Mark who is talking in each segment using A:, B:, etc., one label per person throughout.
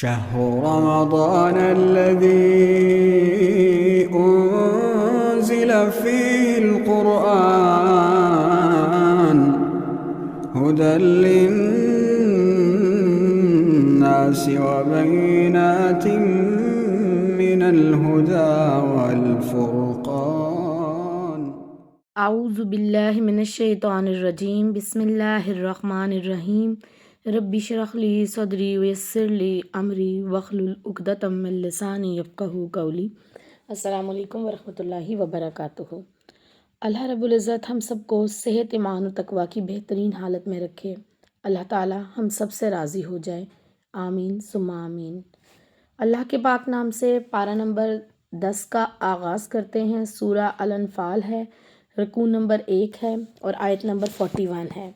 A: شهر رمضان الذي أنزل فيه القرآن هدى للناس وبينات من الهدى والفرقان.
B: اعوذ باللہ من الشیطان الرجیم، بسم اللہ الرحمن الرحیم۔ رب اشرح لی صدری ویسر لی امری واحلل عقدۃ من لسانی یفقہوا قولی۔ السلام علیکم ورحمۃ اللہ وبرکاتہ۔ اللہ رب العزت ہم سب کو صحت، ایمان و تقوی کی بہترین حالت میں رکھے۔ اللہ تعالی ہم سب سے راضی ہو جائے، آمین ثم آمین۔ اللہ کے پاک نام سے پارہ نمبر 10 کا آغاز کرتے ہیں۔ سورہ الانفال ہے، رکوع نمبر 1 ہے اور آیت نمبر 41 ہے۔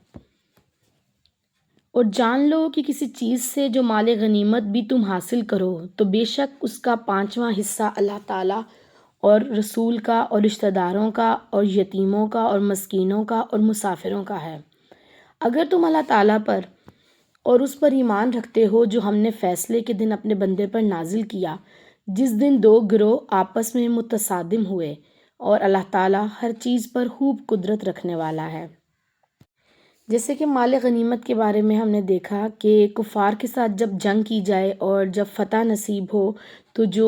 B: اور جان لو کہ کسی چیز سے جو مال غنیمت بھی تم حاصل کرو تو بے شک اس کا 5واں حصہ اللہ تعالیٰ اور رسول کا اور رشتہ داروں کا اور یتیموں کا اور مسکینوں کا اور مسافروں کا ہے۔ اگر تم اللہ تعالیٰ پر اور اس پر ایمان رکھتے ہو جو ہم نے فیصلے کے دن اپنے بندے پر نازل کیا، جس دن 2 گروہ آپس میں متصادم ہوئے، اور اللہ تعالیٰ ہر چیز پر خوب قدرت رکھنے والا ہے۔ جیسے کہ مال غنیمت کے بارے میں ہم نے دیکھا کہ کفار کے ساتھ جب جنگ کی جائے اور جب فتح نصیب ہو تو جو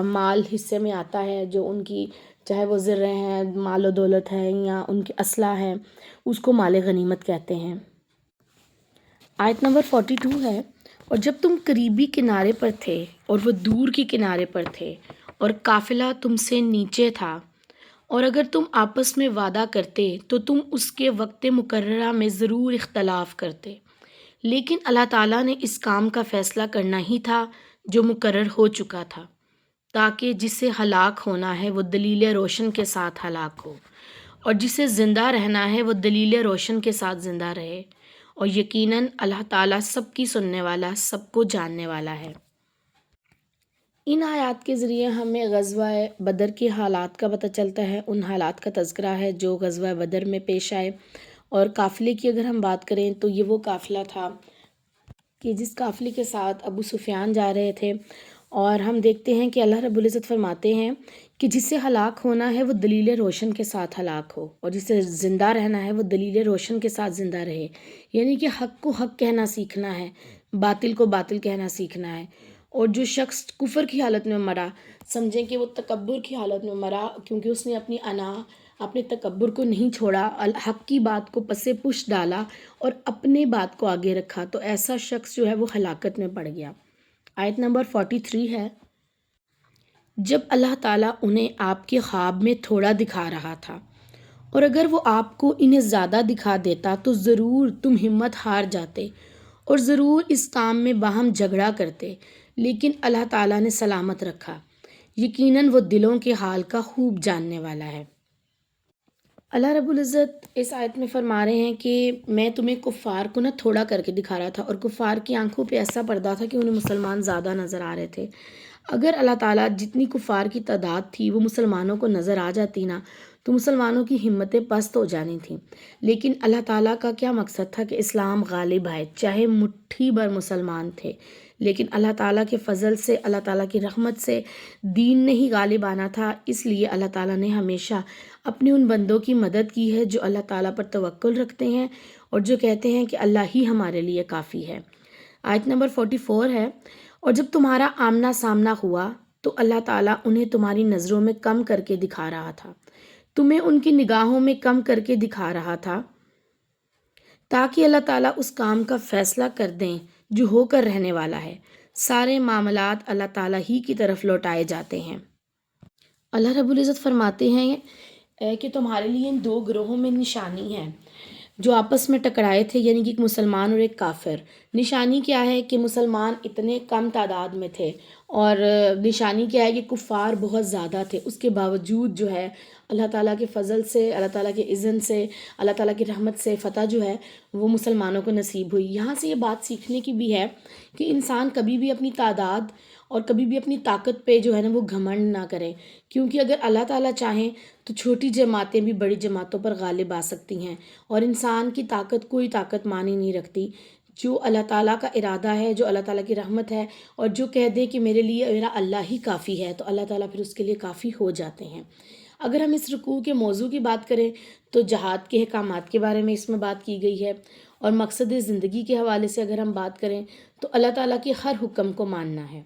B: مال حصے میں آتا ہے، جو ان کی چاہے وہ زریں ہیں، مال و دولت ہے یا ان کے اسلحہ ہیں، اس کو مال غنیمت کہتے ہیں۔ آیت نمبر 42 ہے، اور جب تم قریبی کنارے پر تھے اور وہ دور کے کنارے پر تھے اور قافلہ تم سے نیچے تھا، اور اگر تم آپس میں وعدہ کرتے تو تم اس کے وقت مقررہ میں ضرور اختلاف کرتے، لیکن اللہ تعالیٰ نے اس کام کا فیصلہ کرنا ہی تھا جو مقرر ہو چکا تھا، تاکہ جسے ہلاک ہونا ہے وہ دلیل روشن کے ساتھ ہلاک ہو، اور جسے زندہ رہنا ہے وہ دلیل روشن کے ساتھ زندہ رہے، اور یقیناً اللہ تعالیٰ سب کی سننے والا، سب کو جاننے والا ہے۔ ان آیات کے ذریعے ہمیں غزوہ بدر کے حالات کا پتہ چلتا ہے، ان حالات کا تذکرہ ہے جو غزوہ بدر میں پیش آئے۔ اور قافلے کی اگر ہم بات کریں تو یہ وہ قافلہ تھا کہ جس قافلے کے ساتھ ابو سفیان جا رہے تھے، اور ہم دیکھتے ہیں کہ اللہ رب العزت فرماتے ہیں کہ جسے ہلاک ہونا ہے وہ دلیل روشن کے ساتھ ہلاک ہو، اور جسے زندہ رہنا ہے وہ دلیل روشن کے ساتھ زندہ رہے، یعنی کہ حق کو حق کہنا سیکھنا ہے، باطل کو باطل کہنا سیکھنا ہے۔ اور جو شخص کفر کی حالت میں مرا، سمجھیں کہ وہ تکبر کی حالت میں مرا، کیونکہ اس نے اپنی انا، اپنے تکبر کو نہیں چھوڑا، حق کی بات کو پسے پش ڈالا اور اپنے بات کو آگے رکھا، تو ایسا شخص جو ہے وہ ہلاکت میں پڑ گیا۔ آیت نمبر 43 ہے، جب اللہ تعالیٰ انہیں آپ کے خواب میں تھوڑا دکھا رہا تھا، اور اگر وہ آپ کو انہیں زیادہ دکھا دیتا تو ضرور تم ہمت ہار جاتے اور ضرور اس کام میں باہم جھگڑا کرتے، لیکن اللہ تعالیٰ نے سلامت رکھا، یقیناً وہ دلوں کے حال کا خوب جاننے والا ہے۔ اللہ رب العزت اس آیت میں فرما رہے ہیں کہ میں تمہیں کفار کو تھوڑا کر کے دکھا رہا تھا، اور کفار کی آنکھوں پہ ایسا پردہ تھا کہ انہیں مسلمان زیادہ نظر آ رہے تھے۔ اگر اللہ تعالیٰ جتنی کفار کی تعداد تھی وہ مسلمانوں کو نظر آ جاتی نا، تو مسلمانوں کی ہمتیں پست ہو جانی تھیں، لیکن اللہ تعالیٰ کا کیا مقصد تھا کہ اسلام غالب آئے، چاہے مٹھی بھر مسلمان تھے، لیکن اللہ تعالیٰ کے فضل سے، اللہ تعالیٰ کی رحمت سے دین نے ہی غالب آنا تھا۔ اس لیے اللہ تعالیٰ نے ہمیشہ اپنے ان بندوں کی مدد کی ہے جو اللہ تعالیٰ پر توکل رکھتے ہیں اور جو کہتے ہیں کہ اللہ ہی ہمارے لیے کافی ہے۔ آیت نمبر 44 ہے، اور جب تمہارا آمنا سامنا ہوا تو اللہ تعالیٰ انہیں تمہاری نظروں میں کم کر کے دکھا رہا تھا، تمہیں ان کی نگاہوں میں کم کر کے دکھا رہا تھا، تاکہ اللہ تعالیٰ اس کام کا فیصلہ کر دیں جو ہو کر رہنے والا ہے۔ سارے معاملات اللہ تعالیٰ ہی کی طرف لوٹائے جاتے ہیں۔ اللہ رب العزت فرماتے ہیں کہ تمہارے لیے ان 2 گروہوں میں نشانی ہے جو آپس میں ٹکرائے تھے، یعنی کہ ایک مسلمان اور ایک کافر۔ نشانی کیا ہے کہ مسلمان اتنے کم تعداد میں تھے، اور نشانی کیا ہے کہ کفار بہت زیادہ تھے، اس کے باوجود جو ہے اللہ تعالیٰ کے فضل سے، اللہ تعالیٰ کے اذن سے، اللہ تعالیٰ کی رحمت سے فتح جو ہے وہ مسلمانوں کو نصیب ہوئی۔ یہاں سے یہ بات سیکھنے کی بھی ہے کہ انسان کبھی بھی اپنی تعداد اور کبھی بھی اپنی طاقت پہ جو ہے نا وہ گھمنڈ نہ کریں، کیونکہ اگر اللہ تعالیٰ چاہیں تو چھوٹی جماعتیں بھی بڑی جماعتوں پر غالب آ سکتی ہیں، اور انسان کی طاقت کوئی طاقت معنی نہیں رکھتی۔ جو اللہ تعالیٰ کا ارادہ ہے، جو اللہ تعالیٰ کی رحمت ہے، اور جو کہہ دے کہ میرے لیے میرا اللہ ہی کافی ہے، تو اللہ تعالیٰ پھر اس کے لیے کافی ہو جاتے ہیں۔ اگر ہم اس رکوع کے موضوع کی بات کریں تو جہاد کے احکامات کے بارے میں اس میں بات کی گئی ہے، اور مقصد زندگی کے حوالے سے اگر ہم بات کریں تو اللہ تعالیٰ کے ہر حکم کو ماننا ہے۔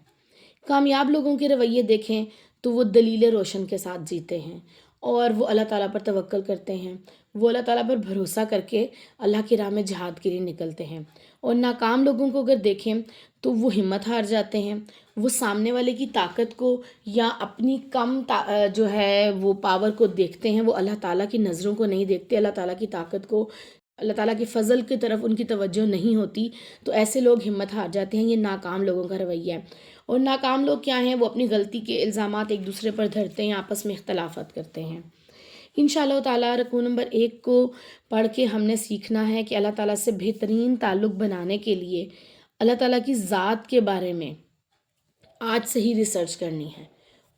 B: کامیاب لوگوں کے رویے دیکھیں تو وہ دلیل روشن کے ساتھ جیتے ہیں، اور وہ اللہ تعالیٰ پر توکل کرتے ہیں، وہ اللہ تعالیٰ پر بھروسہ کر کے اللہ کی راہ میں جہاد کے لیے نکلتے ہیں۔ اور ناکام لوگوں کو اگر دیکھیں تو وہ ہمت ہار جاتے ہیں، وہ سامنے والے کی طاقت کو یا اپنی کم جو ہے وہ پاور کو دیکھتے ہیں، وہ اللہ تعالیٰ کی نظروں کو نہیں دیکھتے، اللہ تعالیٰ کی طاقت کو، اللہ تعالیٰ کے فضل کی طرف ان کی توجہ نہیں ہوتی، تو ایسے لوگ ہمت ہار جاتے ہیں۔ یہ ناکام لوگوں کا رویہ ہے۔ اور ناکام لوگ کیا ہیں؟ وہ اپنی غلطی کے الزامات ایک دوسرے پر دھرتے ہیں، آپس میں اختلافات کرتے ہیں۔ انشاءاللہ تعالیٰ رکوع نمبر 1 کو پڑھ کے ہم نے سیکھنا ہے کہ اللہ تعالیٰ سے بہترین تعلق بنانے کے لیے اللہ تعالیٰ کی ذات کے بارے میں آج سے ہی ریسرچ کرنی ہے،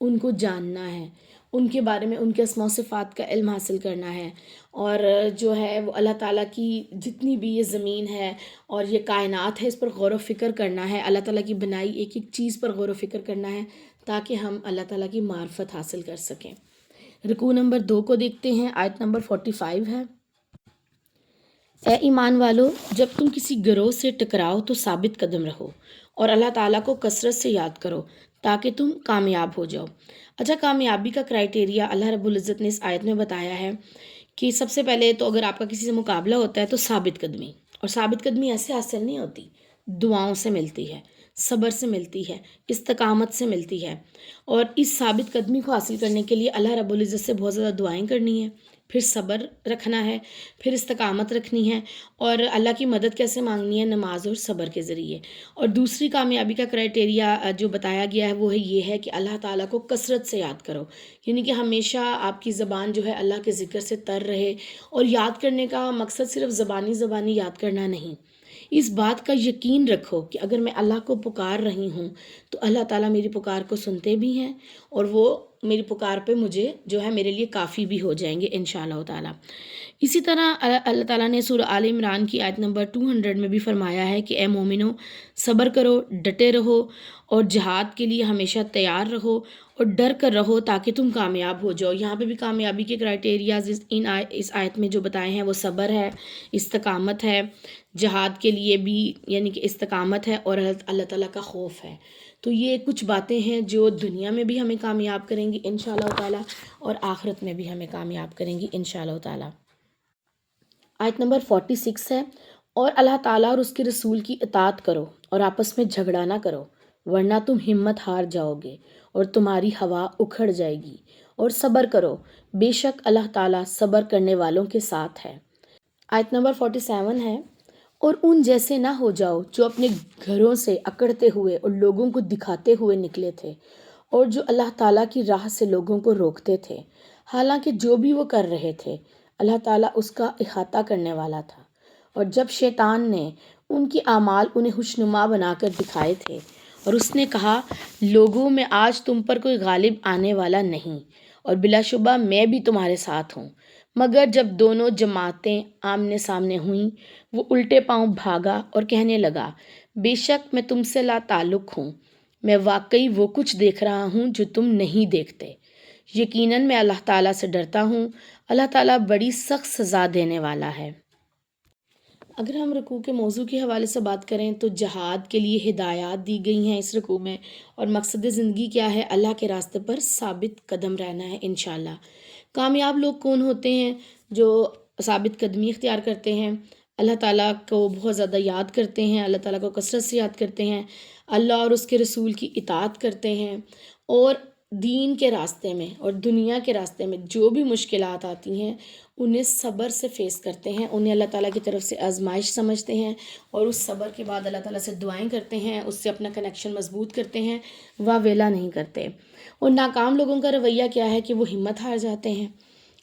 B: ان کو جاننا ہے، ان کے بارے میں ان کے اسماء و صفات کا علم حاصل کرنا ہے، اور جو ہے وہ اللہ تعالیٰ کی جتنی بھی یہ زمین ہے اور یہ کائنات ہے اس پر غور و فکر کرنا ہے، اللہ تعالیٰ کی بنائی ایک ایک چیز پر غور و فکر کرنا ہے تاکہ ہم اللہ تعالیٰ کی معرفت حاصل کر سکیں۔ رکوع نمبر 2 کو دیکھتے ہیں، آیت نمبر 45 ہے۔ اے ایمان والو، جب تم کسی گروہ سے ٹکراؤ تو ثابت قدم رہو اور اللہ تعالیٰ کو کثرت سے یاد کرو تاکہ تم کامیاب ہو جاؤ۔ اچھا، کامیابی کا کرائٹیریا اللہ رب العزت نے اس آیت میں بتایا ہے کہ سب سے پہلے تو اگر آپ کا کسی سے مقابلہ ہوتا ہے تو ثابت قدمی، اور ثابت قدمی ایسے حاصل نہیں ہوتی، دعاؤں سے ملتی ہے، صبر سے ملتی ہے، استقامت سے ملتی ہے، اور اس ثابت قدمی کو حاصل کرنے کے لیے اللہ رب العزت سے بہت زیادہ دعائیں کرنی ہیں، پھر صبر رکھنا ہے، پھر استقامت رکھنی ہے، اور اللہ کی مدد کیسے مانگنی ہے؟ نماز اور صبر کے ذریعے۔ اور دوسری کامیابی کا کرائٹیریا جو بتایا گیا ہے وہ یہ ہے کہ اللہ تعالیٰ کو کثرت سے یاد کرو، یعنی کہ ہمیشہ آپ کی زبان جو ہے اللہ کے ذکر سے تر رہے، اور یاد کرنے کا مقصد صرف زبانی یاد کرنا نہیں، اس بات کا یقین رکھو کہ اگر میں اللہ کو پکار رہی ہوں تو اللہ تعالیٰ میری پکار کو سنتے بھی ہیں، اور وہ میری پکار پہ مجھے جو ہے میرے لیے کافی بھی ہو جائیں گے انشاءاللہ تعالیٰ۔ اسی طرح اللہ تعالیٰ نے سورہ آل عمران کی آیت نمبر 200 میں بھی فرمایا ہے کہ اے مومنو، صبر کرو، ڈٹے رہو، اور جہاد کے لیے ہمیشہ تیار رہو، اور ڈر کر رہو تاکہ تم کامیاب ہو جاؤ۔ یہاں پہ بھی کامیابی کے کرائٹیریاز اس آیت میں جو بتائے ہیں وہ صبر ہے، استقامت ہے، جہاد کے لیے بھی یعنی کہ استقامت ہے، اور اللہ تعالیٰ کا خوف ہے۔ تو یہ کچھ باتیں ہیں جو دنیا میں بھی ہمیں کامیاب کریں گی انشاءاللہ تعالیٰ، اور آخرت میں بھی ہمیں کامیاب کریں گی انشاءاللہ تعالیٰ۔ آیت نمبر 46 ہے، اور اللہ تعالیٰ اور اس کے رسول کی اطاعت کرو اور آپس میں جھگڑا نہ کرو، ورنہ تم ہمت ہار جاؤ گے اور تمہاری ہوا اکھڑ جائے گی، اور صبر کرو، بے شک اللہ تعالیٰ صبر کرنے والوں کے ساتھ ہے۔ آیت نمبر 47 ہے، اور ان جیسے نہ ہو جاؤ جو اپنے گھروں سے اکڑتے ہوئے اور لوگوں کو دکھاتے ہوئے نکلے تھے، اور جو اللہ تعالیٰ کی راہ سے لوگوں کو روکتے تھے، حالانکہ جو بھی وہ کر رہے تھے اللہ تعالیٰ اس کا احاطہ کرنے والا تھا۔ اور جب شیطان نے ان کی اعمال انہیں خوشنما بنا کر دکھائے تھے، اور اس نے کہا لوگوں میں آج تم پر کوئی غالب آنے والا نہیں، اور بلا شبہ میں بھی تمہارے ساتھ ہوں، مگر جب دونوں جماعتیں آمنے سامنے ہوئیں وہ الٹے پاؤں بھاگا اور کہنے لگا بے شک میں تم سے لا تعلق ہوں، میں واقعی وہ کچھ دیکھ رہا ہوں جو تم نہیں دیکھتے، یقیناً میں اللہ تعالیٰ سے ڈرتا ہوں، اللہ تعالیٰ بڑی سخت سزا دینے والا ہے۔ اگر ہم رکوع کے موضوع کے حوالے سے بات کریں تو جہاد کے لیے ہدایات دی گئی ہیں اس رکوع میں، اور مقصد زندگی کیا ہے؟ اللہ کے راستے پر ثابت قدم رہنا ہے انشاءاللہ۔ کامیاب لوگ کون ہوتے ہیں؟ جو ثابت قدمی اختیار کرتے ہیں، اللہ تعالیٰ کو بہت زیادہ یاد کرتے ہیں، اللہ تعالیٰ کو کثرت سے یاد کرتے ہیں، اللہ اور اس کے رسول کی اطاعت کرتے ہیں، اور دین کے راستے میں اور دنیا کے راستے میں جو بھی مشکلات آتی ہیں انہیں صبر سے فیس کرتے ہیں، انہیں اللہ تعالیٰ کی طرف سے آزمائش سمجھتے ہیں، اور اس صبر کے بعد اللہ تعالیٰ سے دعائیں کرتے ہیں، اس سے اپنا کنیکشن مضبوط کرتے ہیں، واویلا نہیں کرتے۔ اور ناکام لوگوں کا رویہ کیا ہے کہ وہ ہمت ہار جاتے ہیں،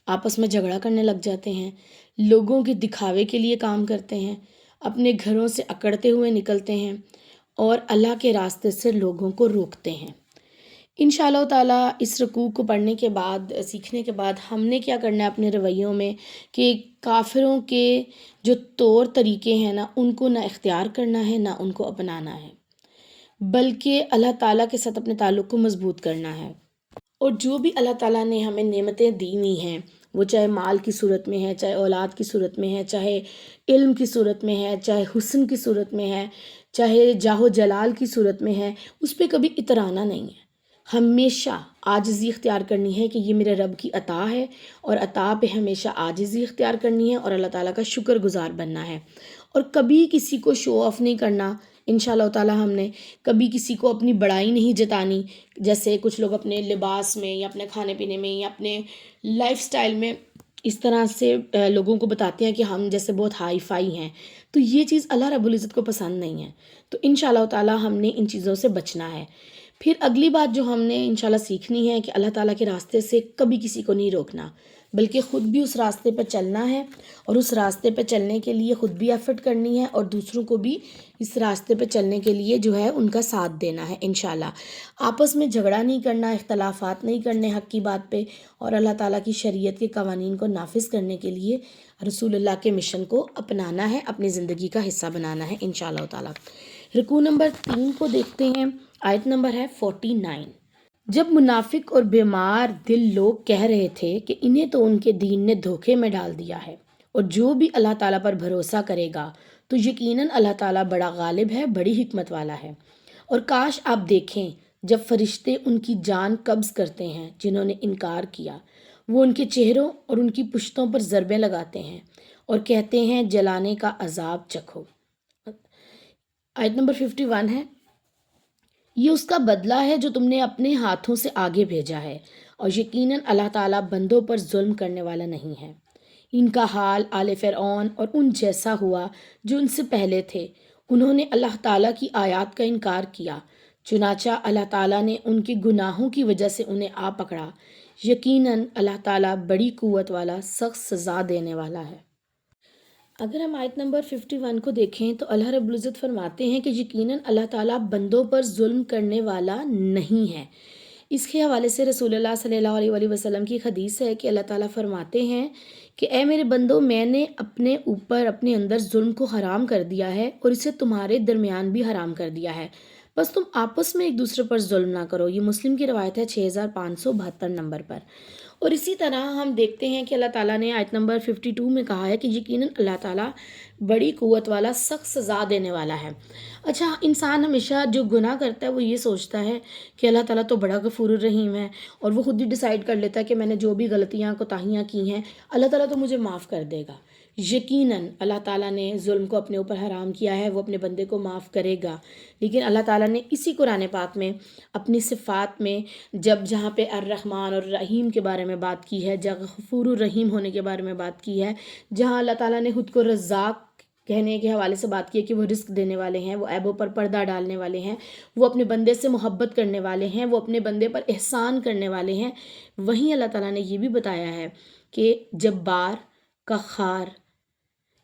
B: آپس میں جھگڑا کرنے لگ جاتے ہیں، لوگوں کے دکھاوے کے لیے کام کرتے ہیں، اپنے گھروں سے اکڑتے ہوئے نکلتے ہیں، اور اللہ کے راستے سے لوگوں کو روکتے ہیں۔ انشاءاللہ تعالیٰ اس رکوع کو پڑھنے کے بعد، سیکھنے کے بعد ہم نے کیا کرنا ہے اپنے رویوں میں کہ کافروں کے جو طور طریقے ہیں نا ان کو نہ اختیار کرنا ہے، نہ ان کو اپنانا ہے، بلکہ اللہ تعالیٰ کے ساتھ اپنے تعلق کو مضبوط کرنا ہے۔ اور جو بھی اللہ تعالیٰ نے ہمیں نعمتیں دی ہوئی ہیں، وہ چاہے مال کی صورت میں ہے، چاہے اولاد کی صورت میں ہے، چاہے علم کی صورت میں ہے، چاہے حسن کی صورت میں ہے، چاہے جاہ و جلال کی صورت میں ہے، اس پہ کبھی اترانا نہیں ہے۔ ہمیشہ عاجزی اختیار کرنی ہے کہ یہ میرے رب کی عطا ہے، اور عطا پہ ہمیشہ عاجزی اختیار کرنی ہے اور اللہ تعالیٰ کا شکر گزار بننا ہے، اور کبھی کسی کو شو آف نہیں کرنا۔ انشاءاللہ تعالیٰ ہم نے کبھی کسی کو اپنی بڑائی نہیں جتانی، جیسے کچھ لوگ اپنے لباس میں یا اپنے کھانے پینے میں یا اپنے لائف سٹائل میں اس طرح سے لوگوں کو بتاتے ہیں کہ ہم جیسے بہت ہائی فائی ہیں، تو یہ چیز اللہ رب العزت کو پسند نہیں ہے۔ تو انشاءاللہ تعالیٰ ہم نے ان چیزوں سے بچنا ہے۔ پھر اگلی بات جو ہم نے انشاءاللہ سیکھنی ہے کہ اللہ تعالیٰ کے راستے سے کبھی کسی کو نہیں روکنا، بلکہ خود بھی اس راستے پہ چلنا ہے، اور اس راستے پہ چلنے کے لیے خود بھی ایفرٹ کرنی ہے، اور دوسروں کو بھی اس راستے پہ چلنے کے لیے جو ہے ان کا ساتھ دینا ہے انشاءاللہ۔ آپس میں جھگڑا نہیں کرنا، اختلافات نہیں کرنے حق کی بات پہ، اور اللہ تعالیٰ کی شریعت کے قوانین کو نافذ کرنے کے لیے رسول اللہ کے مشن کو اپنانا ہے، اپنی زندگی کا حصہ بنانا ہے انشاءاللہ تعالیٰ۔ رکوع نمبر 3 کو دیکھتے ہیں، آیت نمبر ہے 49۔ جب منافق اور بیمار دل لوگ کہہ رہے تھے کہ انہیں تو ان کے دین نے دھوکے میں ڈال دیا ہے، اور جو بھی اللہ تعالیٰ پر بھروسہ کرے گا تو یقیناً اللہ تعالیٰ بڑا غالب ہے، بڑی حکمت والا ہے۔ اور کاش آپ دیکھیں جب فرشتے ان کی جان قبض کرتے ہیں جنہوں نے انکار کیا، وہ ان کے چہروں اور ان کی پشتوں پر ضربیں لگاتے ہیں اور کہتے ہیں جلانے کا عذاب چکھو۔ آیت نمبر 51 ہے، یہ اس کا بدلہ ہے جو تم نے اپنے ہاتھوں سے آگے بھیجا ہے، اور یقیناً اللہ تعالیٰ بندوں پر ظلم کرنے والا نہیں ہے۔ ان کا حال آل فرعون اور ان جیسا ہوا جو ان سے پہلے تھے، انہوں نے اللہ تعالیٰ کی آیات کا انکار کیا، چنانچہ اللہ تعالیٰ نے ان کے گناہوں کی وجہ سے انہیں آ پکڑا۔ یقیناً اللہ تعالیٰ بڑی قوت والا، سخت سزا دینے والا ہے۔ اگر ہم آیت نمبر 51 کو دیکھیں تو اللہ رب العزت فرماتے ہیں کہ یقیناً اللہ تعالیٰ بندوں پر ظلم کرنے والا نہیں ہے۔ اس کے حوالے سے رسول اللہ صلی اللہ علیہ وآلہ وسلم کی حدیث ہے کہ اللہ تعالیٰ فرماتے ہیں کہ اے میرے بندو، میں نے اپنے اوپر اپنے اندر ظلم کو حرام کر دیا ہے، اور اسے تمہارے درمیان بھی حرام کر دیا ہے، بس تم آپس میں ایک دوسرے پر ظلم نہ کرو۔ یہ مسلم کی روایت ہے 6572 نمبر پر۔ اور اسی طرح ہم دیکھتے ہیں کہ اللہ تعالیٰ نے آیت نمبر 52 میں کہا ہے کہ یقیناً اللہ تعالیٰ بڑی قوت والا، سخت سزا دینے والا ہے۔ اچھا، انسان ہمیشہ جو گناہ کرتا ہے وہ یہ سوچتا ہے کہ اللہ تعالیٰ تو بڑا غفور الرحیم ہے، اور وہ خود ہی ڈیسائیڈ کر لیتا ہے کہ میں نے جو بھی غلطیاں کوتاہیاں کی ہیں اللہ تعالیٰ تو مجھے معاف کر دے گا۔ یقیناً اللہ تعالیٰ نے ظلم کو اپنے اوپر حرام کیا ہے، وہ اپنے بندے کو معاف کرے گا، لیکن اللہ تعالیٰ نے اسی قرآن پاک میں اپنی صفات میں جہاں پہ الرحمن اور الرحیم کے بارے میں بات کی ہے، جہاں غفور الرحیم ہونے کے بارے میں بات کی ہے، جہاں اللہ تعالیٰ نے خود کو رزاق کہنے کے حوالے سے بات کی ہے کہ وہ رزق دینے والے ہیں، وہ عیبوں پر پردہ ڈالنے والے ہیں، وہ اپنے بندے سے محبت کرنے والے ہیں، وہ اپنے بندے پر احسان کرنے والے ہیں، وہیں اللہ تعالیٰ نے یہ بھی بتایا ہے کہ جبار، قہار،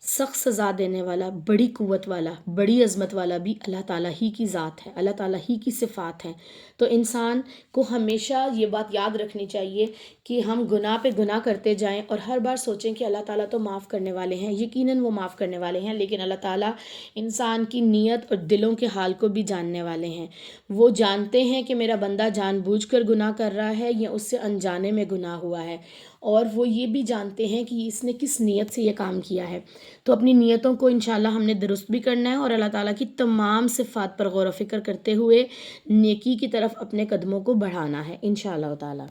B: سخت سزا دینے والا، بڑی قوت والا، بڑی عظمت والا بھی اللہ تعالیٰ ہی کی ذات ہے، اللہ تعالیٰ ہی کی صفات ہیں۔ تو انسان کو ہمیشہ یہ بات یاد رکھنی چاہیے کہ ہم گناہ پہ گناہ کرتے جائیں اور ہر بار سوچیں کہ اللہ تعالیٰ تو معاف کرنے والے ہیں، یقیناً وہ معاف کرنے والے ہیں، لیکن اللہ تعالیٰ انسان کی نیت اور دلوں کے حال کو بھی جاننے والے ہیں۔ وہ جانتے ہیں کہ میرا بندہ جان بوجھ کر گناہ کر رہا ہے یا اس سے انجانے میں گناہ ہوا ہے، اور وہ یہ بھی جانتے ہیں کہ اس نے کس نیت سے یہ کام کیا ہے۔ تو اپنی نیتوں کو انشاءاللہ ہم نے درست بھی کرنا ہے، اور اللہ تعالیٰ کی تمام صفات پر غور و فکر کرتے ہوئے نیکی کی طرف اپنے قدموں کو بڑھانا ہے انشاءاللہ تعالیٰ۔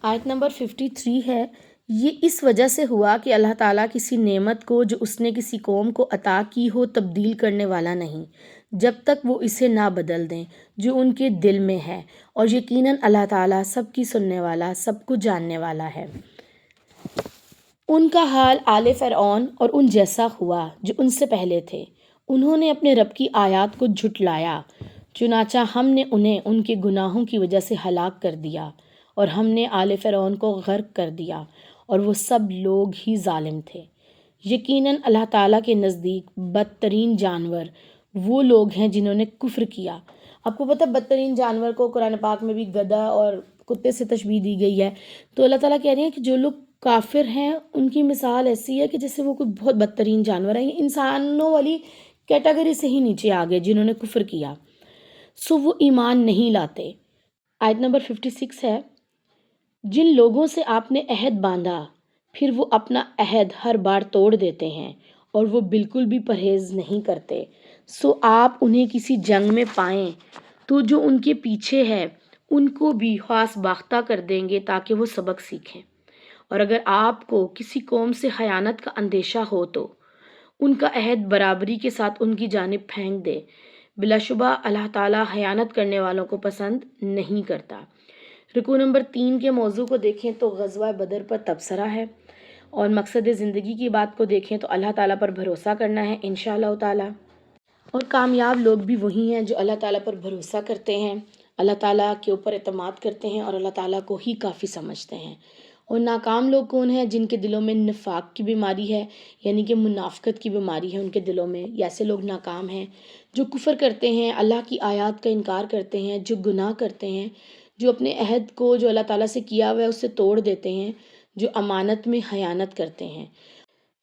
B: آیت نمبر 53 ہے، یہ اس وجہ سے ہوا کہ اللہ تعالیٰ کسی نعمت کو جو اس نے کسی قوم کو عطا کی ہو تبدیل کرنے والا نہیں، جب تک وہ اسے نہ بدل دیں جو ان کے دل میں ہے، اور یقیناً اللہ تعالیٰ سب کی سننے والا، سب کو جاننے والا ہے۔ ان کا حال آل فرعون اور ان جیسا ہوا جو ان سے پہلے تھے، انہوں نے اپنے رب کی آیات کو جھٹلایا، چنانچہ ہم نے انہیں ان کے گناہوں کی وجہ سے ہلاک کر دیا، اور ہم نے آل فرعون کو غرق کر دیا، اور وہ سب لوگ ہی ظالم تھے۔ یقیناً اللہ تعالیٰ کے نزدیک بدترین جانور وہ لوگ ہیں جنہوں نے کفر کیا آپ کو پتہ بدترین جانور کو قرآن پاک میں بھی گدھا اور کتے سے تشبیہ دی گئی ہے. تو اللہ تعالیٰ کہہ رہے ہیں کہ جو لوگ کافر ہیں ان کی مثال ایسی ہے کہ جیسے وہ کوئی بہت بدترین جانور ہے، انسانوں والی کیٹیگری سے ہی نیچے آ گئے جنہوں نے کفر کیا، سو وہ ایمان نہیں لاتے. آیت نمبر 56 ہے، جن لوگوں سے آپ نے عہد باندھا پھر وہ اپنا عہد ہر بار توڑ دیتے ہیں اور وہ بالکل بھی پرہیز نہیں کرتے، سو آپ انہیں کسی جنگ میں پائیں تو جو ان کے پیچھے ہے ان کو بھی خاص باختہ کر دیں گے تاکہ وہ سبق سیکھیں. اور اگر آپ کو کسی قوم سے خیانت کا اندیشہ ہو تو ان کا عہد برابری کے ساتھ ان کی جانب پھینک دے، بلا شبہ اللہ تعالیٰ خیانت کرنے والوں کو پسند نہیں کرتا. رکوع نمبر 3 کے موضوع کو دیکھیں تو غزوہ بدر پر تبصرہ ہے، اور مقصد زندگی کی بات کو دیکھیں تو اللہ تعالیٰ پر بھروسہ کرنا ہے انشاءاللہ تعالیٰ. اور کامیاب لوگ بھی وہی ہیں جو اللہ تعالیٰ پر بھروسہ کرتے ہیں، اللہ تعالیٰ کے اوپر اعتماد کرتے ہیں اور اللہ تعالیٰ کو ہی کافی سمجھتے ہیں. اور ناکام لوگ کون ہیں؟ جن کے دلوں میں نفاق کی بیماری ہے، یعنی کہ منافقت کی بیماری ہے ان کے دلوں میں، یہ ایسے لوگ ناکام ہیں. جو کفر کرتے ہیں، اللہ کی آیات کا انکار کرتے ہیں، جو گناہ کرتے ہیں، جو اپنے عہد کو جو اللہ تعالیٰ سے کیا ہوا ہے اسے توڑ دیتے ہیں، جو امانت میں خیانت کرتے ہیں.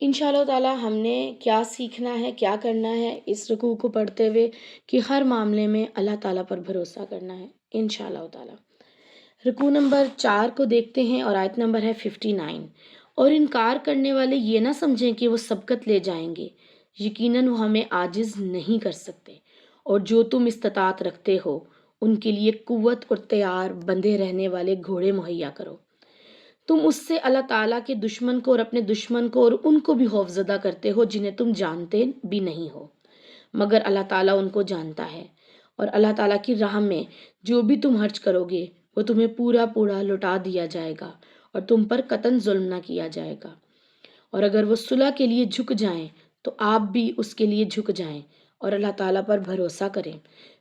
B: انشاءاللہ تعالیٰ ہم نے کیا سیکھنا ہے، کیا کرنا ہے اس رکوع کو پڑھتے ہوئے کہ ہر معاملے میں اللہ تعالیٰ پر بھروسہ کرنا ہے انشاءاللہ تعالیٰ. رکوع نمبر 4 کو دیکھتے ہیں اور آیت نمبر ہے 59. اور انکار کرنے والے یہ نہ سمجھیں کہ وہ سبقت لے جائیں گے، یقیناً وہ ہمیں عاجز نہیں کر سکتے. اور جو تم استطاعت رکھتے ہو ان کے لیے قوت اور تیار بندھے رہنے والے گھوڑے مہیا کرو. تم اس سے اللہ تعالیٰ کے دشمن کو اور اپنے دشمن کو اور ان کو بھی خوف زدہ کرتے ہو جنہیں تم جانتے بھی نہیں ہو، مگر اللہ تعالیٰ ان کو جانتا ہے. اور اللہ تعالیٰ کی راہ میں جو بھی تم خرچ کرو گے وہ تمہیں پورا پورا لوٹا دیا جائے گا اور تم پر قطعاً ظلم نہ کیا جائے گا. اور اگر وہ صلح کے لیے جھک جائیں تو آپ بھی اس کے لیے جھک جائیں اور اللہ تعالیٰ پر بھروسہ کریں،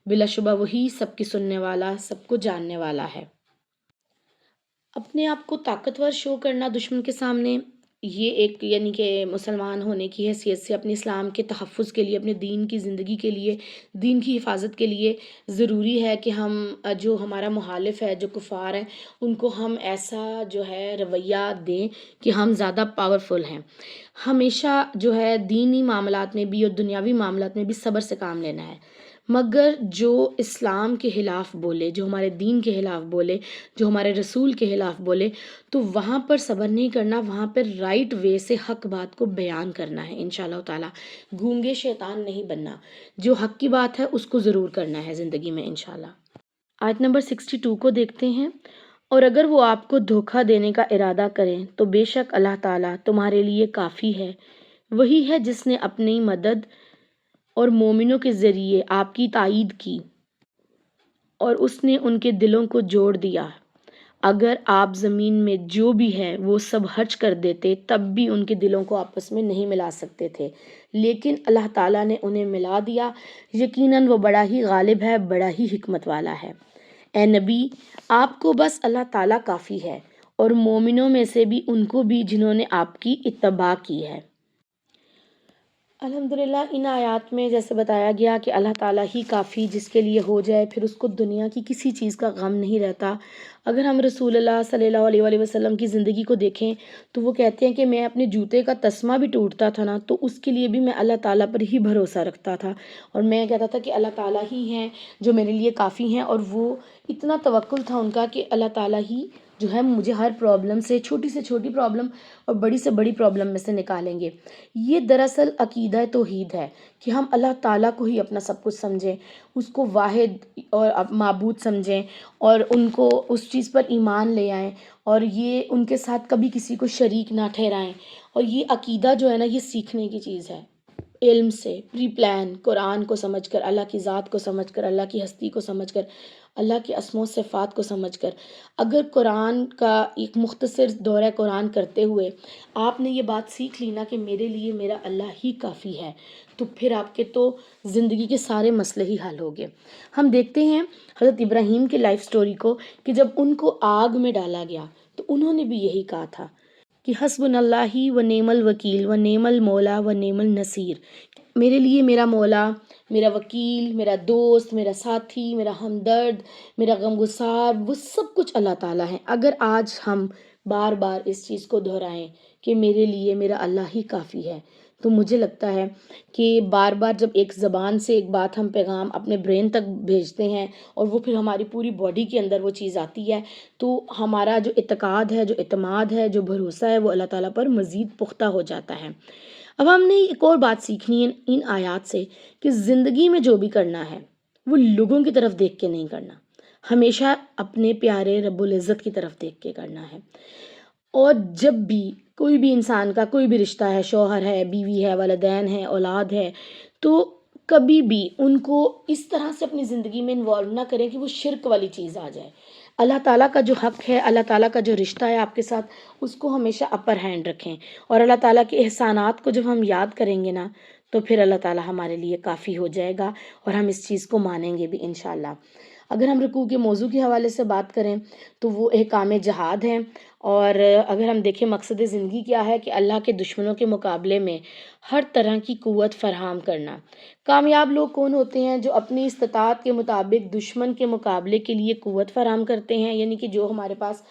B: بلا شبہ وہی سب کی سننے والا، سب کو جاننے والا ہے. اپنے آپ کو طاقتور شو کرنا دشمن کے سامنے، یہ ایک یعنی کہ مسلمان ہونے کی حیثیت سے اپنے اسلام کے تحفظ کے لیے، اپنے دین کی زندگی کے لیے، دین کی حفاظت کے لیے ضروری ہے کہ ہم جو ہمارا مخالف ہے، جو کفار ہیں، ان کو ہم ایسا جو ہے رویہ دیں کہ ہم زیادہ پاورفل ہیں. ہمیشہ جو ہے دینی معاملات میں بھی اور دنیاوی معاملات میں بھی صبر سے کام لینا ہے. مگر جو اسلام کے خلاف بولے، جو ہمارے دین کے خلاف بولے، جو ہمارے رسول کے خلاف بولے، تو وہاں پر صبر نہیں کرنا، وہاں پر رائٹ وے سے حق بات کو بیان کرنا ہے انشاءاللہ تعالیٰ. گونگے شیطان نہیں بننا، جو حق کی بات ہے اس کو ضرور کرنا ہے زندگی میں انشاءاللہ. آیت نمبر 62 کو دیکھتے ہیں. اور اگر وہ آپ کو دھوکہ دینے کا ارادہ کریں تو بے شک اللہ تعالیٰ تمہارے لیے کافی ہے، وہی ہے جس نے اپنی مدد اور مومنوں کے ذریعے آپ کی تائید کی اور اس نے ان کے دلوں کو جوڑ دیا. اگر آپ زمین میں جو بھی ہے وہ سب حج کر دیتے تب بھی ان کے دلوں کو آپس میں نہیں ملا سکتے تھے، لیکن اللہ تعالیٰ نے انہیں ملا دیا، یقیناً وہ بڑا ہی غالب ہے، بڑا ہی حکمت والا ہے. اے نبی، آپ کو بس اللہ تعالیٰ کافی ہے اور مومنوں میں سے بھی ان کو بھی جنہوں نے آپ کی اتباع کی ہے. الحمدللہ ان آیات میں جیسے بتایا گیا کہ اللہ تعالیٰ ہی کافی، جس کے لیے ہو جائے پھر اس کو دنیا کی کسی چیز کا غم نہیں رہتا. اگر ہم رسول اللہ صلی اللہ علیہ وآلہ وسلم کی زندگی کو دیکھیں تو وہ کہتے ہیں کہ میں اپنے جوتے کا تسمہ بھی ٹوٹتا تھا نا تو اس کے لیے بھی میں اللہ تعالیٰ پر ہی بھروسہ رکھتا تھا، اور میں کہتا تھا کہ اللہ تعالیٰ ہی ہیں جو میرے لیے کافی ہیں. اور وہ اتنا توکل تھا ان کا کہ اللہ تعالیٰ ہی جو ہے مجھے ہر پرابلم سے، چھوٹی سے چھوٹی پرابلم اور بڑی سے بڑی پرابلم میں سے نکالیں گے. یہ دراصل عقیدہ توحید ہے کہ ہم اللہ تعالیٰ کو ہی اپنا سب کچھ سمجھیں، اس کو واحد اور معبود سمجھیں اور ان کو اس چیز پر ایمان لے آئیں، اور یہ ان کے ساتھ کبھی کسی کو شریک نہ ٹھہرائیں. اور یہ عقیدہ جو ہے نا یہ سیکھنے کی چیز ہے، علم سے پری پلان، قرآن کو سمجھ کر، اللہ کی ذات کو سمجھ کر، اللہ کی ہستی کو سمجھ کر، اللہ کے اسماء و صفات کو سمجھ کر. اگر قرآن کا ایک مختصر دورہ قرآن کرتے ہوئے آپ نے یہ بات سیکھ لی نا کہ میرے لیے میرا اللہ ہی کافی ہے، تو پھر آپ کے تو زندگی کے سارے مسئلے ہی حل ہو گئے. ہم دیکھتے ہیں حضرت ابراہیم کی لائف سٹوری کو کہ جب ان کو آگ میں ڈالا گیا تو انہوں نے بھی یہی کہا تھا کہ حسبنا اللہ و نعم الوکیل و نعم المولا و نعم النصیر. میرے لیے میرا مولا، میرا وکیل، میرا دوست، میرا ساتھی، میرا ہمدرد، میرا غمگسار، وہ سب کچھ اللہ تعالیٰ ہے۔ اگر آج ہم بار بار اس چیز کو دہرائیں کہ میرے لیے میرا اللہ ہی کافی ہے، تو مجھے لگتا ہے کہ بار بار جب ایک زبان سے ایک بات ہم پیغام اپنے برین تک بھیجتے ہیں اور وہ پھر ہماری پوری باڈی کے اندر وہ چیز آتی ہے، تو ہمارا جو اعتقاد ہے، جو اعتماد ہے، جو بھروسہ ہے، وہ اللہ تعالیٰ پر مزید پختہ ہو جاتا ہے۔ اب ہم نے ایک اور بات سیکھنی ہے ان آیات سے کہ زندگی میں جو بھی کرنا ہے وہ لوگوں کی طرف دیکھ کے نہیں کرنا، ہمیشہ اپنے پیارے رب العزت کی طرف دیکھ کے کرنا ہے۔ اور جب بھی کوئی بھی انسان کا کوئی بھی رشتہ ہے، شوہر ہے، بیوی ہے، والدین ہے، اولاد ہے، تو کبھی بھی ان کو اس طرح سے اپنی زندگی میں انوالو نہ کریں کہ وہ شرک والی چیز آ جائے۔ اللہ تعالیٰ کا جو حق ہے، اللہ تعالیٰ کا جو رشتہ ہے آپ کے ساتھ، اس کو ہمیشہ اپر ہینڈ رکھیں، اور اللہ تعالیٰ کے احسانات کو جب ہم یاد کریں گے نا، تو پھر اللہ تعالیٰ ہمارے لیے کافی ہو جائے گا اور ہم اس چیز کو مانیں گے بھی انشاءاللہ۔ اگر ہم رکوع کے موضوع کے حوالے سے بات کریں تو وہ احکام جہاد ہیں، اور اگر ہم دیکھیں مقصد زندگی کیا ہے کہ اللہ کے دشمنوں کے مقابلے میں ہر طرح کی قوت فراہم کرنا۔ کامیاب لوگ کون ہوتے ہیں؟ جو اپنی استطاعت کے مطابق دشمن کے مقابلے کے لیے قوت فراہم کرتے ہیں، یعنی کہ جو ہمارے پاس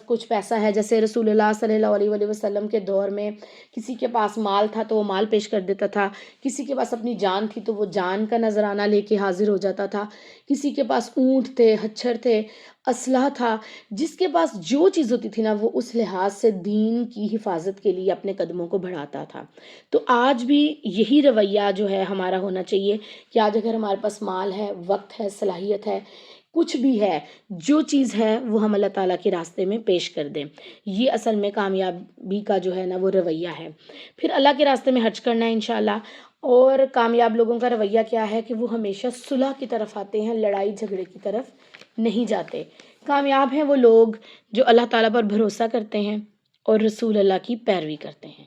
B: کچھ پیسہ ہے، جیسے رسول اللہ صلی اللہ علیہ وآلہ وسلم کے دور میں کسی کے پاس مال تھا تو وہ مال پیش کر دیتا تھا، کسی کے پاس اپنی جان تھی تو وہ جان کا نذرانہ لے کے حاضر ہو جاتا تھا، کسی کے پاس اونٹ تھے، ہچھر تھے، اسلحہ تھا، جس کے پاس جو چیز ہوتی تھی نا وہ اس لحاظ سے دین کی حفاظت کے لیے اپنے قدموں کو بڑھاتا تھا۔ تو آج بھی یہی رویہ جو ہے ہمارا ہونا چاہیے کہ آج اگر ہمارے پاس مال ہے، وقت ہے، صلاحیت ہے، کچھ بھی ہے، جو چیز ہے وہ ہم اللہ تعالیٰ کے راستے میں پیش کر دیں۔ یہ اصل میں کامیابی کا جو ہے نا وہ رویہ ہے۔ پھر اللہ کے راستے میں حج کرنا ہے انشاءاللہ۔ اور کامیاب لوگوں کا رویہ کیا ہے کہ وہ ہمیشہ صلح کی طرف آتے ہیں، لڑائی جھگڑے کی طرف نہیں جاتے۔ کامیاب ہیں وہ لوگ جو اللہ تعالیٰ پر بھروسہ کرتے ہیں اور رسول اللہ کی پیروی کرتے ہیں۔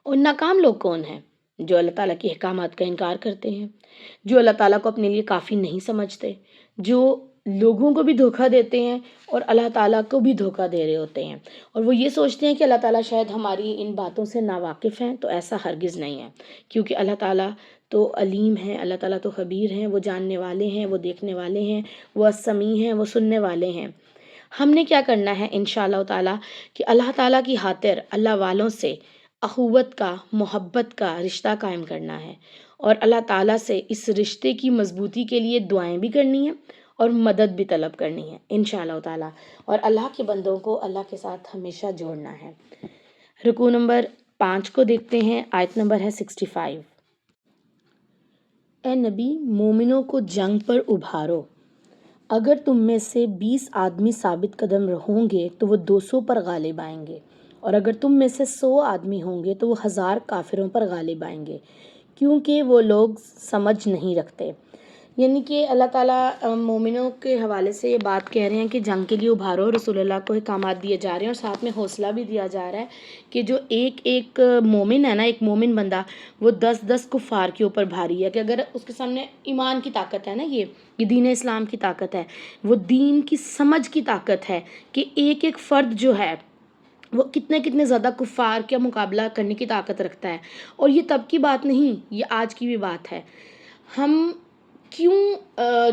B: اور ناکام لوگ کون ہیں؟ جو اللہ تعالیٰ کے احکامات کا انکار کرتے ہیں، جو اللہ تعالیٰ کو اپنے لیے کافی نہیں سمجھتے، جو لوگوں کو بھی دھوکہ دیتے ہیں اور اللہ تعالیٰ کو بھی دھوکہ دے رہے ہوتے ہیں، اور وہ یہ سوچتے ہیں کہ اللہ تعالیٰ شاید ہماری ان باتوں سے ناواقف ہیں۔ تو ایسا ہرگز نہیں ہے، کیونکہ اللہ تعالیٰ تو علیم ہیں، اللہ تعالیٰ تو خبیر ہیں، وہ جاننے والے ہیں، وہ دیکھنے والے ہیں، وہ السمیع ہیں، وہ سننے والے ہیں۔ ہم نے کیا کرنا ہے انشاءاللہ تعالیٰ کہ اللہ تعالیٰ کی خاطر اللہ والوں سے اخوت کا، محبت کا رشتہ قائم کرنا ہے، اور اللہ تعالیٰ سے اس رشتے کی مضبوطی کے لیے دعائیں بھی کرنی ہیں اور مدد بھی طلب کرنی ہے انشاءاللہ تعالیٰ، اور اللہ کے بندوں کو اللہ کے ساتھ ہمیشہ جوڑنا ہے۔ رکوع نمبر 5 کو دیکھتے ہیں، آیت نمبر ہے 65۔ اے نبی، مومنوں کو جنگ پر ابھارو، اگر تم میں سے 20 آدمی ثابت قدم رہوں گے تو وہ 200 پر غالب آئیں گے، اور اگر تم میں سے 100 آدمی ہوں گے تو وہ 1000 کافروں پر غالب آئیں گے، کیونکہ وہ لوگ سمجھ نہیں رکھتے۔ یعنی کہ اللہ تعالیٰ مومنوں کے حوالے سے یہ بات کہہ رہے ہیں کہ جنگ کے لیے ابھارو، رسول اللہ کو احکامات دیے جا رہے ہیں، اور ساتھ میں حوصلہ بھی دیا جا رہا ہے کہ جو ایک مومن ہے نا، ایک مومن بندہ، وہ 10 کفار کے اوپر بھاری ہے، کہ اگر اس کے سامنے ایمان کی طاقت ہے نا، یہ دین اسلام کی طاقت ہے، وہ دین کی سمجھ کی طاقت ہے کہ ایک فرد جو ہے وہ کتنے زیادہ کفار کا مقابلہ کرنے کی طاقت رکھتا ہے۔ اور یہ تب کی بات نہیں، یہ آج کی بھی بات ہے۔ ہم کیوں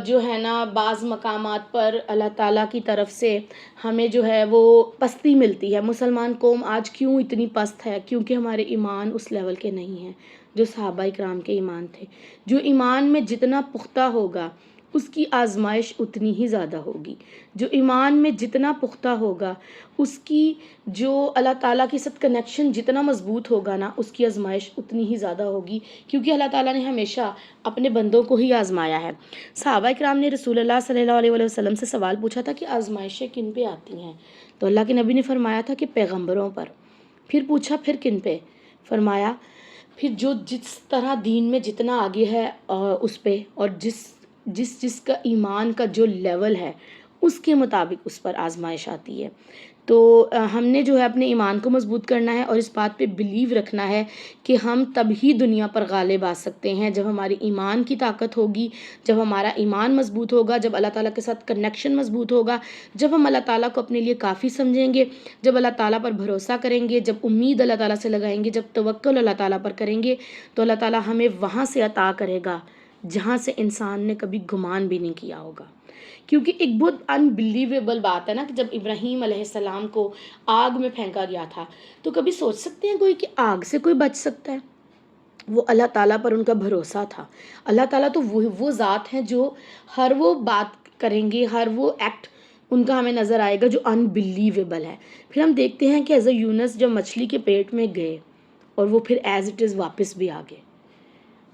B: جو ہے نا بعض مقامات پر اللہ تعالیٰ کی طرف سے ہمیں جو ہے وہ پستی ملتی ہے، مسلمان قوم آج کیوں اتنی پست ہے؟ کیونکہ ہمارے ایمان اس لیول کے نہیں ہیں جو صحابہ کرام کے ایمان تھے۔ جو ایمان میں جتنا پختہ ہوگا اس کی آزمائش اتنی ہی زیادہ ہوگی، جو ایمان میں جتنا پختہ ہوگا اس کی جو اللہ تعالیٰ کے ساتھ کنیکشن جتنا مضبوط ہوگا نا، اس کی آزمائش اتنی ہی زیادہ ہوگی، کیونکہ اللہ تعالیٰ نے ہمیشہ اپنے بندوں کو ہی آزمایا ہے۔ صحابہ کرام نے رسول اللہ صلی اللہ علیہ وآلہ وسلم سے سوال پوچھا تھا کہ آزمائشیں کن پہ آتی ہیں؟ تو اللہ کے نبی نے فرمایا تھا کہ پیغمبروں پر۔ پھر پوچھا پھر کن پہ؟ فرمایا پھر جو جس طرح دین میں جتنا آگے ہے اس پہ، اور جس کا ایمان کا جو لیول ہے اس کے مطابق اس پر آزمائش آتی ہے۔ تو ہم نے جو ہے اپنے ایمان کو مضبوط کرنا ہے اور اس بات پہ بلیو رکھنا ہے کہ ہم تب ہی دنیا پر غالب آ سکتے ہیں جب ہماری ایمان کی طاقت ہوگی، جب ہمارا ایمان مضبوط ہوگا، جب اللہ تعالیٰ کے ساتھ کنیکشن مضبوط ہوگا، جب ہم اللہ تعالیٰ کو اپنے لیے کافی سمجھیں گے، جب اللہ تعالیٰ پر بھروسہ کریں گے، جب امید اللہ تعالیٰ سے لگائیں گے، جب توکل اللہ تعالیٰ پر کریں گے، تو اللہ تعالیٰ ہمیں وہاں سے عطا کرے گا جہاں سے انسان نے کبھی گمان بھی نہیں کیا ہوگا۔ کیونکہ ایک بہت انبلیویبل بات ہے نا کہ جب ابراہیم علیہ السلام کو آگ میں پھینکا گیا تھا، تو کبھی سوچ سکتے ہیں کوئی کہ آگ سے کوئی بچ سکتا ہے؟ وہ اللہ تعالیٰ پر ان کا بھروسہ تھا۔ اللہ تعالیٰ تو وہ ذات ہیں جو ہر وہ بات کریں گے، ہر وہ ایکٹ ان کا ہمیں نظر آئے گا جو انبلیویبل ہے۔ پھر ہم دیکھتے ہیں کہ حضرت یونس جب مچھلی کے پیٹ میں گئے اور وہ پھر ایز اٹ از واپس بھی آ گئے،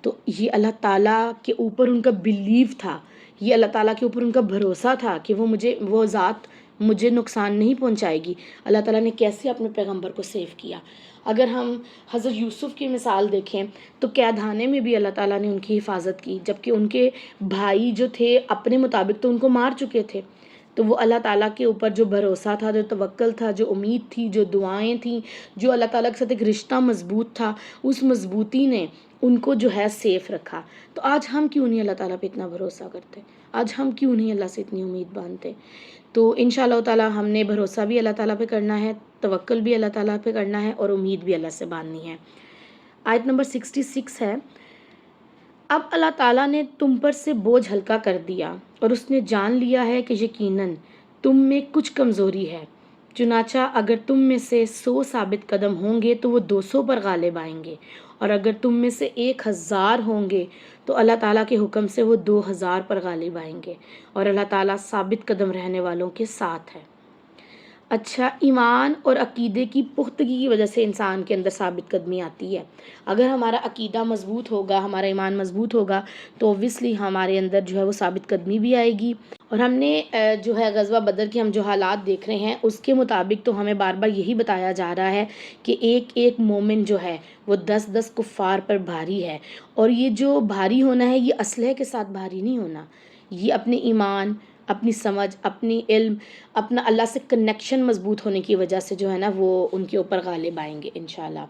B: تو یہ اللہ تعالیٰ کے اوپر ان کا بلیو تھا، یہ اللہ تعالیٰ کے اوپر ان کا بھروسہ تھا کہ وہ ذات مجھے نقصان نہیں پہنچائے گی۔ اللہ تعالیٰ نے کیسے اپنے پیغمبر کو سیو کیا۔ اگر ہم حضرت یوسف کی مثال دیکھیں تو قید خانے میں بھی اللہ تعالیٰ نے ان کی حفاظت کی، جبکہ ان کے بھائی جو تھے اپنے مطابق تو ان کو مار چکے تھے، تو وہ اللہ تعالیٰ کے اوپر جو بھروسہ تھا، جو توکل تھا، جو امید تھی، جو دعائیں تھیں، جو اللہ تعالیٰ کے ساتھ ایک رشتہ مضبوط تھا، اس مضبوطی نے ان کو جو ہے سیف رکھا۔ تو آج ہم کیوں نہیں اللہ تعالیٰ پہ اتنا بھروسہ کرتے؟ آج ہم کیوں نہیں اللہ سے اتنی امید باندھتے؟ تو انشاءاللہ تعالیٰ ہم نے بھروسہ بھی اللہ تعالیٰ پہ کرنا ہے، توکل بھی اللہ تعالیٰ پہ کرنا ہے، اور امید بھی اللہ سے باندھنی ہے۔ آیت نمبر 66 ہے، اب اللہ تعالیٰ نے تم پر سے بوجھ ہلکا کر دیا اور اس نے جان لیا ہے کہ یقیناً تم میں کچھ کمزوری ہے، چنانچہ اگر تم میں سے 100 ثابت قدم ہوں گے تو وہ 200 پر غالب آئیں گے، اور اگر تم میں سے 1000 ہوں گے تو اللہ تعالیٰ کے حکم سے وہ 2000 پر غالب آئیں گے، اور اللہ تعالیٰ ثابت قدم رہنے والوں کے ساتھ ہے۔ اچھا، ایمان اور عقیدے کی پختگی کی وجہ سے انسان کے اندر ثابت قدمی آتی ہے۔ اگر ہمارا عقیدہ مضبوط ہوگا، ہمارا ایمان مضبوط ہوگا، تو اوبویسلی ہمارے اندر جو ہے وہ ثابت قدمی بھی آئے گی۔ اور ہم نے جو ہے غزوہ بدر کے ہم جو حالات دیکھ رہے ہیں اس کے مطابق تو ہمیں بار بار یہی بتایا جا رہا ہے کہ ایک ایک مومن جو ہے وہ 10 کفار پر بھاری ہے، اور یہ جو بھاری ہونا ہے یہ اسلحے کے ساتھ بھاری نہیں ہونا، یہ اپنے ایمان، اپنی سمجھ، اپنی علم، اپنا اللہ سے کنیکشن مضبوط ہونے کی وجہ سے جو ہے نا وہ ان کے اوپر غالب آئیں گے انشاءاللہ۔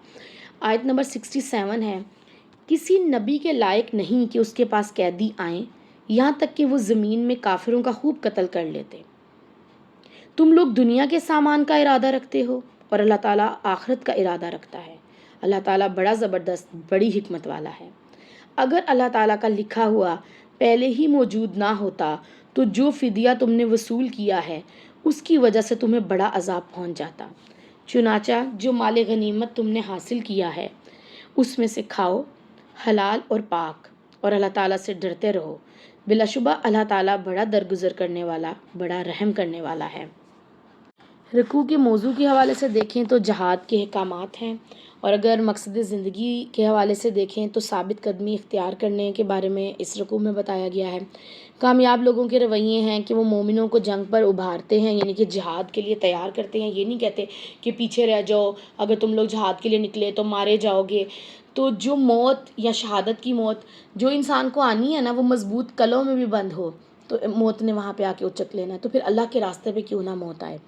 B: آیت نمبر 67 ہے، کسی نبی کے لائق نہیں کہ اس کے پاس قیدی آئیں یہاں تک کہ وہ زمین میں کافروں کا خوب قتل کر لیتے۔ تم لوگ دنیا کے سامان کا ارادہ رکھتے ہو اور اللہ تعالیٰ آخرت کا ارادہ رکھتا ہے۔ اللہ تعالیٰ بڑا زبردست، بڑی حکمت والا ہے۔ اگر اللہ تعالیٰ کا لکھا ہوا پہلے ہی موجود نہ ہوتا تو جو فدیہ تم نے وصول کیا ہے اس کی وجہ سے تمہیں بڑا عذاب پہنچ جاتا۔ چنانچہ جو مال غنیمت تم نے حاصل کیا ہے اس میں سے کھاؤ، حلال اور پاک، اور اللہ تعالیٰ سے ڈرتے رہو، بلا شبہ اللہ تعالیٰ بڑا درگزر کرنے والا، بڑا رحم کرنے والا ہے۔ رکوع کے موضوع کے حوالے سے دیکھیں تو جہاد کے احکامات ہیں، اور اگر مقصد زندگی کے حوالے سے دیکھیں تو ثابت قدمی اختیار کرنے کے بارے میں اس رکوع میں بتایا گیا ہے۔ کامیاب لوگوں کے رویے ہیں کہ وہ مومنوں کو جنگ پر ابھارتے ہیں، یعنی کہ جہاد کے لیے تیار کرتے ہیں۔ یہ نہیں کہتے کہ پیچھے رہ جاؤ، اگر تم لوگ جہاد کے لیے نکلے تو مارے جاؤ گے۔ تو جو موت یا شہادت کی موت جو انسان کو آنی ہے نا، وہ مضبوط کلوں میں بھی بند ہو تو موت نے وہاں پہ آ کے اچک لینا ہے، تو پھر اللہ کے راستے پہ کیوں نہ موت آئے۔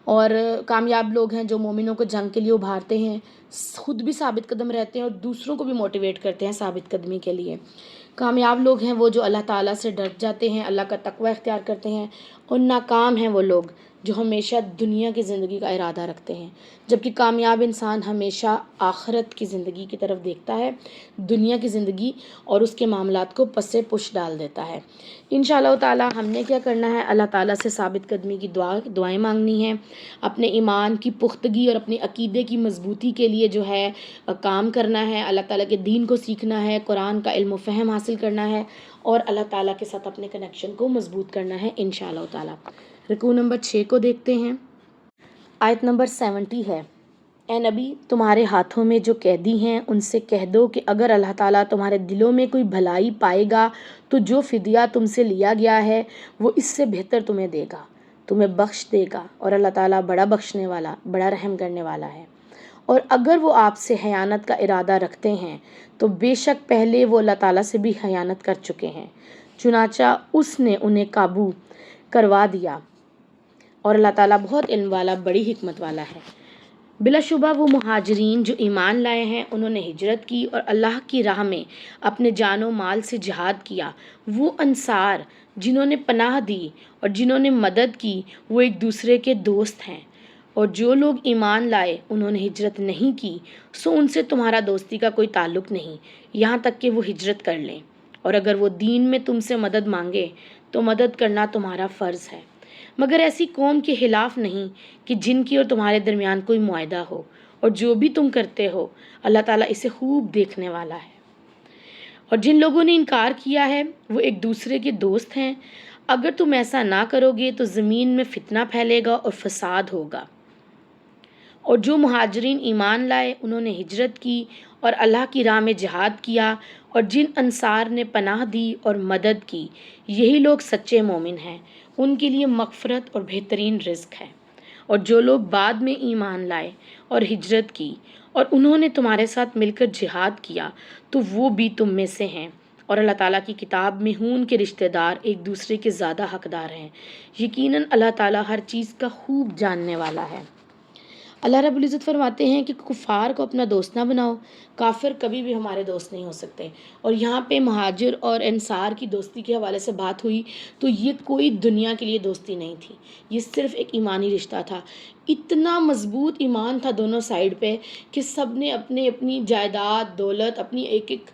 B: اور کامیاب لوگ ہیں جو مومنوں کو جنگ کے لیے ابھارتے ہیں، خود بھی ثابت قدم رہتے ہیں اور دوسروں کو بھی موٹیویٹ کرتے ہیں ثابت قدمی کے لیے۔ کامیاب لوگ ہیں وہ جو اللہ تعالیٰ سے ڈر جاتے ہیں، اللہ کا تقوی اختیار کرتے ہیں، اور ناکام ہیں وہ لوگ جو ہمیشہ دنیا کی زندگی کا ارادہ رکھتے ہیں، جبکہ کامیاب انسان ہمیشہ آخرت کی زندگی کی طرف دیکھتا ہے، دنیا کی زندگی اور اس کے معاملات کو پس پش ڈال دیتا ہے۔ انشاءاللہ تعالیٰ ہم نے کیا کرنا ہے؟ اللہ تعالیٰ سے ثابت قدمی کی دعائیں مانگنی ہیں، اپنے ایمان کی پختگی اور اپنے عقیدے کی مضبوطی کے لیے جو ہے کام کرنا ہے، اللہ تعالیٰ کے دین کو سیکھنا ہے، قرآن کا علم و فہم حاصل کرنا ہے، اور اللہ تعالیٰ کے ساتھ اپنے کنیکشن کو مضبوط کرنا ہے انشاءاللہ تعالیٰ۔ رکوع نمبر 6 کو دیکھتے ہیں۔ آیت نمبر 70 ہے، اے نبی تمہارے ہاتھوں میں جو قیدی ہیں ان سے کہہ دو کہ اگر اللہ تعالیٰ تمہارے دلوں میں کوئی بھلائی پائے گا تو جو فدیہ تم سے لیا گیا ہے وہ اس سے بہتر تمہیں دے گا، تمہیں بخش دے گا، اور اللہ تعالیٰ بڑا بخشنے والا، بڑا رحم کرنے والا ہے۔ اور اگر وہ آپ سے خیانت کا ارادہ رکھتے ہیں تو بے شک پہلے وہ اللہ تعالیٰ سے بھی خیانت کر چکے ہیں، چنانچہ اس نے انہیں قابو کروا دیا، اور اللہ تعالیٰ بہت علم والا، بڑی حکمت والا ہے۔ بلا شبہ وہ مہاجرین جو ایمان لائے ہیں، انہوں نے ہجرت کی اور اللہ کی راہ میں اپنے جان و مال سے جہاد کیا، وہ انصار جنہوں نے پناہ دی اور جنہوں نے مدد کی، وہ ایک دوسرے کے دوست ہیں۔ اور جو لوگ ایمان لائے انہوں نے ہجرت نہیں کی، سو ان سے تمہارا دوستی کا کوئی تعلق نہیں یہاں تک کہ وہ ہجرت کر لیں، اور اگر وہ دین میں تم سے مدد مانگے تو مدد کرنا تمہارا فرض ہے، مگر ایسی قوم کے خلاف نہیں کہ جن کی اور تمہارے درمیان کوئی معاہدہ ہو، اور جو بھی تم کرتے ہو اللہ تعالیٰ اسے خوب دیکھنے والا ہے۔ اور جن لوگوں نے انکار کیا ہے وہ ایک دوسرے کے دوست ہیں، اگر تم ایسا نہ کرو گے تو زمین میں فتنہ پھیلے گا اور فساد ہوگا۔ اور جو مہاجرین ایمان لائے انہوں نے ہجرت کی اور اللہ کی راہ میں جہاد کیا، اور جن انصار نے پناہ دی اور مدد کی، یہی لوگ سچے مومن ہیں، ان کے لیے مغفرت اور بہترین رزق ہے۔ اور جو لوگ بعد میں ایمان لائے اور ہجرت کی اور انہوں نے تمہارے ساتھ مل کر جہاد کیا تو وہ بھی تم میں سے ہیں، اور اللہ تعالیٰ کی کتاب میں ان کے رشتہ دار ایک دوسرے کے زیادہ حقدار ہیں، یقیناً اللہ تعالیٰ ہر چیز کا خوب جاننے والا ہے۔ اللہ رب العزت فرماتے ہیں کہ کفار کو اپنا دوست نہ بناؤ، کافر کبھی بھی ہمارے دوست نہیں ہو سکتے۔ اور یہاں پہ مہاجر اور انصار کی دوستی کے حوالے سے بات ہوئی تو یہ کوئی دنیا کے لیے دوستی نہیں تھی، یہ صرف ایک ایمانی رشتہ تھا۔ اتنا مضبوط ایمان تھا دونوں سائیڈ پہ کہ سب نے اپنے اپنی جائیداد، دولت، اپنی ایک ایک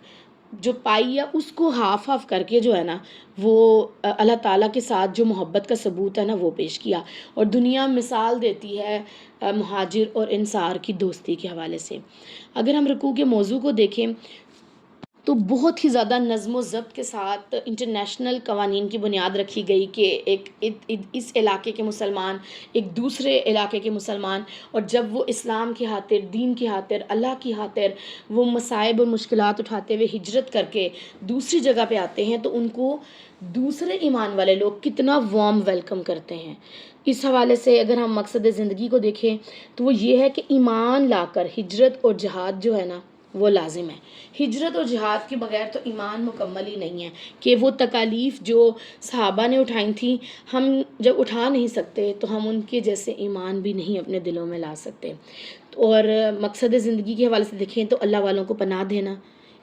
B: جو پائی ہے اس کو ہاف ہاف کر کے جو ہے نا وہ اللہ تعالیٰ کے ساتھ جو محبت کا ثبوت ہے نا وہ پیش کیا۔ اور دنیا مثال دیتی ہے مہاجر اور انصار کی دوستی کے حوالے سے۔ اگر ہم رکوع کے موضوع کو دیکھیں تو بہت ہی زیادہ نظم و ضبط کے ساتھ انٹرنیشنل قوانین کی بنیاد رکھی گئی کہ اس علاقے کے مسلمان ایک دوسرے علاقے کے مسلمان، اور جب وہ اسلام کی خاطر، دین کی خاطر، اللہ کی خاطر وہ مصائب اور مشکلات اٹھاتے ہوئے ہجرت کر کے دوسری جگہ پہ آتے ہیں تو ان کو دوسرے ایمان والے لوگ کتنا وارم ویلکم کرتے ہیں۔ اس حوالے سے اگر ہم مقصد زندگی کو دیکھیں تو وہ یہ ہے کہ ایمان لا کر ہجرت اور جہاد جو ہے نا وہ لازم ہے۔ ہجرت اور جہاد کے بغیر تو ایمان مکمل ہی نہیں ہے، کہ وہ تکالیف جو صحابہ نے اٹھائی تھیں ہم جب اٹھا نہیں سکتے تو ہم ان کے جیسے ایمان بھی نہیں اپنے دلوں میں لا سکتے۔ اور مقصد زندگی کے حوالے سے دیکھیں تو اللہ والوں کو پناہ دینا،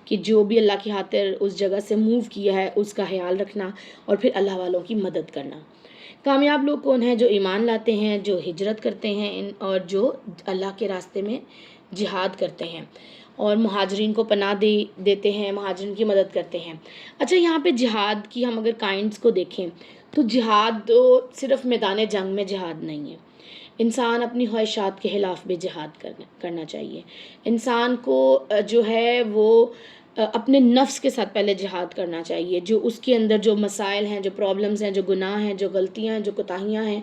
B: کہ جو بھی اللہ کی خاطر اس جگہ سے موو کیا ہے اس کا خیال رکھنا، اور پھر اللہ والوں کی مدد کرنا۔ کامیاب لوگ کون ہیں؟ جو ایمان لاتے ہیں، جو ہجرت کرتے ہیں اور جو اللہ کے راستے میں جہاد کرتے ہیں، اور مہاجرین کو پناہ دیتے ہیں، مہاجرین کی مدد کرتے ہیں۔ اچھا، یہاں پہ جہاد کی ہم اگر کائنڈس کو دیکھیں تو جہاد تو صرف میدان جنگ میں جہاد نہیں ہے، انسان اپنی خواہشات کے خلاف بھی جہاد کرنا چاہیے۔ انسان کو جو ہے وہ اپنے نفس کے ساتھ پہلے جہاد کرنا چاہیے، جو اس کے اندر جو مسائل ہیں، جو پرابلمز ہیں، جو گناہ ہیں، جو غلطیاں ہیں، جو کوتاہیاں ہیں،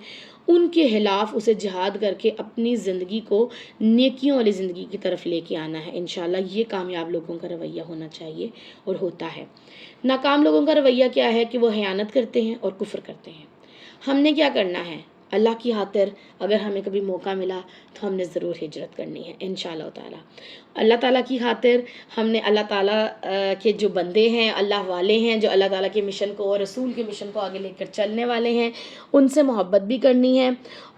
B: ان کے خلاف اسے جہاد کر کے اپنی زندگی کو نیکیوں والی زندگی کی طرف لے کے آنا ہے۔ انشاءاللہ یہ کامیاب لوگوں کا رویہ ہونا چاہیے اور ہوتا ہے۔ ناکام لوگوں کا رویہ کیا ہے کہ وہ خیانت کرتے ہیں اور کفر کرتے ہیں۔ ہم نے کیا کرنا ہے؟ اللہ کی خاطر اگر ہمیں کبھی موقع ملا تو ہم نے ضرور ہجرت کرنی ہے انشاءاللہ تعالیٰ۔ اللہ تعالیٰ کی خاطر ہم نے اللہ تعالیٰ کے جو بندے ہیں، اللہ والے ہیں، جو اللہ تعالیٰ کے مشن کو اور رسول کے مشن کو آگے لے کر چلنے والے ہیں، ان سے محبت بھی کرنی ہے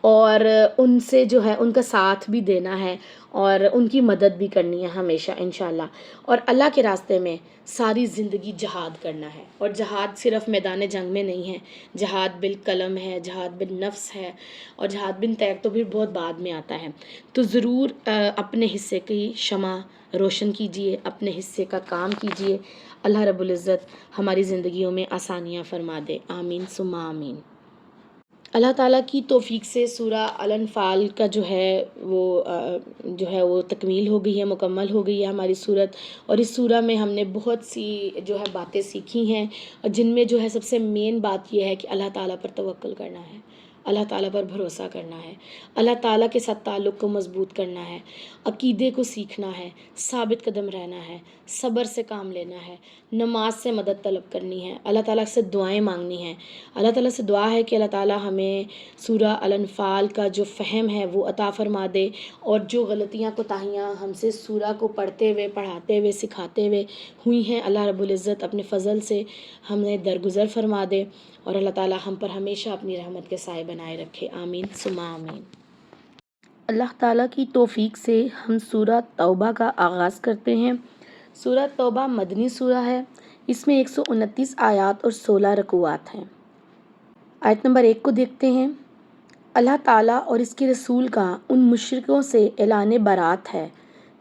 B: اور ان سے جو ہے ان کا ساتھ بھی دینا ہے اور ان کی مدد بھی کرنی ہے ہمیشہ انشاءاللہ، اور اللہ کے راستے میں ساری زندگی جہاد کرنا ہے۔ اور جہاد صرف میدان جنگ میں نہیں ہے، جہاد بالقلم ہے، جہاد بالنفس ہے، اور جہاد بن تیغ تو پھر بہت بعد میں آتا ہے۔ تو ضرور اپنے حصے کی شمع روشن کیجئے، اپنے حصے کا کام کیجئے۔ اللہ رب العزت ہماری زندگیوں میں آسانیاں فرما دے، آمین ثم آمین۔ اللہ تعالیٰ کی توفیق سے سورہ الانفال کا جو ہے وہ تکمیل ہو گئی ہے، مکمل ہو گئی ہے ہماری سورت، اور اس سورہ میں ہم نے بہت سی جو ہے باتیں سیکھی ہیں، اور جن میں جو ہے سب سے مین بات یہ ہے کہ اللہ تعالیٰ پر توکل کرنا ہے، اللہ تعالیٰ پر بھروسہ کرنا ہے، اللہ تعالیٰ کے ساتھ تعلق کو مضبوط کرنا ہے، عقیدے کو سیکھنا ہے، ثابت قدم رہنا ہے، صبر سے کام لینا ہے، نماز سے مدد طلب کرنی ہے، اللہ تعالیٰ سے دعائیں مانگنی ہیں۔ اللہ تعالیٰ سے دعا ہے کہ اللہ تعالیٰ ہمیں سورہ الانفال کا جو فہم ہے وہ عطا فرما دے، اور جو غلطیاں کوتاہیاں ہم سے سورہ کو پڑھتے ہوئے، پڑھاتے ہوئے، سکھاتے ہوئے ہوئی ہیں، اللہ رب العزت اپنے فضل سے ہمیں درگزر فرما دے۔ اور اللہ تعالیٰ ہم پر ہمیشہ اپنی رحمت کے سائے بنائے رکھے، آمین ثم آمین۔ اللہ تعالیٰ کی توفیق سے ہم سورہ توبہ کا آغاز کرتے ہیں۔ سورہ توبہ مدنی سورہ ہے، اس میں 129 آیات اور 16 رکوعات ہیں۔ آیت نمبر 1 کو دیکھتے ہیں۔ اللہ تعالیٰ اور اس کے رسول کا ان مشرکوں سے اعلان برات ہے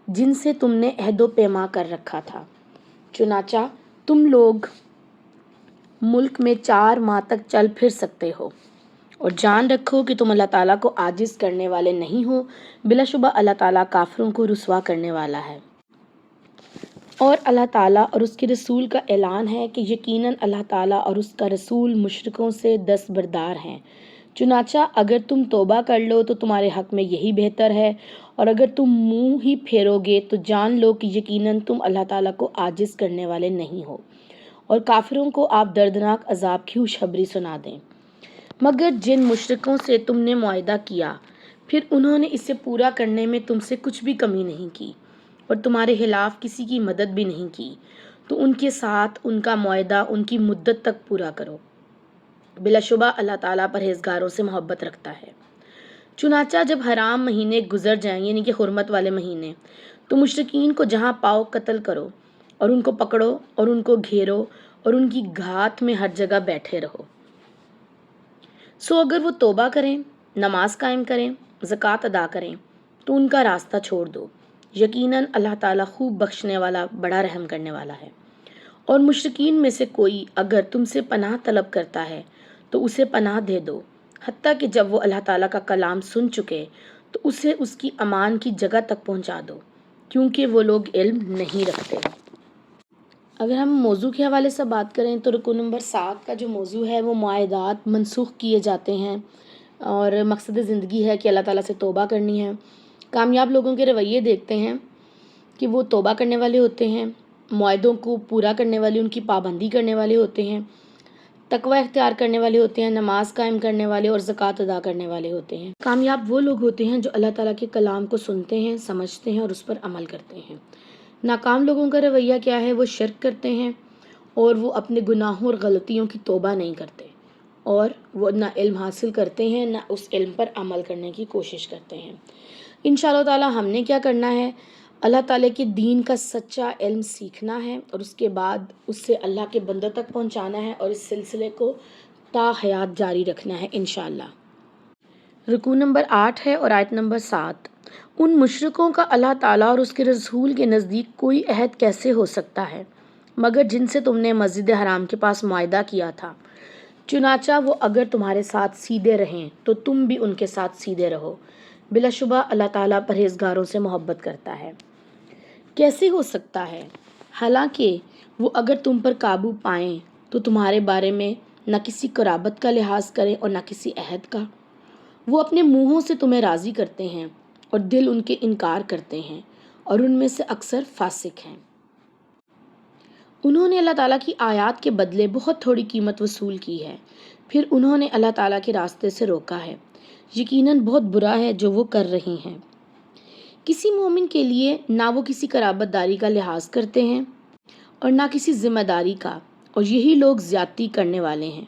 B: جن سے تم نے عہد و پیما کر رکھا تھا، چنانچہ تم لوگ ملک میں 4 ماہ تک چل پھر سکتے ہو، اور جان رکھو کہ تم اللہ تعالیٰ کو عاجز کرنے والے نہیں ہو، بلا شبہ اللہ تعالیٰ کافروں کو رسوا کرنے والا ہے۔ اور اللہ تعالیٰ اور اس کے رسول کا اعلان ہے کہ یقیناً اللہ تعالیٰ اور اس کا رسول مشرکوں سے دستبردار ہیں، چنانچہ اگر تم توبہ کر لو تو تمہارے حق میں یہی بہتر ہے، اور اگر تم منہ ہی پھیرو گے تو جان لو کہ یقیناً تم اللہ تعالیٰ کو عاجز کرنے والے نہیں ہو، اور کافروں کو آپ دردناک عذاب کی خوشخبری سنا دیں۔ مگر جن مشرکوں سے تم نے معاہدہ کیا پھر انہوں نے اسے پورا کرنے میں تم سے کچھ بھی کمی نہیں کی اور تمہارے خلاف کسی کی مدد بھی نہیں کی، تو ان کے ساتھ ان کا معاہدہ ان کی مدت تک پورا کرو، بلا شبہ اللہ تعالیٰ پرہیزگاروں سے محبت رکھتا ہے۔ چنانچہ جب حرام مہینے گزر جائیں، یعنی کہ حرمت والے مہینے، تو مشرکین کو جہاں پاؤ قتل کرو، اور ان کو پکڑو اور ان کو گھیرو اور ان کی گھات میں ہر جگہ بیٹھے رہو۔ سو اگر وہ توبہ کریں، نماز قائم کریں، زکوٰۃ ادا کریں تو ان کا راستہ چھوڑ دو، یقیناً اللہ تعالیٰ خوب بخشنے والا، بڑا رحم کرنے والا ہے۔ اور مشرکین میں سے کوئی اگر تم سے پناہ طلب کرتا ہے تو اسے پناہ دے دو، حتیٰ کہ جب وہ اللہ تعالیٰ کا کلام سن چکے تو اسے اس کی امان کی جگہ تک پہنچا دو، کیونکہ وہ لوگ علم نہیں رکھتے۔ اگر ہم موضوع کے حوالے سے بات کریں تو رکوع نمبر 7 کا جو موضوع ہے وہ معاہدات منسوخ کیے جاتے ہیں، اور مقصد زندگی ہے کہ اللہ تعالیٰ سے توبہ کرنی ہے۔ کامیاب لوگوں کے رویے دیکھتے ہیں کہ وہ توبہ کرنے والے ہوتے ہیں، معاہدوں کو پورا کرنے والے، ان کی پابندی کرنے والے ہوتے ہیں، تقوی اختیار کرنے والے ہوتے ہیں، نماز قائم کرنے والے اور زکوٰۃ ادا کرنے والے ہوتے ہیں۔ کامیاب وہ لوگ ہوتے ہیں جو اللہ تعالیٰ کے کلام کو سنتے ہیں، سمجھتے ہیں اور اس پر عمل کرتے ہیں۔ ناکام لوگوں کا رویہ کیا ہے؟ وہ شرک کرتے ہیں اور وہ اپنے گناہوں اور غلطیوں کی توبہ نہیں کرتے، اور وہ نہ علم حاصل کرتے ہیں نہ اس علم پر عمل کرنے کی کوشش کرتے ہیں۔ انشاءاللہ تعالیٰ ہم نے کیا کرنا ہے؟ اللہ تعالیٰ کے دین کا سچا علم سیکھنا ہے، اور اس کے بعد اس سے اللہ کے بندوں تک پہنچانا ہے، اور اس سلسلے کو تا حیات جاری رکھنا ہے انشاءاللہ۔ رکوع نمبر 8 ہے اور آیت نمبر 7۔ ان مشرکوں کا اللہ تعالیٰ اور اس کے رسول کے نزدیک کوئی عہد کیسے ہو سکتا ہے مگر جن سے تم نے مسجد حرام کے پاس معاہدہ کیا تھا، چنانچہ وہ اگر تمہارے ساتھ سیدھے رہیں تو تم بھی ان کے ساتھ سیدھے رہو، بلا شبہ اللہ تعالیٰ پرہیزگاروں سے محبت کرتا ہے۔ کیسے ہو سکتا ہے؟ حالانکہ وہ اگر تم پر قابو پائیں تو تمہارے بارے میں نہ کسی قرابت کا لحاظ کریں اور نہ کسی عہد کا۔ وہ اپنے منہوں سے تمہیں راضی کرتے ہیں اور دل ان کے انکار کرتے ہیں، اور ان میں سے اکثر فاسق ہیں۔ انہوں نے اللہ تعالیٰ کی آیات کے بدلے بہت تھوڑی قیمت وصول کی ہے، پھر انہوں نے اللہ تعالیٰ کے راستے سے روکا ہے، یقیناً بہت برا ہے جو وہ کر رہی ہیں۔ کسی مومن کے لیے نہ وہ کسی قرابت داری کا لحاظ کرتے ہیں اور نہ کسی ذمہ داری کا، اور یہی لوگ زیادتی کرنے والے ہیں۔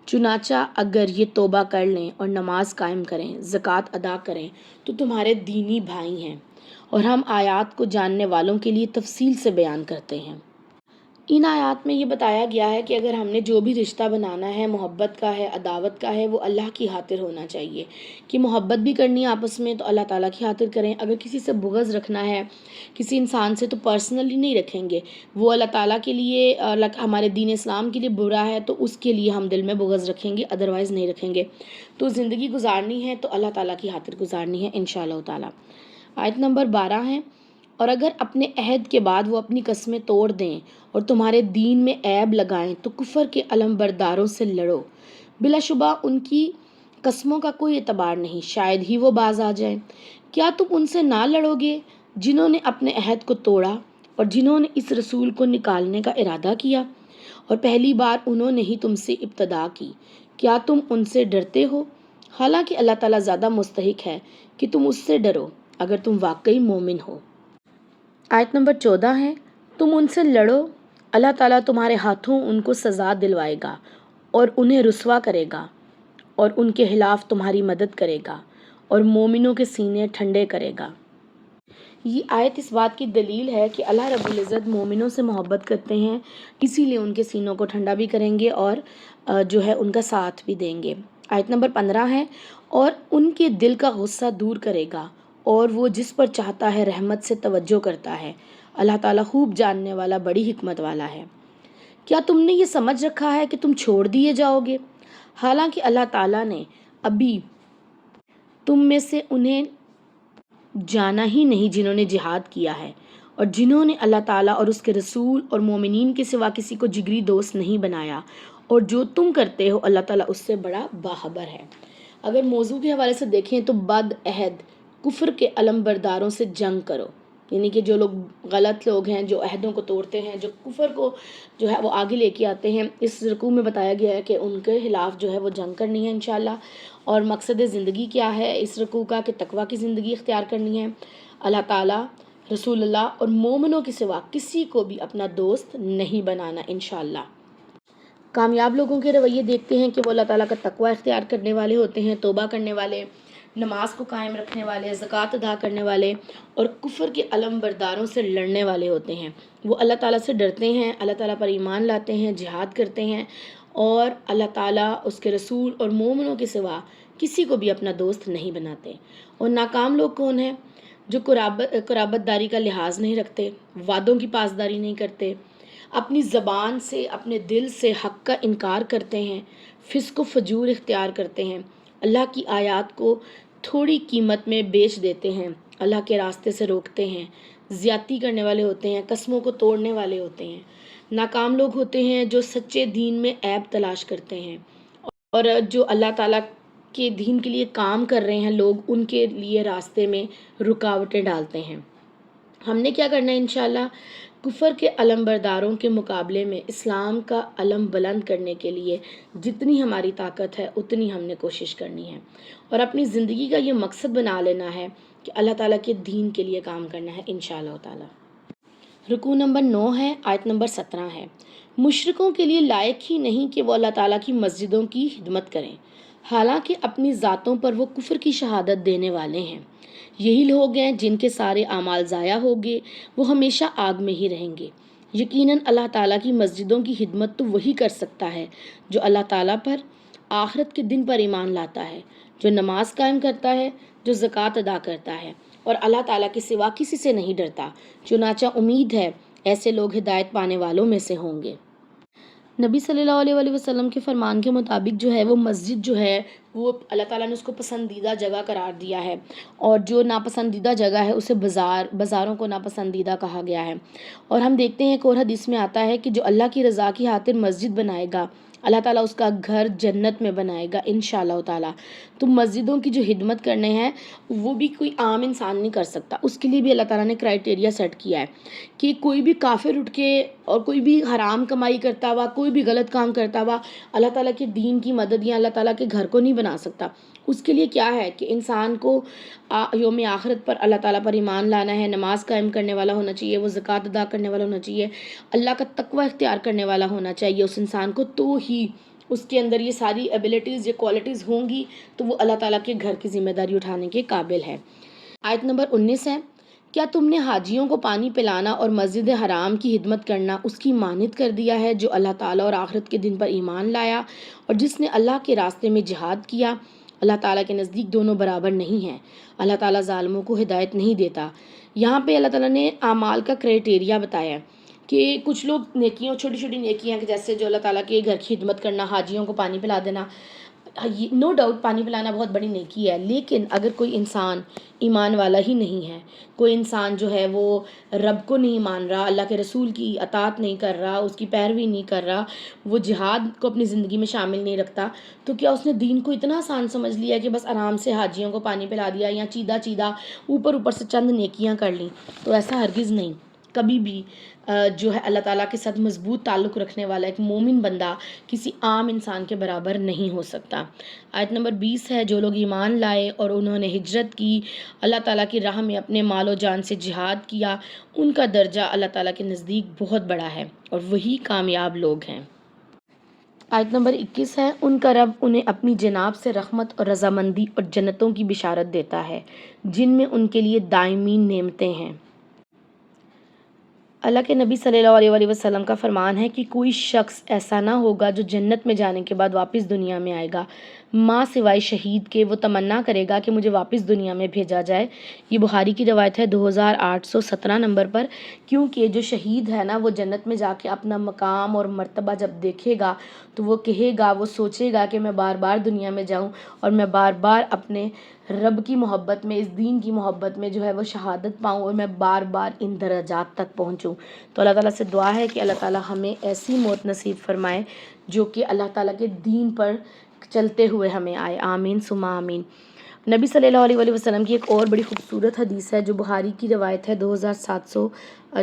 B: چنانچہ اگر یہ توبہ کر لیں اور نماز قائم کریں، زکوٰۃ ادا کریں تو تمہارے دینی بھائی ہیں، اور ہم آیات کو جاننے والوں کے لیے تفصیل سے بیان کرتے ہیں۔ ان آیات میں یہ بتایا گیا ہے کہ اگر ہم نے جو بھی رشتہ بنانا ہے، محبت کا ہے، عداوت کا ہے، وہ اللہ کی خاطر ہونا چاہیے، کہ محبت بھی کرنی ہے آپس میں تو اللہ تعالیٰ کی خاطر کریں۔ اگر کسی سے بغض رکھنا ہے کسی انسان سے تو پرسنلی نہیں رکھیں گے، وہ اللہ تعالیٰ کے لیے، ہمارے دین اسلام کے لیے برا ہے تو اس کے لیے ہم دل میں بغض رکھیں گے، ادروائز نہیں رکھیں گے۔ تو زندگی گزارنی ہے تو اللہ تعالیٰ کی خاطر گزارنی ہے انشاءاللہ تعالیٰ۔ آیت نمبر 12 ہے، اور اگر اپنے عہد کے بعد وہ اپنی قسمیں توڑ دیں اور تمہارے دین میں عیب لگائیں تو کفر کے علم برداروں سے لڑو، بلا شبہ ان کی قسموں کا کوئی اعتبار نہیں، شاید ہی وہ باز آ جائیں۔ کیا تم ان سے نہ لڑو گے جنہوں نے اپنے عہد کو توڑا اور جنہوں نے اس رسول کو نکالنے کا ارادہ کیا، اور پہلی بار انہوں نے ہی تم سے ابتدا کی؟ کیا تم ان سے ڈرتے ہو؟ حالانکہ اللہ تعالیٰ زیادہ مستحق ہے کہ تم اس سے ڈرو اگر تم واقعی مومن ہو۔ آیت نمبر 14 ہے، تم ان سے لڑو، اللہ تعالیٰ تمہارے ہاتھوں ان کو سزا دلوائے گا، اور انہیں رسوا کرے گا اور ان کے خلاف تمہاری مدد کرے گا اور مومنوں کے سینے ٹھنڈے کرے گا۔ یہ آیت اس بات کی دلیل ہے کہ اللہ رب العزت مومنوں سے محبت کرتے ہیں، اسی لیے ان کے سینوں کو ٹھنڈا بھی کریں گے اور جو ہے ان کا ساتھ بھی دیں گے۔ آیت نمبر 15 ہے، اور ان کے دل کا غصہ دور کرے گا اور وہ جس پر چاہتا ہے رحمت سے توجہ کرتا ہے۔ اللہ تعالیٰ خوب جاننے والا، بڑی حکمت والا ہے۔ کیا تم نے یہ سمجھ رکھا ہے کہ تم چھوڑ دیے جاؤ گے؟ حالانکہ اللہ تعالیٰ نے ابھی تم میں سے انہیں جانا ہی نہیں جنہوں نے جہاد کیا ہے اور جنہوں نے اللہ تعالیٰ اور اس کے رسول اور مومنین کے سوا کسی کو جگری دوست نہیں بنایا، اور جو تم کرتے ہو اللہ تعالیٰ اس سے بڑا باخبر ہے۔ اگر موضوع کے حوالے سے دیکھیں تو بد عہد کفر کے علم برداروں سے جنگ کرو، یعنی کہ جو لوگ غلط لوگ ہیں، جو عہدوں کو توڑتے ہیں، جو کفر کو جو ہے وہ آگے لے کے آتے ہیں، اس رکوع میں بتایا گیا ہے کہ ان کے خلاف جو ہے وہ جنگ کرنی ہے انشاءاللہ۔ اور مقصد زندگی کیا ہے اس رکوع کا؟ کہ تقویٰ کی زندگی اختیار کرنی ہے، اللہ تعالیٰ، رسول اللہ اور مومنوں کے سوا کسی کو بھی اپنا دوست نہیں بنانا انشاءاللہ۔ کامیاب لوگوں کے رویے دیکھتے ہیں کہ وہ اللہ تعالیٰ کا تقویٰ اختیار کرنے والے ہوتے ہیں، توبہ کرنے والے، نماز کو قائم رکھنے والے، زکوٰۃ ادا کرنے والے اور کفر کے علم برداروں سے لڑنے والے ہوتے ہیں۔ وہ اللہ تعالیٰ سے ڈرتے ہیں، اللہ تعالیٰ پر ایمان لاتے ہیں، جہاد کرتے ہیں اور اللہ تعالیٰ، اس کے رسول اور مومنوں کے سوا کسی کو بھی اپنا دوست نہیں بناتے۔ اور ناکام لوگ کون ہیں؟ جو قرابت داری کا لحاظ نہیں رکھتے، وعدوں کی پاسداری نہیں کرتے، اپنی زبان سے، اپنے دل سے حق کا انکار کرتے ہیں، فسق و فجور اختیار کرتے ہیں، اللہ کی آیات کو تھوڑی قیمت میں بیچ دیتے ہیں، اللہ کے راستے سے روکتے ہیں، زیادتی کرنے والے ہوتے ہیں، قسموں کو توڑنے والے ہوتے ہیں۔ ناکام لوگ ہوتے ہیں جو سچے دین میں عیب تلاش کرتے ہیں، اور جو اللہ تعالیٰ کے دین کے لیے کام کر رہے ہیں لوگ، ان کے لیے راستے میں رکاوٹیں ڈالتے ہیں۔ ہم نے کیا کرنا ہے انشاءاللہ؟ کفر کے علم برداروں کے مقابلے میں اسلام کا علم بلند کرنے کے لیے جتنی ہماری طاقت ہے اتنی ہم نے کوشش کرنی ہے، اور اپنی زندگی کا یہ مقصد بنا لینا ہے کہ اللہ تعالیٰ کے دین کے لیے کام کرنا ہے انشاءاللہ تعالیٰ۔ رکوع نمبر 9 ہے، آیت نمبر 17 ہے۔ مشرکوں کے لیے لائق ہی نہیں کہ وہ اللہ تعالیٰ کی مسجدوں کی خدمت کریں، حالانکہ اپنی ذاتوں پر وہ کفر کی شہادت دینے والے ہیں۔ یہی لوگ ہیں جن کے سارے اعمال ضائع ہوگے، وہ ہمیشہ آگ میں ہی رہیں گے۔ یقیناً اللہ تعالیٰ کی مسجدوں کی خدمت تو وہی کر سکتا ہے جو اللہ تعالیٰ پر، آخرت کے دن پر ایمان لاتا ہے، جو نماز قائم کرتا ہے، جو زکوٰۃ ادا کرتا ہے اور اللہ تعالیٰ کے سوا کسی سے نہیں ڈرتا۔ چنانچہ امید ہے ایسے لوگ ہدایت پانے والوں میں سے ہوں گے۔ نبی صلی اللہ علیہ وآلہ وسلم کے فرمان کے مطابق جو ہے وہ مسجد جو ہے وہ اللہ تعالیٰ نے اس کو پسندیدہ جگہ قرار دیا ہے، اور جو ناپسندیدہ جگہ ہے اسے بازاروں کو ناپسندیدہ کہا گیا ہے۔ اور ہم دیکھتے ہیں کہ اور حدیث میں آتا ہے کہ جو اللہ کی رضا کی خاطر مسجد بنائے گا، اللہ تعالیٰ اس کا گھر جنت میں بنائے گا انشاءاللہ تعالیٰ۔ تو مسجدوں کی جو خدمت کرنے ہیں وہ بھی کوئی عام انسان نہیں کر سکتا، اس کے لیے بھی اللہ تعالیٰ نے کرائٹیریا سیٹ کیا ہے کہ کوئی بھی کافر اٹھ کے اور کوئی بھی حرام کمائی کرتا ہوا، کوئی بھی غلط کام کرتا ہوا اللہ تعالیٰ کے دین کی مدد یا اللہ تعالیٰ کے گھر کو نہیں بنا سکتا۔ اس کے لیے کیا ہے کہ انسان کو یوم آخرت پر اللہ تعالیٰ پر ایمان لانا ہے، نماز قائم کرنے والا ہونا چاہیے، وہ زکوٰۃ ادا کرنے والا ہونا چاہیے، اللہ کا تقوی اختیار کرنے والا ہونا چاہیے اس انسان کو، تو ہی اس کے اندر یہ ساری ایبلٹیز، یہ کوالٹیز ہوں گی تو وہ اللہ تعالیٰ کے گھر کی ذمہ داری اٹھانے کے قابل ہے۔ آیت نمبر 19 ہے، کیا تم نے حاجیوں کو پانی پلانا اور مسجد حرام کی خدمت کرنا اس کی مانند کر دیا ہے جو اللہ تعالیٰ اور آخرت کے دن پر ایمان لایا اور جس نے اللہ کے راستے میں جہاد کیا؟ اللہ تعالیٰ کے نزدیک دونوں برابر نہیں ہیں، اللہ تعالیٰ ظالموں کو ہدایت نہیں دیتا۔ یہاں پہ اللہ تعالیٰ نے اعمال کا کرائٹیریا بتایا ہے کہ کچھ لوگ نیکیاں، چھوٹی چھوٹی نیکیاں، کہ جیسے جو اللہ تعالیٰ کے گھر کی خدمت کرنا، حاجیوں کو پانی پلا دینا، نو ڈاؤٹ پانی پلانا بہت بڑی نیکی ہے، لیکن اگر کوئی انسان ایمان والا ہی نہیں ہے، کوئی انسان جو ہے وہ رب کو نہیں مان رہا، اللہ کے رسول کی اطاعت نہیں کر رہا، اس کی پیروی نہیں کر رہا، وہ جہاد کو اپنی زندگی میں شامل نہیں رکھتا، تو کیا اس نے دین کو اتنا آسان سمجھ لیا کہ بس آرام سے حاجیوں کو پانی پلا دیا یا چیدہ اوپر سے چند نیکیاں کر لیں؟ تو ایسا ہرگز نہیں، کبھی بھی جو ہے اللہ تعالیٰ کے ساتھ مضبوط تعلق رکھنے والا ایک مومن بندہ کسی عام انسان کے برابر نہیں ہو سکتا۔ آیت نمبر 20 ہے، جو لوگ ایمان لائے اور انہوں نے ہجرت کی، اللہ تعالیٰ کی راہ میں اپنے مال و جان سے جہاد کیا، ان کا درجہ اللہ تعالیٰ کے نزدیک بہت بڑا ہے اور وہی کامیاب لوگ ہیں۔ آیت نمبر 21 ہے، ان کا رب انہیں اپنی جناب سے رحمت اور رضامندی اور جنتوں کی بشارت دیتا ہے جن میں ان کے لیے دائمی نعمتیں ہیں۔ اللہ کے نبی صلی اللہ علیہ وآلہ وسلم کا فرمان ہے کہ کوئی شخص ایسا نہ ہوگا جو جنت میں جانے کے بعد واپس دنیا میں آئے گا ماں سوائے شہید کے وہ تمنا کرے گا کہ مجھے واپس دنیا میں بھیجا جائے۔ یہ بخاری کی روایت ہے 2817 نمبر پر، کیونکہ جو شہید ہے نا وہ جنت میں جا کے اپنا مقام اور مرتبہ جب دیکھے گا تو وہ کہے گا، وہ سوچے گا کہ میں بار بار دنیا میں جاؤں اور میں بار بار اپنے رب کی محبت میں، اس دین کی محبت میں جو ہے وہ شہادت پاؤں اور میں بار بار ان درجات تک پہنچوں۔ تو اللہ تعالیٰ سے دعا ہے کہ اللہ تعالیٰ ہمیں ایسی موت نصیب فرمائے جو کہ اللہ تعالیٰ کے دین پر چلتے ہوئے ہمیں آئے، آمین ثم آمین۔ نبی صلی اللہ علیہ وآلہ وسلم کی ایک اور بڑی خوبصورت حدیث ہے جو بخاری کی روایت ہے 2700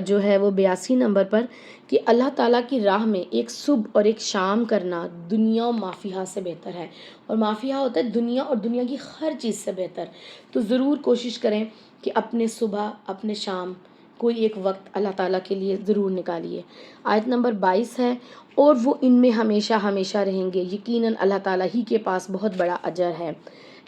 B: جو ہے وہ 82 نمبر پر، کہ اللہ تعالیٰ کی راہ میں ایک صبح اور ایک شام کرنا دنیا و مافیہا سے بہتر ہے، اور مافیہا ہوتا ہے دنیا اور دنیا کی ہر چیز سے بہتر۔ تو ضرور کوشش کریں کہ اپنے صبح اپنے شام کوئی ایک وقت اللہ تعالیٰ کے لیے ضرور نکالیے۔ آیت نمبر 22 ہے، اور وہ ان میں ہمیشہ ہمیشہ رہیں گے، یقیناً اللہ تعالیٰ ہی کے پاس بہت بڑا اجر ہے۔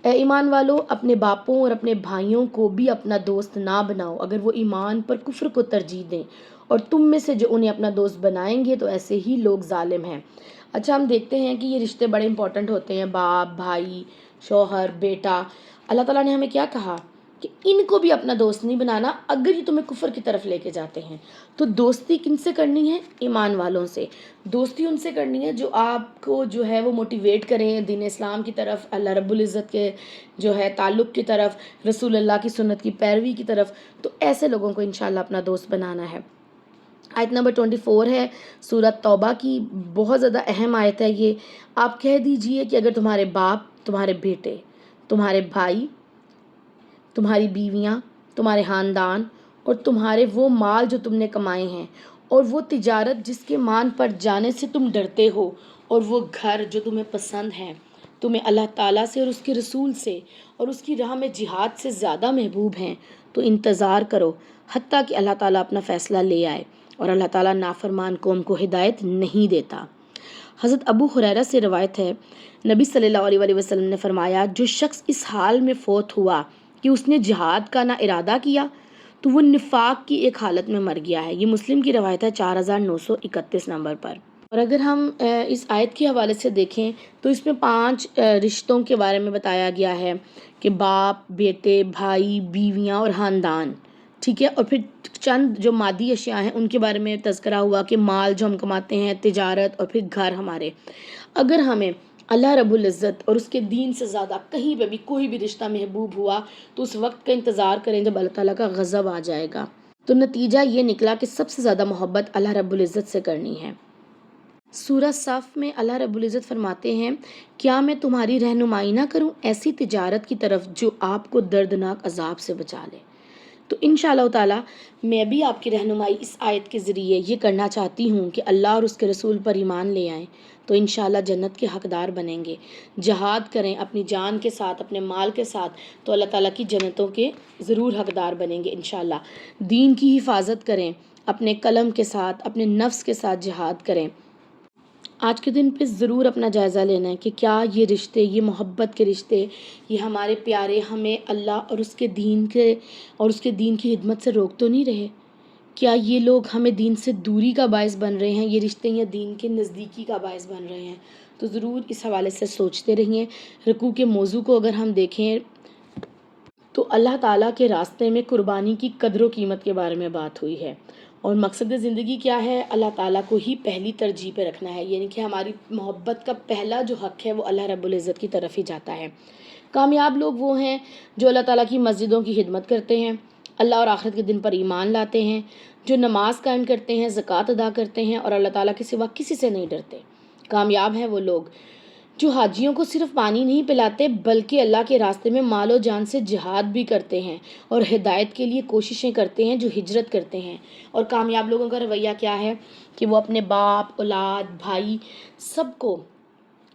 B: اے ایمان والو، اپنے باپوں اور اپنے بھائیوں کو بھی اپنا دوست نہ بناؤ اگر وہ ایمان پر کفر کو ترجیح دیں، اور تم میں سے جو انہیں اپنا دوست بنائیں گے تو ایسے ہی لوگ ظالم ہیں۔ اچھا، ہم دیکھتے ہیں کہ یہ رشتے بڑے امپورٹنٹ ہوتے ہیں، باپ، بھائی، شوہر، بیٹا۔ اللہ تعالیٰ نے ہمیں کیا کہا کہ ان کو بھی اپنا دوست نہیں بنانا اگر یہ تمہیں کفر کی طرف لے کے جاتے ہیں۔ تو دوستی کن سے کرنی ہے؟ ایمان والوں سے۔ دوستی ان سے کرنی ہے جو آپ کو جو ہے وہ موٹیویٹ کریں دین اسلام کی طرف، اللہ رب العزت کے جو ہے تعلق کی طرف، رسول اللہ کی سنت کی پیروی کی طرف۔ تو ایسے لوگوں کو انشاءاللہ اپنا دوست بنانا ہے۔ آیت نمبر 24 ہے سورۃ توبہ کی، بہت زیادہ اہم آیت ہے یہ۔ آپ کہہ دیجئے کہ اگر تمہارے باپ، تمہارے بیٹے، تمہارے بھائی، تمہاری بیویاں، تمہارے خاندان اور تمہارے وہ مال جو تم نے کمائے ہیں، اور وہ تجارت جس کے مان پر جانے سے تم ڈرتے ہو، اور وہ گھر جو تمہیں پسند ہیں، تمہیں اللہ تعالیٰ سے اور اس کے رسول سے اور اس کی راہ میں جہاد سے زیادہ محبوب ہیں، تو انتظار کرو حتیٰ کہ اللہ تعالیٰ اپنا فیصلہ لے آئے، اور اللہ تعالیٰ نافرمان قوم کو ہدایت نہیں دیتا۔ حضرت ابو ہریرہ سے روایت ہے، نبی صلی اللہ علیہ وسلم نے فرمایا، جو شخص اس حال میں فوت ہوا کہ اس نے جہاد کا نہ ارادہ کیا تو وہ نفاق کی ایک حالت میں مر گیا ہے۔ یہ مسلم کی روایت ہے 4931 نمبر پر۔ اور اگر ہم اس آیت کے حوالے سے دیکھیں تو اس میں 5 رشتوں کے بارے میں بتایا گیا ہے کہ باپ، بیٹے، بھائی، بیویاں اور خاندان، ٹھیک ہے۔ اور پھر چند جو مادی اشیاء ہیں ان کے بارے میں تذکرہ ہوا کہ مال جو ہم کماتے ہیں، تجارت، اور پھر گھر ہمارے۔ اگر ہمیں اللہ رب العزت اور اس کے دین سے زیادہ کہیں پہ بھی کوئی بھی رشتہ محبوب ہوا تو اس وقت کا انتظار کریں جب اللہ تعالیٰ کا غضب آ جائے گا۔ تو نتیجہ یہ نکلا کہ سب سے زیادہ محبت اللہ رب العزت سے کرنی ہے۔ سورہ صف میں اللہ رب العزت فرماتے ہیں، کیا میں تمہاری رہنمائی نہ کروں ایسی تجارت کی طرف جو آپ کو دردناک عذاب سے بچا لے۔ تو انشاءاللہ تعالیٰ میں بھی آپ کی رہنمائی اس آیت کے ذریعے یہ کرنا چاہتی ہوں کہ اللہ اور اس کے رسول پر ایمان لے آئیں تو انشاءاللہ جنت کے حقدار بنیں گے۔ جہاد کریں اپنی جان کے ساتھ، اپنے مال کے ساتھ، تو اللہ تعالیٰ کی جنتوں کے ضرور حقدار بنیں گے انشاءاللہ۔ دین کی حفاظت کریں، اپنے قلم کے ساتھ، اپنے نفس کے ساتھ جہاد کریں۔ آج کے دن پہ ضرور اپنا جائزہ لینا ہے کہ کیا یہ رشتے، یہ محبت کے رشتے، یہ ہمارے پیارے ہمیں اللہ اور اس کے دین کی خدمت سے روک تو نہیں رہے؟ کیا یہ لوگ ہمیں دین سے دوری کا باعث بن رہے ہیں؟ یہ رشتے یا دین کے نزدیکی کا باعث بن رہے ہیں؟ تو ضرور اس حوالے سے سوچتے رہیے۔ رکوع کے موضوع کو اگر ہم دیکھیں تو اللہ تعالیٰ کے راستے میں قربانی کی قدر و قیمت کے بارے میں بات ہوئی ہے، اور مقصد زندگی کیا ہے؟ اللہ تعالیٰ کو ہی پہلی ترجیح پہ رکھنا ہے، یعنی کہ ہماری محبت کا پہلا جو حق ہے وہ اللہ رب العزت کی طرف ہی جاتا ہے۔ کامیاب لوگ وہ ہیں جو اللہ تعالیٰ کی مسجدوں کی خدمت کرتے ہیں، اللہ اور آخرت کے دن پر ایمان لاتے ہیں، جو نماز قائم کرتے ہیں، زکوٰۃ ادا کرتے ہیں، اور اللہ تعالیٰ کے سوا کسی سے نہیں ڈرتے۔ کامیاب ہیں وہ لوگ جو حاجیوں کو صرف پانی نہیں پلاتے بلکہ اللہ کے راستے میں مال و جان سے جہاد بھی کرتے ہیں، اور ہدایت کے لیے کوششیں کرتے ہیں جو ہجرت کرتے ہیں۔ اور کامیاب لوگوں کا رویہ کیا ہے کہ وہ اپنے باپ، اولاد، بھائی، سب کو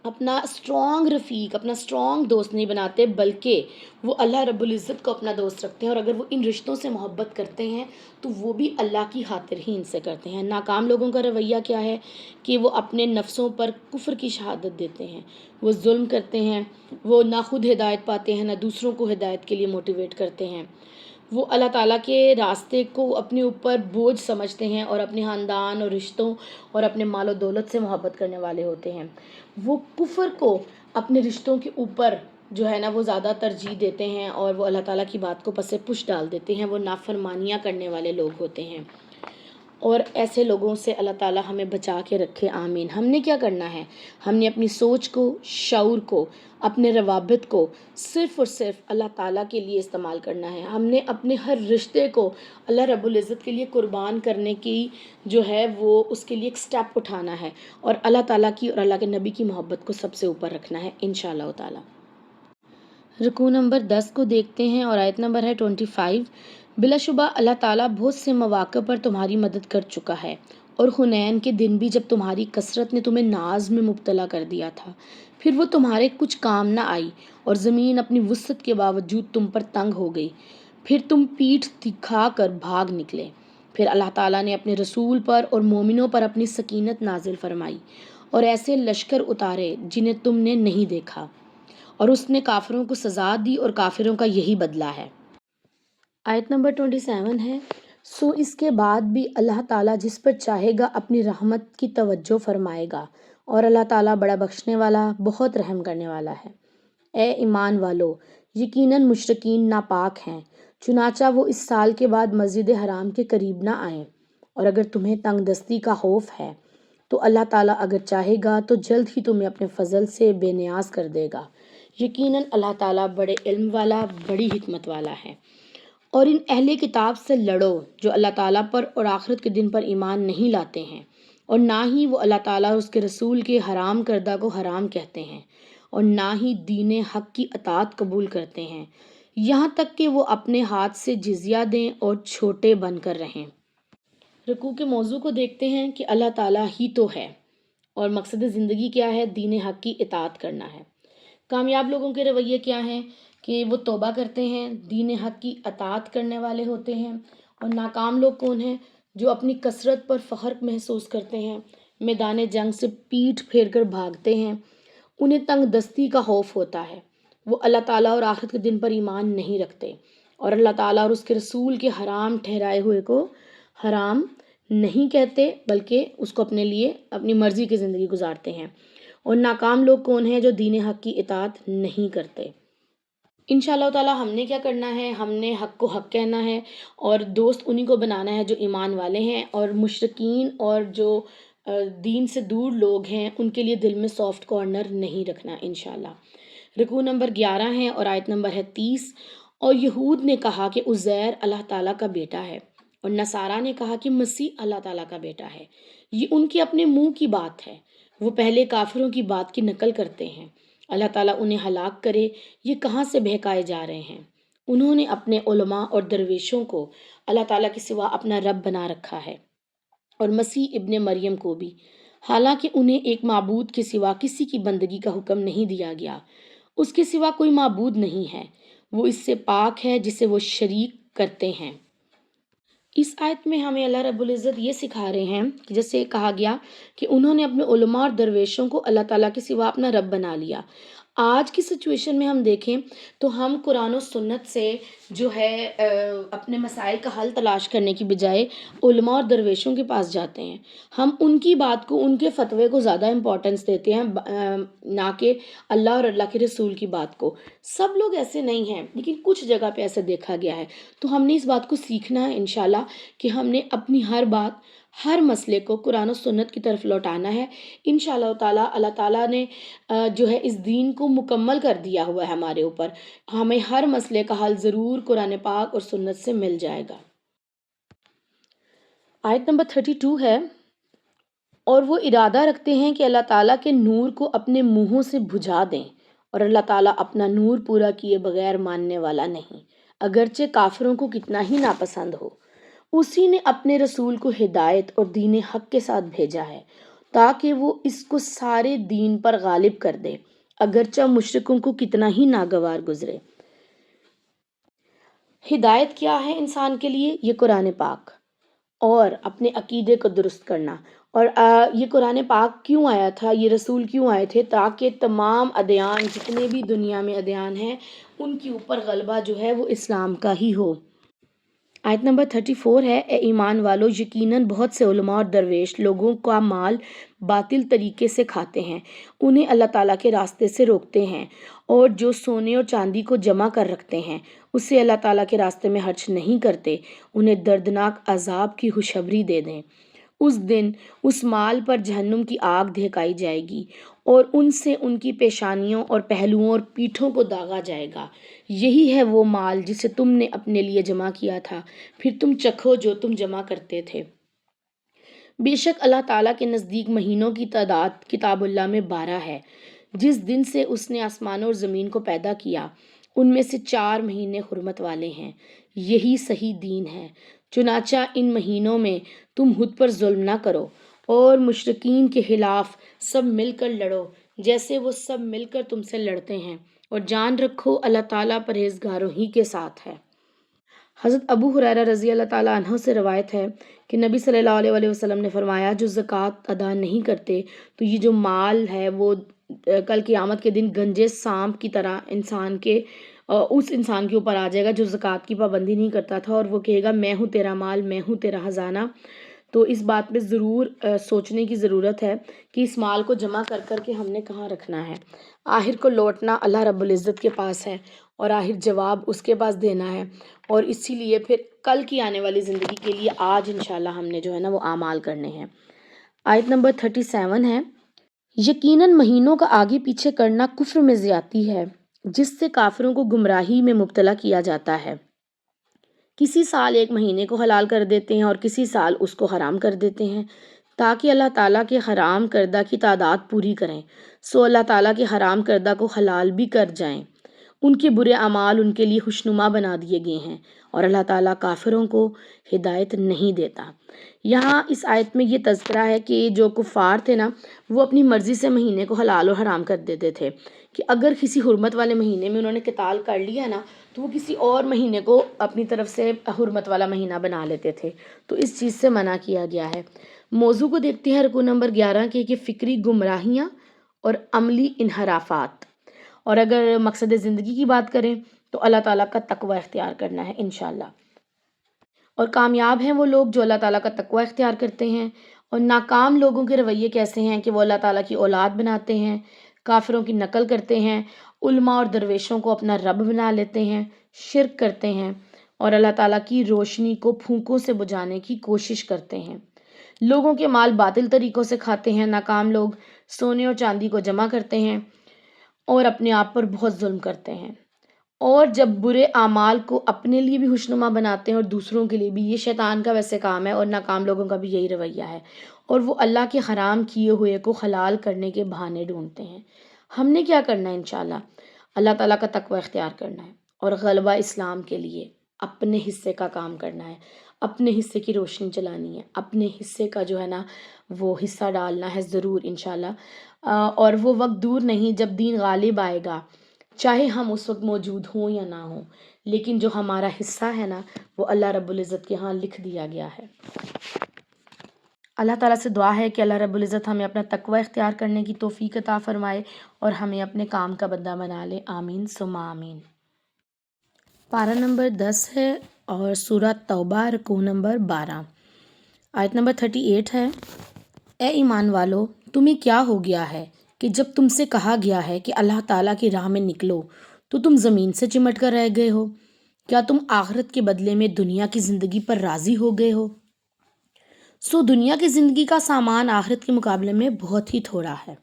B: اپنا اسٹرانگ رفیق، اپنا اسٹرانگ دوست نہیں بناتے، بلکہ وہ اللہ رب العزت کو اپنا دوست رکھتے ہیں، اور اگر وہ ان رشتوں سے محبت کرتے ہیں تو وہ بھی اللہ کی خاطر ہی ان سے کرتے ہیں۔ ناکام لوگوں کا رویہ کیا ہے کہ وہ اپنے نفسوں پر کفر کی شہادت دیتے ہیں، وہ ظلم کرتے ہیں، وہ نہ خود ہدایت پاتے ہیں، نہ دوسروں کو ہدایت کے لیے موٹیویٹ کرتے ہیں، وہ اللہ تعالیٰ کے راستے کو اپنے اوپر بوجھ سمجھتے ہیں اور اپنے خاندان اور رشتوں اور اپنے مال و دولت سے محبت کرنے والے ہوتے ہیں۔ وہ کفر کو اپنے رشتوں کے اوپر جو ہے نا وہ زیادہ ترجیح دیتے ہیں، اور وہ اللہ تعالیٰ کی بات کو پس پش ڈال دیتے ہیں، وہ نافرمانیاں کرنے والے لوگ ہوتے ہیں، اور ایسے لوگوں سے اللہ تعالیٰ ہمیں بچا کے رکھے، آمین۔ ہم نے کیا کرنا ہے؟ ہم نے اپنی سوچ کو، شعور کو، اپنے روابط کو صرف اور صرف اللہ تعالیٰ کے لیے استعمال کرنا ہے۔ ہم نے اپنے ہر رشتے کو اللہ رب العزت کے لیے قربان کرنے کی جو ہے وہ اس کے لیے ایک سٹیپ اٹھانا ہے، اور اللہ تعالیٰ کی اور اللہ کے نبی کی محبت کو سب سے اوپر رکھنا ہے انشاءاللہ تعالیٰ۔ رکوع نمبر 10 کو دیکھتے ہیں، اور آیت نمبر ہے 25۔ بلا شبہ اللہ تعالیٰ بہت سے مواقع پر تمہاری مدد کر چکا ہے، اور حنین کے دن بھی جب تمہاری کثرت نے تمہیں ناز میں مبتلا کر دیا تھا، پھر وہ تمہارے کچھ کام نہ آئی، اور زمین اپنی وسعت کے باوجود تم پر تنگ ہو گئی، پھر تم پیٹھ دکھا کر بھاگ نکلے۔ پھر اللہ تعالیٰ نے اپنے رسول پر اور مومنوں پر اپنی سکینت نازل فرمائی، اور ایسے لشکر اتارے جنہیں تم نے نہیں دیکھا، اور اس نے کافروں کو سزا دی، اور کافروں کا یہی بدلہ ہے۔ آیت نمبر 27 ہے، سو اس کے بعد بھی اللہ تعالیٰ جس پر چاہے گا اپنی رحمت کی توجہ فرمائے گا، اور اللہ تعالیٰ بڑا بخشنے والا، بہت رحم کرنے والا ہے۔ اے ایمان والو، یقیناً مشرکین ناپاک ہیں، چنانچہ وہ اس سال کے بعد مسجد حرام کے قریب نہ آئیں، اور اگر تمہیں تنگ دستی کا خوف ہے تو اللہ تعالیٰ اگر چاہے گا تو جلد ہی تمہیں اپنے فضل سے بے نیاز کر دے گا، یقیناً اللہ تعالیٰ بڑے علم والا، بڑی حکمت والا ہے۔ اور ان اہل کتاب سے لڑو جو اللہ تعالیٰ پر اور آخرت کے دن پر ایمان نہیں لاتے ہیں، اور نہ ہی وہ اللہ تعالیٰ اور اس کے رسول کے حرام کردہ کو حرام کہتے ہیں، اور نہ ہی دین حق کی اطاعت قبول کرتے ہیں، یہاں تک کہ وہ اپنے ہاتھ سے جزیہ دیں اور چھوٹے بن کر رہیں۔ رکوع کے موضوع کو دیکھتے ہیں کہ اللہ تعالیٰ ہی تو ہے، اور مقصد زندگی کیا ہے؟ دین حق کی اطاعت کرنا ہے۔ کامیاب لوگوں کے رویے کیا ہیں؟ کہ وہ توبہ کرتے ہیں، دین حق کی اطاعت کرنے والے ہوتے ہیں۔ اور ناکام لوگ کون ہیں؟ جو اپنی کثرت پر فخر محسوس کرتے ہیں، میدان جنگ سے پیٹھ پھیر کر بھاگتے ہیں، انہیں تنگ دستی کا خوف ہوتا ہے، وہ اللہ تعالیٰ اور آخرت کے دن پر ایمان نہیں رکھتے، اور اللہ تعالیٰ اور اس کے رسول کے حرام ٹھہرائے ہوئے کو حرام نہیں کہتے، بلکہ اس کو اپنے لیے اپنی مرضی کی زندگی گزارتے ہیں۔ اور ناکام لوگ کون ہیں؟ جو دین حق کی اطاعت نہیں کرتے۔ انشاءاللہ تعالیٰ ہم نے کیا کرنا ہے؟ ہم نے حق کو حق کہنا ہے، اور دوست انہی کو بنانا ہے جو ایمان والے ہیں، اور مشرکین اور جو دین سے دور لوگ ہیں ان کے لیے دل میں سافٹ کارنر نہیں رکھنا انشاءاللہ۔ رکوع نمبر 11 ہے، اور آیت نمبر ہے 30۔ اور یہود نے کہا کہ عزیر اللہ تعالیٰ کا بیٹا ہے، اور نصارہ نے کہا کہ مسیح اللہ تعالیٰ کا بیٹا ہے۔ یہ ان کے اپنے منہ کی بات ہے، وہ پہلے کافروں کی بات کی نقل کرتے ہیں۔ اللہ تعالیٰ انہیں ہلاک کرے، یہ کہاں سے بہکائے جا رہے ہیں؟ انہوں نے اپنے علماء اور درویشوں کو اللہ تعالیٰ کے سوا اپنا رب بنا رکھا ہے، اور مسیح ابن مریم کو بھی، حالانکہ انہیں ایک معبود کے سوا کسی کی بندگی کا حکم نہیں دیا گیا۔ اس کے سوا کوئی معبود نہیں ہے، وہ اس سے پاک ہے جسے وہ شریک کرتے ہیں۔ اس آیت میں ہمیں اللہ رب العزت یہ سکھا رہے ہیں کہ جیسے کہا گیا کہ انہوں نے اپنے علماء اور درویشوں کو اللہ تعالیٰ کے سوا اپنا رب بنا لیا۔ آج کی سچویشن میں ہم دیکھیں تو ہم قرآن و سنت سے جو ہے اپنے مسائل کا حل تلاش کرنے کی بجائے علماء اور درویشوں کے پاس جاتے ہیں۔ ہم ان کی بات کو، ان کے فتوے کو زیادہ امپورٹنس دیتے ہیں، نہ کہ اللہ اور اللہ کے رسول کی بات کو۔ سب لوگ ایسے نہیں ہیں، لیکن کچھ جگہ پہ ایسے دیکھا گیا ہے۔ تو ہم نے اس بات کو سیکھنا ہے انشاءاللہ کہ ہم نے اپنی ہر بات، ہر مسئلے کو قرآن و سنت کی طرف لوٹانا ہے انشاءاللہ تعالیٰ۔ اللہ تعالیٰ نے جو ہے اس دین کو مکمل کر دیا ہوا ہے ہمارے اوپر، ہمیں ہر مسئلے کا حل ضرور قرآن پاک اور سنت سے مل جائے گا۔ آیت نمبر 32 ہے، اور وہ ارادہ رکھتے ہیں کہ اللہ تعالیٰ کے نور کو اپنے منہوں سے بجھا دیں، اور اللہ تعالیٰ اپنا نور پورا کیے بغیر ماننے والا نہیں، اگرچہ کافروں کو کتنا ہی ناپسند ہو۔ اسی نے اپنے رسول کو ہدایت اور دین حق کے ساتھ بھیجا ہے، تاکہ وہ اس کو سارے دین پر غالب کر دے، اگرچہ مشرکوں کو کتنا ہی ناگوار گزرے۔ ہدایت کیا ہے انسان کے لیے؟ یہ قرآن پاک اور اپنے عقیدے کو درست کرنا۔ اور یہ قرآن پاک کیوں آیا تھا، یہ رسول کیوں آئے تھے؟ تاکہ تمام ادیان، جتنے بھی دنیا میں ادیان ہیں، ان کے اوپر غلبہ جو ہے وہ اسلام کا ہی ہو۔ آیت نمبر 34 ہے، اے ایمان والو، یقیناً بہت سے علماء اور درویش لوگوں کا مال باطل طریقے سے کھاتے ہیں، انہیں اللہ تعالیٰ کے راستے سے روکتے ہیں، اور جو سونے اور چاندی کو جمع کر رکھتے ہیں اسے اللہ تعالیٰ کے راستے میں خرچ نہیں کرتے، انہیں دردناک عذاب کی خوشخبری دے دیں۔ اس دن اس مال پر جہنم کی آگ دہکائی جائے گی اور ان سے ان کی پیشانیوں اور پہلوؤں اور پیٹھوں کو داغا جائے گا، یہی ہے وہ مال جسے تم نے اپنے لیے جمع کیا تھا، پھر تم چکھو جو تم جمع کرتے تھے۔ بے شک اللہ تعالیٰ کے نزدیک مہینوں کی تعداد کتاب اللہ میں 12 ہے، جس دن سے اس نے آسمانوں اور زمین کو پیدا کیا، ان میں سے 4 مہینے حرمت والے ہیں، یہی صحیح دین ہے۔ چنانچہ ان مہینوں میں تم خود پر ظلم نہ کرو اور مشرکین کے خلاف سب مل کر لڑو جیسے وہ سب مل کر تم سے لڑتے ہیں، اور جان رکھو اللہ تعالیٰ پرہیزگاروں ہی کے ساتھ ہے۔ حضرت ابو ہریرہ رضی اللہ تعالیٰ عنہ سے روایت ہے کہ نبی صلی اللہ علیہ وسلم نے فرمایا، جو زکوٰۃ ادا نہیں کرتے تو یہ جو مال ہے وہ کل قیامت کے دن گنجے سانپ کی طرح اس انسان کے اوپر آ جائے گا جو زکوٰۃ کی پابندی نہیں کرتا تھا، اور وہ کہے گا میں ہوں تیرا مال، میں ہوں تیرا خزانہ۔ تو اس بات پہ ضرور سوچنے کی ضرورت ہے کہ اس مال کو جمع کر کر کے ہم نے کہاں رکھنا ہے۔ آخر کو لوٹنا اللہ رب العزت کے پاس ہے، اور آخر جواب اس کے پاس دینا ہے، اور اسی لیے پھر کل کی آنے والی زندگی کے لیے آج انشاءاللہ ہم نے جو ہے نا وہ اعمال کرنے ہیں۔ آیت نمبر 37 ہے، یقیناً مہینوں کا آگے پیچھے کرنا کفر میں زیادتی ہے جس سے کافروں کو گمراہی میں مبتلا کیا جاتا ہے۔ کسی سال ایک مہینے کو حلال کر دیتے ہیں اور کسی سال اس کو حرام کر دیتے ہیں تاکہ اللہ تعالیٰ کے حرام کردہ کی تعداد پوری کریں، سو اللہ تعالیٰ کے حرام کردہ کو حلال بھی کر جائیں۔ ان کے برے اعمال ان کے لیے خوشنما بنا دیے گئے ہیں، اور اللہ تعالیٰ کافروں کو ہدایت نہیں دیتا۔ یہاں اس آیت میں یہ تذکرہ ہے کہ جو کفار تھے نا، وہ اپنی مرضی سے مہینے کو حلال اور حرام کر دیتے تھے، کہ اگر کسی حرمت والے مہینے میں انہوں نے قتال کر لیا نا تو وہ کسی اور مہینے کو اپنی طرف سے حرمت والا مہینہ بنا لیتے تھے، تو اس چیز سے منع کیا گیا ہے۔ موضوع کو دیکھتے ہیں رکوع نمبر 11 کے، کہ فکری گمراہیاں اور عملی انحرافات۔ اور اگر مقصد زندگی کی بات کریں تو اللہ تعالیٰ کا تقوی اختیار کرنا ہے انشاءاللہ۔ اور کامیاب ہیں وہ لوگ جو اللہ تعالیٰ کا تقوی اختیار کرتے ہیں، اور ناکام لوگوں کے رویے کیسے ہیں کہ وہ اللہ تعالیٰ کی اولاد بناتے ہیں، کافروں کی نقل کرتے ہیں، علماء اور درویشوں کو اپنا رب بنا لیتے ہیں، شرک کرتے ہیں، اور اللہ تعالیٰ کی روشنی کو پھونکوں سے بجھانے کی کوشش کرتے ہیں۔ لوگوں کے مال باطل طریقوں سے کھاتے ہیں، ناکام لوگ سونے اور چاندی کو جمع کرتے ہیں اور اپنے آپ پر بہت ظلم کرتے ہیں، اور جب برے اعمال کو اپنے لیے بھی خوشنما بناتے ہیں اور دوسروں کے لیے بھی، یہ شیطان کا ویسے کام ہے، اور ناکام لوگوں کا بھی یہی رویہ ہے، اور وہ اللہ کے حرام کیے ہوئے کو حلال کرنے کے بہانے ڈھونڈتے ہیں۔ ہم نے کیا کرنا ہے انشاءاللہ؟ اللہ تعالیٰ کا تقوی اختیار کرنا ہے، اور غلبہ اسلام کے لیے اپنے حصے کا کام کرنا ہے، اپنے حصے کی روشنی جلانی ہے، اپنے حصے کا جو ہے نا وہ حصہ ڈالنا ہے ضرور انشاءاللہ۔ اور وہ وقت دور نہیں جب دین غالب آئے گا، چاہے ہم اس وقت موجود ہوں یا نہ ہوں، لیکن جو ہمارا حصہ ہے نا وہ اللہ رب العزت کے ہاں لکھ دیا گیا ہے۔ اللہ تعالیٰ سے دعا ہے کہ اللہ رب العزت ہمیں اپنا تقوی اختیار کرنے کی توفیق عطا فرمائے اور ہمیں اپنے کام کا بندہ بنا لے، آمین ثم آمین۔ پارہ نمبر 10 ہے اور سورہ توبہ رکوع نمبر 12۔ آیت نمبر 38 ہے، اے ایمان والو، تمہیں کیا ہو گیا ہے کہ جب تم سے کہا گیا ہے کہ اللہ تعالیٰ کی راہ میں نکلو تو تم زمین سے چمٹ کر رہ گئے ہو؟ کیا تم آخرت کے بدلے میں دنیا کی زندگی پر راضی ہو گئے ہو؟ سو دنیا کی زندگی کا سامان آخرت کے مقابلے میں بہت ہی تھوڑا ہے۔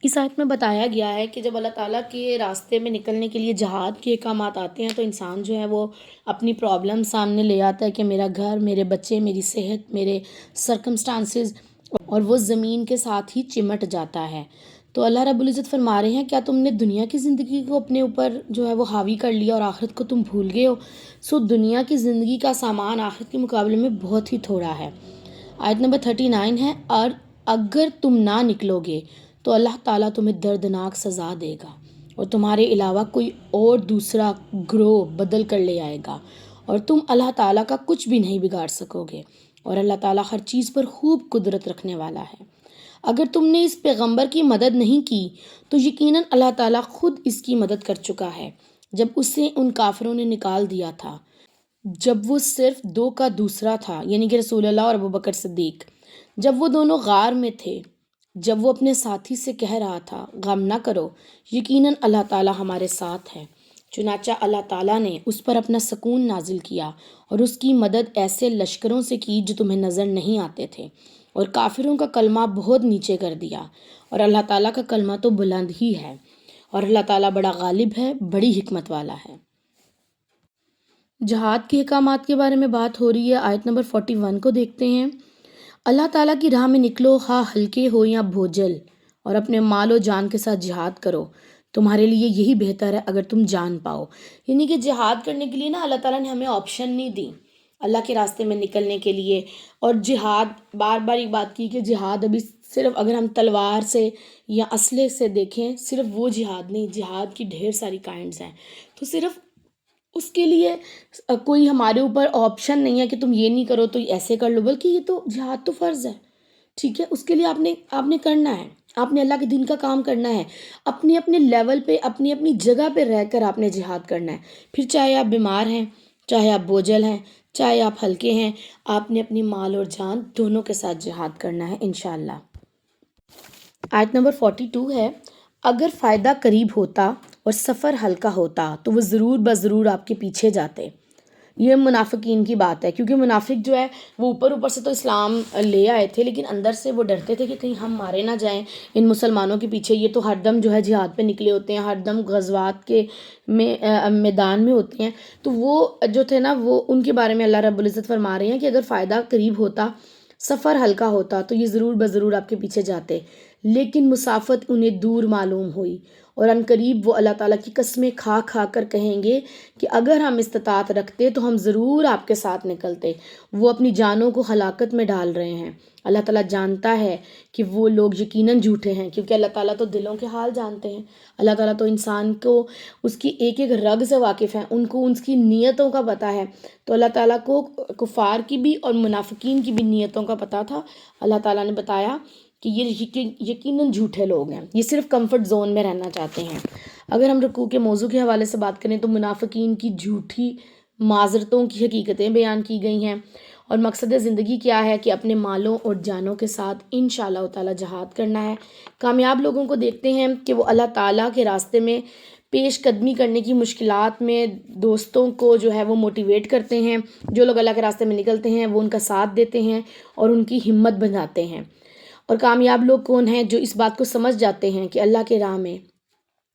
B: اس آیت میں بتایا گیا ہے کہ جب اللہ تعالیٰ کے راستے میں نکلنے کے لیے جہاد کے احکامات آتے ہیں تو انسان جو ہے وہ اپنی پرابلم سامنے لے آتا ہے کہ میرا گھر، میرے بچے، میری صحت، میرے سرکمسٹانسز، اور وہ زمین کے ساتھ ہی چمٹ جاتا ہے۔ تو اللہ رب العزت فرما رہے ہیں، کیا تم نے دنیا کی زندگی کو اپنے اوپر جو ہے وہ حاوی کر لیا اور آخرت کو تم بھول گئے ہو؟ سو دنیا کی زندگی کا سامان آخرت کے مقابلے میں بہت ہی تھوڑا ہے۔ آیت نمبر 39 ہے، اور اگر تم نہ نکلو گے تو اللہ تعالیٰ تمہیں دردناک سزا دے گا اور تمہارے علاوہ کوئی اور دوسرا گروہ بدل کر لے آئے گا اور تم اللہ تعالیٰ کا کچھ بھی نہیں بگاڑ سکو گے، اور اللہ تعالیٰ ہر چیز پر خوب قدرت رکھنے والا ہے۔ اگر تم نے اس پیغمبر کی مدد نہیں کی تو یقیناً اللہ تعالیٰ خود اس کی مدد کر چکا ہے جب اسے ان کافروں نے نکال دیا تھا جب وہ صرف دو کا دوسرا تھا، یعنی کہ رسول اللہ اور ابوبکر صدیق، جب وہ دونوں غار میں تھے، جب وہ اپنے ساتھی سے کہہ رہا تھا غم نہ کرو، یقیناً اللہ تعالیٰ ہمارے ساتھ ہے۔ چنانچہ اللہ تعالیٰ نے اس پر اپنا سکون نازل کیا اور اس کی مدد ایسے لشکروں سے کی جو تمہیں نظر نہیں آتے تھے، اور کافروں کا کلمہ بہت نیچے کر دیا، اور اللہ تعالیٰ کا کلمہ تو بلند ہی ہے، اور اللہ تعالیٰ بڑا غالب ہے، بڑی حکمت والا ہے۔ جہاد کے احکامات کے بارے میں بات ہو رہی ہے، آیت نمبر 41 کو دیکھتے ہیں۔ اللہ تعالیٰ کی راہ میں نکلو، خواہ ہلکے ہو یا بھوجل، اور اپنے مال و جان کے ساتھ جہاد کرو، تمہارے لیے یہی بہتر ہے اگر تم جان پاؤ۔ یعنی کہ جہاد کرنے کے لیے نا اللہ تعالیٰ نے ہمیں آپشن نہیں دی اللہ کے راستے میں نکلنے کے لیے، اور جہاد بار بار یہ بات کی کہ جہاد ابھی صرف اگر ہم تلوار سے یا اسلحے سے دیکھیں، صرف وہ جہاد نہیں، جہاد کی ڈھیر ساری کائنڈز ہیں، تو صرف اس کے لیے کوئی ہمارے اوپر آپشن نہیں ہے کہ تم یہ نہیں کرو تو ایسے کر لو، بلکہ یہ تو جہاد تو فرض ہے، ٹھیک ہے؟ اس کے لیے آپ نے کرنا ہے، آپ نے اللہ کے دین کا کام کرنا ہے، اپنے اپنے لیول پہ، اپنی اپنی جگہ پہ رہ کر آپ نے جہاد کرنا ہے۔ پھر چاہے آپ بیمار ہیں، چاہے آپ بوجھل ہیں، چاہے آپ ہلکے ہیں، آپ نے اپنی مال اور جان دونوں کے ساتھ جہاد کرنا ہے انشاءاللہ۔ آیت نمبر 42 ہے، اگر فائدہ قریب ہوتا اور سفر ہلکا ہوتا تو وہ ضرور بضرور آپ کے پیچھے جاتے۔ یہ منافقین کی بات ہے، کیونکہ منافق جو ہے وہ اوپر سے تو اسلام لے آئے تھے، لیکن اندر سے وہ ڈرتے تھے کہ کہیں ہم مارے نہ جائیں ان مسلمانوں کے پیچھے، یہ تو ہر دم جو ہے جہاد پہ نکلے ہوتے ہیں، ہر دم غزوات کے میدان میں ہوتے ہیں۔ تو وہ جو تھے نا، وہ ان کے بارے میں اللہ رب العزت فرما رہے ہیں کہ اگر فائدہ قریب ہوتا، سفر ہلکا ہوتا تو یہ ضرور بضرور آپ کے پیچھے جاتے، لیکن مسافت انہیں دور معلوم ہوئی، اور ان قریب وہ اللہ تعالیٰ کی قسمیں کھا کھا کر کہیں گے کہ اگر ہم استطاعت رکھتے تو ہم ضرور آپ کے ساتھ نکلتے۔ وہ اپنی جانوں کو ہلاکت میں ڈال رہے ہیں۔ اللہ تعالیٰ جانتا ہے کہ وہ لوگ یقیناً جھوٹے ہیں، کیونکہ اللہ تعالیٰ تو دلوں کے حال جانتے ہیں۔ اللہ تعالیٰ تو انسان کو اس کی ایک ایک رگ سے واقف ہے، ان کو اس کی نیتوں کا پتہ ہے۔ تو اللہ تعالیٰ کو کفار کی بھی اور منافقین کی بھی نیتوں کا پتہ تھا۔ اللہ تعالیٰ نے بتایا کہ یہ یقیناً جھوٹے لوگ ہیں، یہ صرف کمفرٹ زون میں رہنا چاہتے ہیں۔ اگر ہم رکوع کے موضوع کے حوالے سے بات کریں تو منافقین کی جھوٹی معذرتوں کی حقیقتیں بیان کی گئی ہیں، اور مقصد زندگی کیا ہے کہ اپنے مالوں اور جانوں کے ساتھ انشاءاللہ تعالی جہاد کرنا ہے۔ کامیاب لوگوں کو دیکھتے ہیں کہ وہ اللہ تعالیٰ کے راستے میں پیش قدمی کرنے کی مشکلات میں دوستوں کو جو ہے وہ موٹیویٹ کرتے ہیں، جو لوگ اللہ کے راستے میں نکلتے ہیں وہ ان کا ساتھ دیتے ہیں اور ان کی ہمت بڑھاتے ہیں۔ اور کامیاب لوگ کون ہیں؟ جو اس بات کو سمجھ جاتے ہیں کہ اللہ کے راہ میں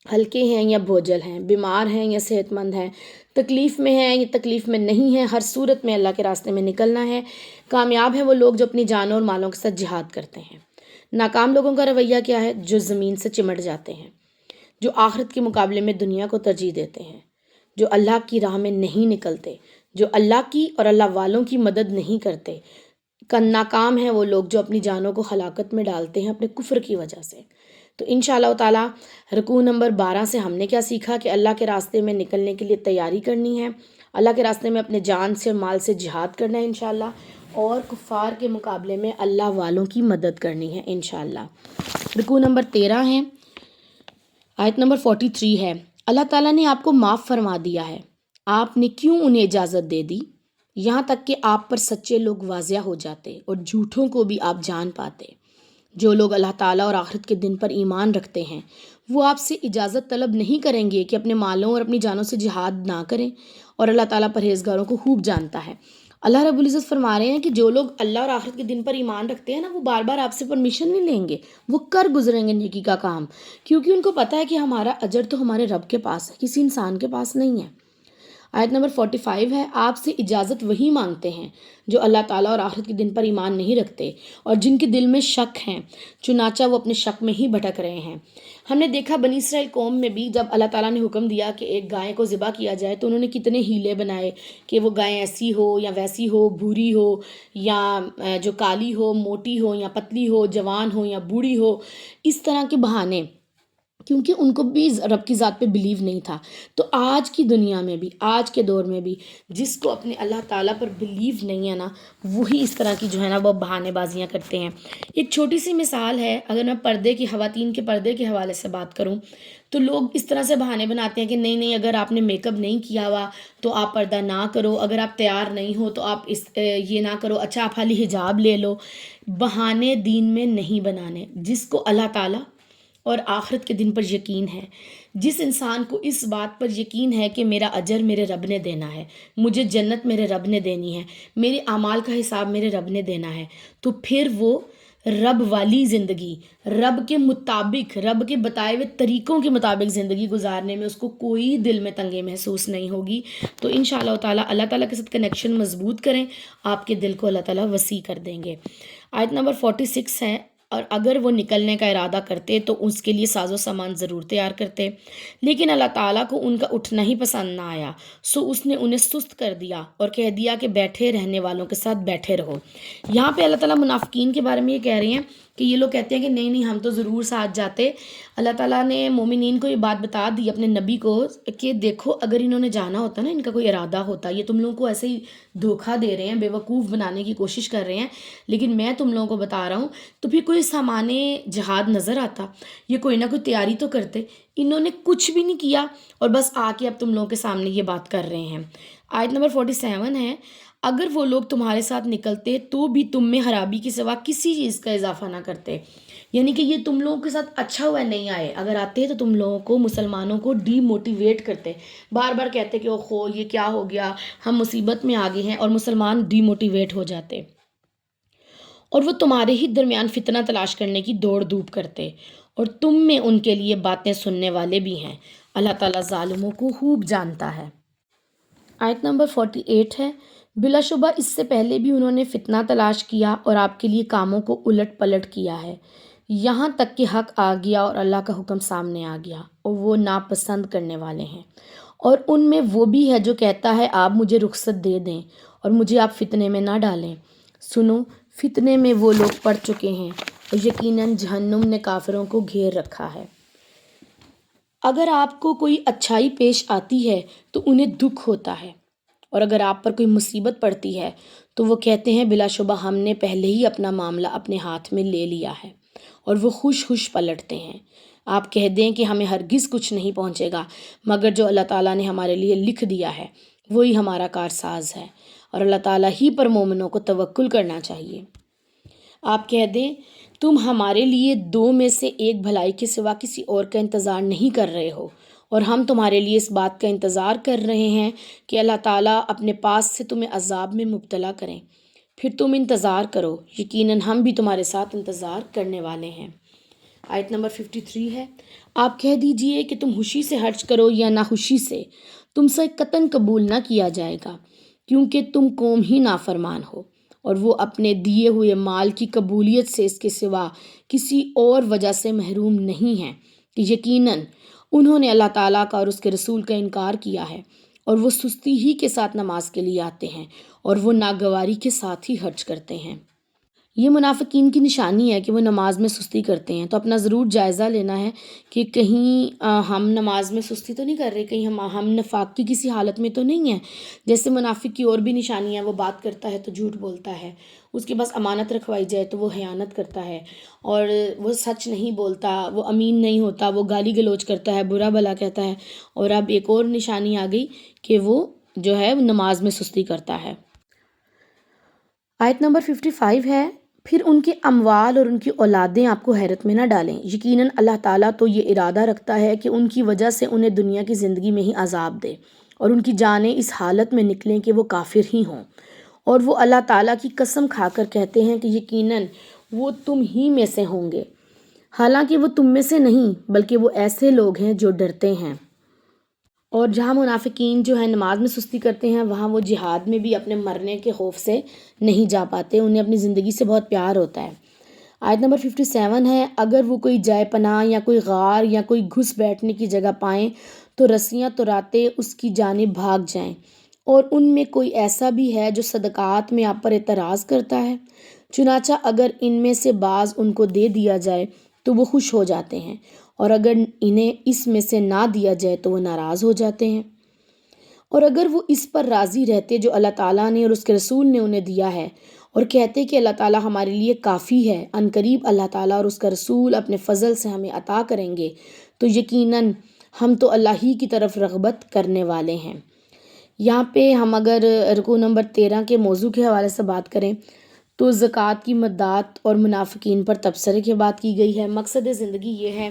B: ہلکے ہیں یا بوجھل ہیں، بیمار ہیں یا صحت مند ہیں، تکلیف میں ہیں یا تکلیف میں نہیں ہیں، ہر صورت میں اللہ کے راستے میں نکلنا ہے۔ کامیاب ہیں وہ لوگ جو اپنی جانوں اور مالوں کے ساتھ جہاد کرتے ہیں۔ ناکام لوگوں کا رویہ کیا ہے؟ جو زمین سے چمٹ جاتے ہیں، جو آخرت کے مقابلے میں دنیا کو ترجیح دیتے ہیں، جو اللہ کی راہ میں نہیں نکلتے، جو اللہ کی اور اللہ والوں کی مدد نہیں کرتے۔ ناکام ہیں وہ لوگ جو اپنی جانوں کو ہلاکت میں ڈالتے ہیں اپنے کفر کی وجہ سے۔ تو انشاءاللہ تعالیٰ رکوع نمبر 12 سے ہم نے کیا سیکھا کہ اللہ کے راستے میں نکلنے کے لیے تیاری کرنی ہے، اللہ کے راستے میں اپنے جان سے اور مال سے جہاد کرنا ہے انشاءاللہ، اور کفار کے مقابلے میں اللہ والوں کی مدد کرنی ہے انشاءاللہ۔ رکوع نمبر 13 ہے، آیت نمبر 43 ہے، اللہ تعالیٰ نے آپ کو معاف فرما دیا ہے، آپ نے کیوں انہیں اجازت دے دی؟ یہاں تک کہ آپ پر سچے لوگ واضح ہو جاتے اور جھوٹوں کو بھی آپ جان پاتے۔ جو لوگ اللہ تعالیٰ اور آخرت کے دن پر ایمان رکھتے ہیں وہ آپ سے اجازت طلب نہیں کریں گے کہ اپنے مالوں اور اپنی جانوں سے جہاد نہ کریں، اور اللہ تعالیٰ پرہیزگاروں کو خوب جانتا ہے۔ اللہ رب العزت فرما رہے ہیں کہ جو لوگ اللہ اور آخرت کے دن پر ایمان رکھتے ہیں نا، وہ بار بار آپ سے پرمیشن نہیں لیں گے، وہ کر گزریں گے نیکی کا کام، کیونکہ ان کو پتہ ہے کہ ہمارا اجر تو ہمارے رب کے پاس ہے، کسی انسان کے پاس نہیں ہے۔ آیت نمبر 45 ہے، آپ سے اجازت وہی مانگتے ہیں جو اللہ تعالیٰ اور آخرت کے دن پر ایمان نہیں رکھتے اور جن کے دل میں شک ہیں، چنانچہ وہ اپنے شک میں ہی بھٹک رہے ہیں۔ ہم نے دیکھا بنی اسرائیل قوم میں بھی جب اللہ تعالیٰ نے حکم دیا کہ ایک گائے کو ذبح کیا جائے تو انہوں نے کتنے ہیلے بنائے کہ وہ گائے ایسی ہو یا ویسی ہو، بھوری ہو یا جو کالی ہو، موٹی ہو یا پتلی ہو، جوان ہو یا بوڑھی ہو، اس طرح کے بہانے، کیونکہ ان کو بھی رب کی ذات پہ بلیو نہیں تھا۔ تو آج کی دنیا میں بھی، آج کے دور میں بھی جس کو اپنے اللہ تعالیٰ پر بلیو نہیں ہے نا، وہی اس طرح کی جو ہے نا وہ بہانے بازیاں کرتے ہیں۔ ایک چھوٹی سی مثال ہے، اگر میں پردے کی، خواتین کے پردے کے حوالے سے بات کروں تو لوگ اس طرح سے بہانے بناتے ہیں کہ نہیں نہیں، اگر آپ نے میک اپ نہیں کیا ہوا تو آپ پردہ نہ کرو، اگر آپ تیار نہیں ہو تو آپ یہ نہ کرو، اچھا آپ خالی حجاب لے لو۔ بہانے دین میں نہیں بنانے۔ جس کو اللہ تعالیٰ اور آخرت کے دن پر یقین ہے، جس انسان کو اس بات پر یقین ہے کہ میرا اجر میرے رب نے دینا ہے، مجھے جنت میرے رب نے دینی ہے، میرے اعمال کا حساب میرے رب نے دینا ہے، تو پھر وہ رب والی زندگی، رب کے مطابق، رب کے بتائے ہوئے طریقوں کے مطابق زندگی گزارنے میں اس کو کوئی دل میں تنگی محسوس نہیں ہوگی۔ تو انشاءاللہ تعالیٰ اللہ تعالیٰ کے ساتھ کنیکشن مضبوط کریں، آپ کے دل کو اللہ تعالیٰ وسیع کر دیں گے۔ آیت نمبر 46 ہے، اور اگر وہ نکلنے کا ارادہ کرتے تو اس کے لیے ساز و سامان ضرور تیار کرتے، لیکن اللہ تعالیٰ کو ان کا اٹھنا ہی پسند نہ آیا، سو اس نے انہیں سست کر دیا اور کہہ دیا کہ بیٹھے رہنے والوں کے ساتھ بیٹھے رہو۔ یہاں پہ اللہ تعالیٰ منافقین کے بارے میں یہ کہہ رہے ہیں کہ یہ لوگ کہتے ہیں کہ نہیں نہیں، ہم تو ضرور ساتھ جاتے۔ اللہ تعالیٰ نے مومنین کو یہ بات بتا دی، اپنے نبی کو، کہ دیکھو اگر انہوں نے جانا ہوتا نا، ان کا کوئی ارادہ ہوتا، یہ تم لوگوں کو ایسے ہی دھوکہ دے رہے ہیں، بے وقوف بنانے کی کوشش کر رہے ہیں، لیکن میں تم لوگوں کو بتا رہا ہوں، تو پھر کوئی سامان جہاد نظر آتا، یہ کوئی نہ کوئی تیاری تو کرتے۔ انہوں نے کچھ بھی نہیں کیا اور بس آ کے اب تم لوگوں کے سامنے یہ بات کر رہے ہیں۔ آیت نمبر 47 ہے، اگر وہ لوگ تمہارے ساتھ نکلتے تو بھی تم میں خرابی کے سوا کسی چیز کا اضافہ نہ کرتے، یعنی کہ یہ تم لوگوں کے ساتھ اچھا ہوا نہیں آئے، اگر آتے تو تم لوگوں کو، مسلمانوں کو ڈی موٹیویٹ کرتے، بار بار کہتے کہ اوہو یہ کیا ہو گیا، ہم مصیبت میں آ گئے ہیں، اور مسلمان ڈی موٹیویٹ ہو جاتے، اور وہ تمہارے ہی درمیان فتنہ تلاش کرنے کی دوڑ دھوپ کرتے، اور تم میں ان کے لیے باتیں سننے والے بھی ہیں۔ اللہ تعالیٰ ظالموں کو خوب جانتا ہے۔ آیت نمبر 48 ہے، بلا شبہ اس سے پہلے بھی انہوں نے فتنہ تلاش کیا اور آپ کے لیے کاموں کو الٹ پلٹ کیا ہے، یہاں تک کہ حق آ گیا اور اللہ کا حکم سامنے آ گیا، اور وہ ناپسند کرنے والے ہیں۔ اور ان میں وہ بھی ہے جو کہتا ہے آپ مجھے رخصت دے دیں اور مجھے آپ فتنے میں نہ ڈالیں۔ سنو، فتنے میں وہ لوگ پڑ چکے ہیں اور یقیناً جہنم نے کافروں کو گھیر رکھا ہے۔ اگر آپ کو کوئی اچھائی پیش آتی ہے تو انہیں دکھ ہوتا ہے، اور اگر آپ پر کوئی مصیبت پڑتی ہے تو وہ کہتے ہیں بلا شبہ ہم نے پہلے ہی اپنا معاملہ اپنے ہاتھ میں لے لیا ہے، اور وہ خوش خوش پلٹتے ہیں۔ آپ کہہ دیں کہ ہمیں ہرگز کچھ نہیں پہنچے گا مگر جو اللہ تعالیٰ نے ہمارے لیے لکھ دیا ہے، وہی ہمارا کارساز ہے، اور اللہ تعالیٰ ہی پر مومنوں کو توکل کرنا چاہیے۔ آپ کہہ دیں تم ہمارے لیے دو میں سے ایک بھلائی کے سوا کسی اور کا انتظار نہیں کر رہے ہو، اور ہم تمہارے لیے اس بات کا انتظار کر رہے ہیں کہ اللہ تعالیٰ اپنے پاس سے تمہیں عذاب میں مبتلا کریں، پھر تم انتظار کرو، یقیناً ہم بھی تمہارے ساتھ انتظار کرنے والے ہیں۔ آیت نمبر 53 ہے، آپ کہہ دیجئے کہ تم خوشی سے حج کرو یا ناخوشی سے، تم سے قطعاً قبول نہ کیا جائے گا، کیونکہ تم قوم ہی نافرمان ہو، اور وہ اپنے دیے ہوئے مال کی قبولیت سے اس کے سوا کسی اور وجہ سے محروم نہیں ہیں کہ یقیناً انہوں نے اللہ تعالیٰ کا اور اس کے رسول کا انکار کیا ہے، اور وہ سستی ہی کے ساتھ نماز کے لیے آتے ہیں، اور وہ ناگواری کے ساتھ ہی حج کرتے ہیں۔ یہ منافقین کی نشانی ہے کہ وہ نماز میں سستی کرتے ہیں، تو اپنا ضرور جائزہ لینا ہے کہ کہیں ہم نماز میں سستی تو نہیں کر رہے، کہیں ہم نفاق کی کسی حالت میں تو نہیں ہیں۔ جیسے منافق کی اور بھی نشانی ہے، وہ بات کرتا ہے تو جھوٹ بولتا ہے، اس کے پاس امانت رکھوائی جائے تو وہ خیانت کرتا ہے، اور وہ سچ نہیں بولتا، وہ امین نہیں ہوتا، وہ گالی گلوچ کرتا ہے، برا بھلا کہتا ہے، اور اب ایک اور نشانی آ گئی کہ وہ جو ہے نماز میں سستی کرتا ہے۔ آیت نمبر 55 ہے، پھر ان کے اموال اور ان کی اولادیں آپ کو حیرت میں نہ ڈالیں، یقیناً اللہ تعالیٰ تو یہ ارادہ رکھتا ہے کہ ان کی وجہ سے انہیں دنیا کی زندگی میں ہی عذاب دے، اور ان کی جانیں اس حالت میں نکلیں کہ وہ کافر ہی ہوں، اور وہ اللہ تعالیٰ کی قسم کھا کر کہتے ہیں کہ یقیناً وہ تم ہی میں سے ہوں گے، حالانکہ وہ تم میں سے نہیں بلکہ وہ ایسے لوگ ہیں جو ڈرتے ہیں۔ اور جہاں منافقین جو ہیں نماز میں سستی کرتے ہیں وہاں وہ جہاد میں بھی اپنے مرنے کے خوف سے نہیں جا پاتے، انہیں اپنی زندگی سے بہت پیار ہوتا ہے۔ آیت نمبر 57 ہے، اگر وہ کوئی جائے پناہ یا کوئی غار یا کوئی گھس بیٹھنے کی جگہ پائیں تو رسیاں توراتے اس کی جانب بھاگ جائیں، اور ان میں کوئی ایسا بھی ہے جو صدقات میں آپ پر اعتراض کرتا ہے، چنانچہ اگر ان میں سے بعض ان کو دے دیا جائے تو وہ خوش ہو جاتے ہیں، اور اگر انہیں اس میں سے نہ دیا جائے تو وہ ناراض ہو جاتے ہیں۔ اور اگر وہ اس پر راضی رہتے جو اللہ تعالیٰ نے اور اس کے رسول نے انہیں دیا ہے، اور کہتے کہ اللہ تعالیٰ ہمارے لیے کافی ہے، عنقریب اللہ تعالیٰ اور اس کا رسول اپنے فضل سے ہمیں عطا کریں گے، تو یقیناً ہم تو اللہ ہی کی طرف رغبت کرنے والے ہیں۔ یہاں پہ ہم اگر رکوع نمبر 13 کے موضوع کے حوالے سے بات کریں تو زکوٰۃ کی مدات اور منافقین پر تبصرے کی بات کی گئی ہے۔ مقصد زندگی یہ ہے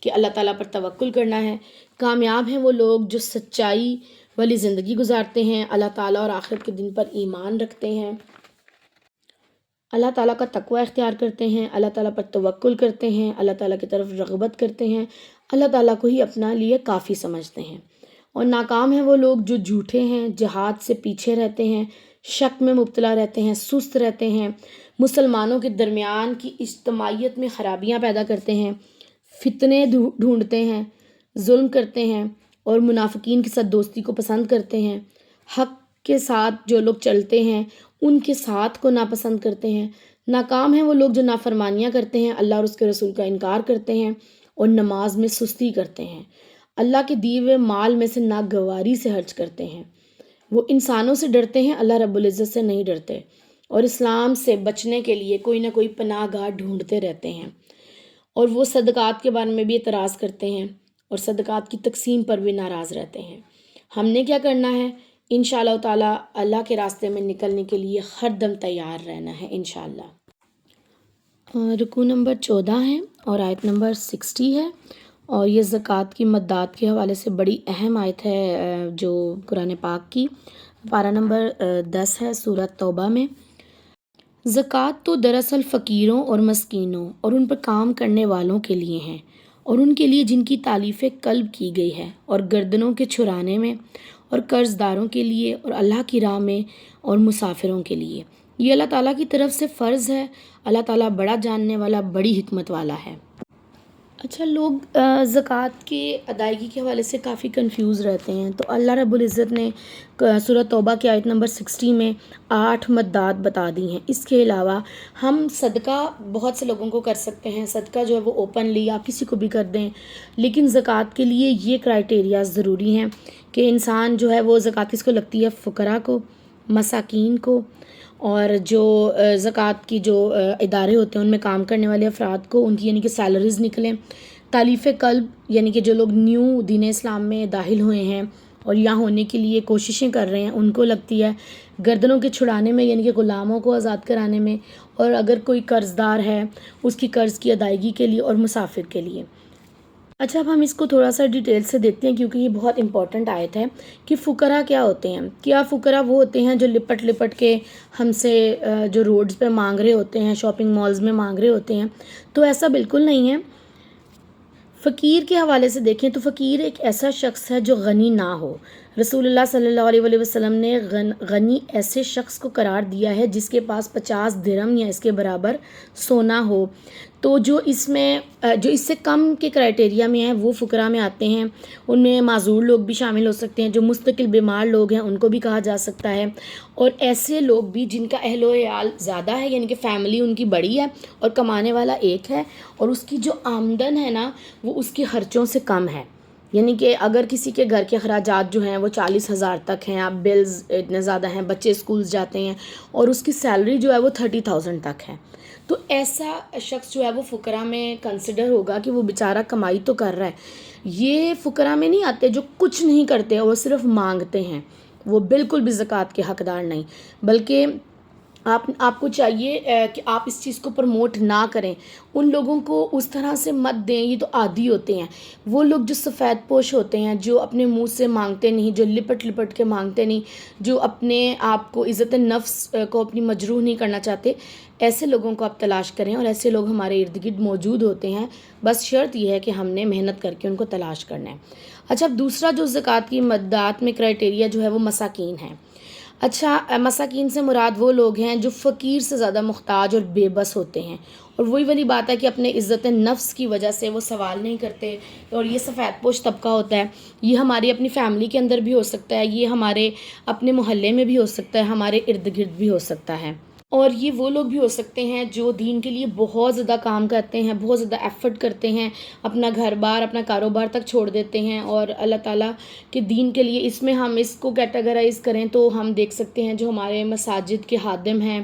B: کہ اللہ تعالیٰ پر توکل کرنا ہے۔ کامیاب ہیں وہ لوگ جو سچائی والی زندگی گزارتے ہیں، اللہ تعالیٰ اور آخرت کے دن پر ایمان رکھتے ہیں، اللہ تعالیٰ کا تقوی اختیار کرتے ہیں، اللہ تعالیٰ پر توکل کرتے ہیں، اللہ تعالیٰ کی طرف رغبت کرتے ہیں، اللہ تعالیٰ کو ہی اپنا لیے کافی سمجھتے ہیں۔ اور ناکام ہیں وہ لوگ جو جھوٹے ہیں، جہاد سے پیچھے رہتے ہیں، شک میں مبتلا رہتے ہیں، سست رہتے ہیں، مسلمانوں کے درمیان کی اجتماعیت میں خرابیاں پیدا کرتے ہیں، فتنے ڈھونڈتے ہیں، ظلم کرتے ہیں اور منافقین کے ساتھ دوستی کو پسند کرتے ہیں، حق کے ساتھ جو لوگ چلتے ہیں ان کے ساتھ کو ناپسند کرتے ہیں۔ ناکام ہیں وہ لوگ جو نافرمانیاں کرتے ہیں، اللہ اور اس کے رسول کا انکار کرتے ہیں اور نماز میں سستی کرتے ہیں، اللہ کے دیے ہوئے مال میں سے ناگواری سے خرچ کرتے ہیں۔ وہ انسانوں سے ڈرتے ہیں، اللہ رب العزت سے نہیں ڈرتے، اور اسلام سے بچنے کے لیے کوئی نہ کوئی پناہ گاہ ڈھونڈتے رہتے ہیں، اور وہ صدقات کے بارے میں بھی اعتراض کرتے ہیں اور صدقات کی تقسیم پر بھی ناراض رہتے ہیں۔ ہم نے کیا کرنا ہے؟ انشاءاللہ تعالیٰ اللہ کے راستے میں نکلنے کے لیے ہر دم تیار رہنا ہے انشاءاللہ۔ رکوع نمبر 14 ہے اور آیت نمبر 60 ہے، اور یہ زکوٰۃ کی مدات کے حوالے سے بڑی اہم آیت ہے جو قرآن پاک کی، پارہ نمبر 10 ہے سورۃ توبہ میں۔ زکوٰۃ تو دراصل فقیروں اور مسکینوں اور ان پر کام کرنے والوں کے لیے ہیں، اور ان کے لیے جن کی تالیف قلب کی گئی ہے، اور گردنوں کے چھڑانے میں، اور قرض داروں کے لیے، اور اللہ کی راہ میں، اور مسافروں کے لیے۔ یہ اللہ تعالیٰ کی طرف سے فرض ہے۔ اللہ تعالیٰ بڑا جاننے والا، بڑی حکمت والا ہے۔ اچھا، لوگ زکوٰۃ کی ادائیگی کے حوالے سے کافی کنفیوز رہتے ہیں، تو اللہ رب العزت نے سورۃ توبہ کی آیت نمبر 60 میں 8 مدات بتا دی ہیں۔ اس کے علاوہ ہم صدقہ بہت سے لوگوں کو کر سکتے ہیں، صدقہ جو ہے وہ اوپنلی آپ کسی کو بھی کر دیں، لیکن زکوٰۃ کے لیے یہ کرائٹیریا ضروری ہیں کہ انسان جو ہے وہ زکوٰۃ کس کو لگتی ہے؟ فقراء کو، مساکین کو، اور جو زکوٰۃ کی جو ادارے ہوتے ہیں ان میں کام کرنے والے افراد کو، ان کی یعنی کہ سیلریز نکلیں۔ تالیف قلب یعنی کہ جو لوگ نیو دین اسلام میں داخل ہوئے ہیں اور یہاں ہونے کے لیے کوششیں کر رہے ہیں ان کو لگتی ہے۔ گردنوں کے چھڑانے میں یعنی کہ غلاموں کو آزاد کرانے میں، اور اگر کوئی قرض دار ہے اس کی قرض کی ادائیگی کے لیے، اور مسافر کے لیے۔ اچھا، اب ہم اس کو تھوڑا سا ڈیٹیل سے دیکھتے ہیں کیونکہ یہ بہت امپورٹنٹ آیت ہے کہ فقراء کیا ہوتے ہیں۔ کیا فقراء وہ ہوتے ہیں جو لپٹ لپٹ کے ہم سے جو روڈز پہ مانگ رہے ہوتے ہیں، شاپنگ مالز میں مانگ رہے ہوتے ہیں؟ تو ایسا بالکل نہیں ہے۔ فقیر کے حوالے سے دیکھیں تو فقیر ایک ایسا شخص ہے جو غنی نہ ہو۔ رسول اللہ صلی اللہ علیہ وسلم نے غنی ایسے شخص کو قرار دیا ہے جس کے پاس 50 درہم یا اس کے برابر سونا ہو۔ تو جو اس سے کم کے کرائٹیریا میں ہیں وہ فقراء میں آتے ہیں۔ ان میں معذور لوگ بھی شامل ہو سکتے ہیں، جو مستقل بیمار لوگ ہیں ان کو بھی کہا جا سکتا ہے، اور ایسے لوگ بھی جن کا اہل و عیال زیادہ ہے، یعنی کہ فیملی ان کی بڑی ہے اور کمانے والا ایک ہے، اور اس کی جو آمدن ہے نا وہ اس کے خرچوں سے کم ہے۔ یعنی کہ اگر کسی کے گھر کے اخراجات جو ہیں وہ 40,000 تک ہیں، اب بلز اتنے زیادہ ہیں، بچے اسکولز جاتے ہیں، اور اس کی سیلری جو ہے وہ 30,000 تک ہے، تو ایسا شخص جو ہے وہ فقراء میں کنسیڈر ہوگا کہ وہ بیچارہ کمائی تو کر رہا ہے۔ یہ فقراء میں نہیں آتے جو کچھ نہیں کرتے اور صرف مانگتے ہیں، وہ بالکل بھی زکوٰۃ کے حقدار نہیں، بلکہ آپ کو چاہیے کہ آپ اس چیز کو پروموٹ نہ کریں، ان لوگوں کو اس طرح سے مت دیں، یہ تو عادی ہوتے ہیں۔ وہ لوگ جو سفید پوش ہوتے ہیں، جو اپنے منہ سے مانگتے نہیں، جو لپٹ لپٹ کے مانگتے نہیں، جو اپنے آپ کو عزت نفس کو اپنی مجروح نہیں کرنا چاہتے، ایسے لوگوں کو آپ تلاش کریں، اور ایسے لوگ ہمارے ارد گرد موجود ہوتے ہیں، بس شرط یہ ہے کہ ہم نے محنت کر کے ان کو تلاش کرنا ہے۔ اچھا، اب دوسرا جو زکوٰۃ کی مدات میں کرائٹیریا جو ہے وہ مساکین ہے۔ اچھا، مساکین سے مراد وہ لوگ ہیں جو فقیر سے زیادہ محتاج اور بے بس ہوتے ہیں، اور وہی والی بات ہے کہ اپنے عزت نفس کی وجہ سے وہ سوال نہیں کرتے، اور یہ سفید پوش طبقہ ہوتا ہے۔ یہ ہماری اپنی فیملی کے اندر بھی ہو سکتا ہے، یہ ہمارے اپنے محلے میں بھی ہو سکتا ہے، ہمارے ارد گرد بھی ہو سکتا ہے، اور یہ وہ لوگ بھی ہو سکتے ہیں جو دین کے لیے بہت زیادہ کام کرتے ہیں، بہت زیادہ ایفرٹ کرتے ہیں، اپنا گھر بار اپنا کاروبار تک چھوڑ دیتے ہیں، اور اللہ تعالیٰ کے دین کے لیے اس میں ہم اس کو کیٹیگرائز کریں تو ہم دیکھ سکتے ہیں جو ہمارے مساجد کے خادم ہیں،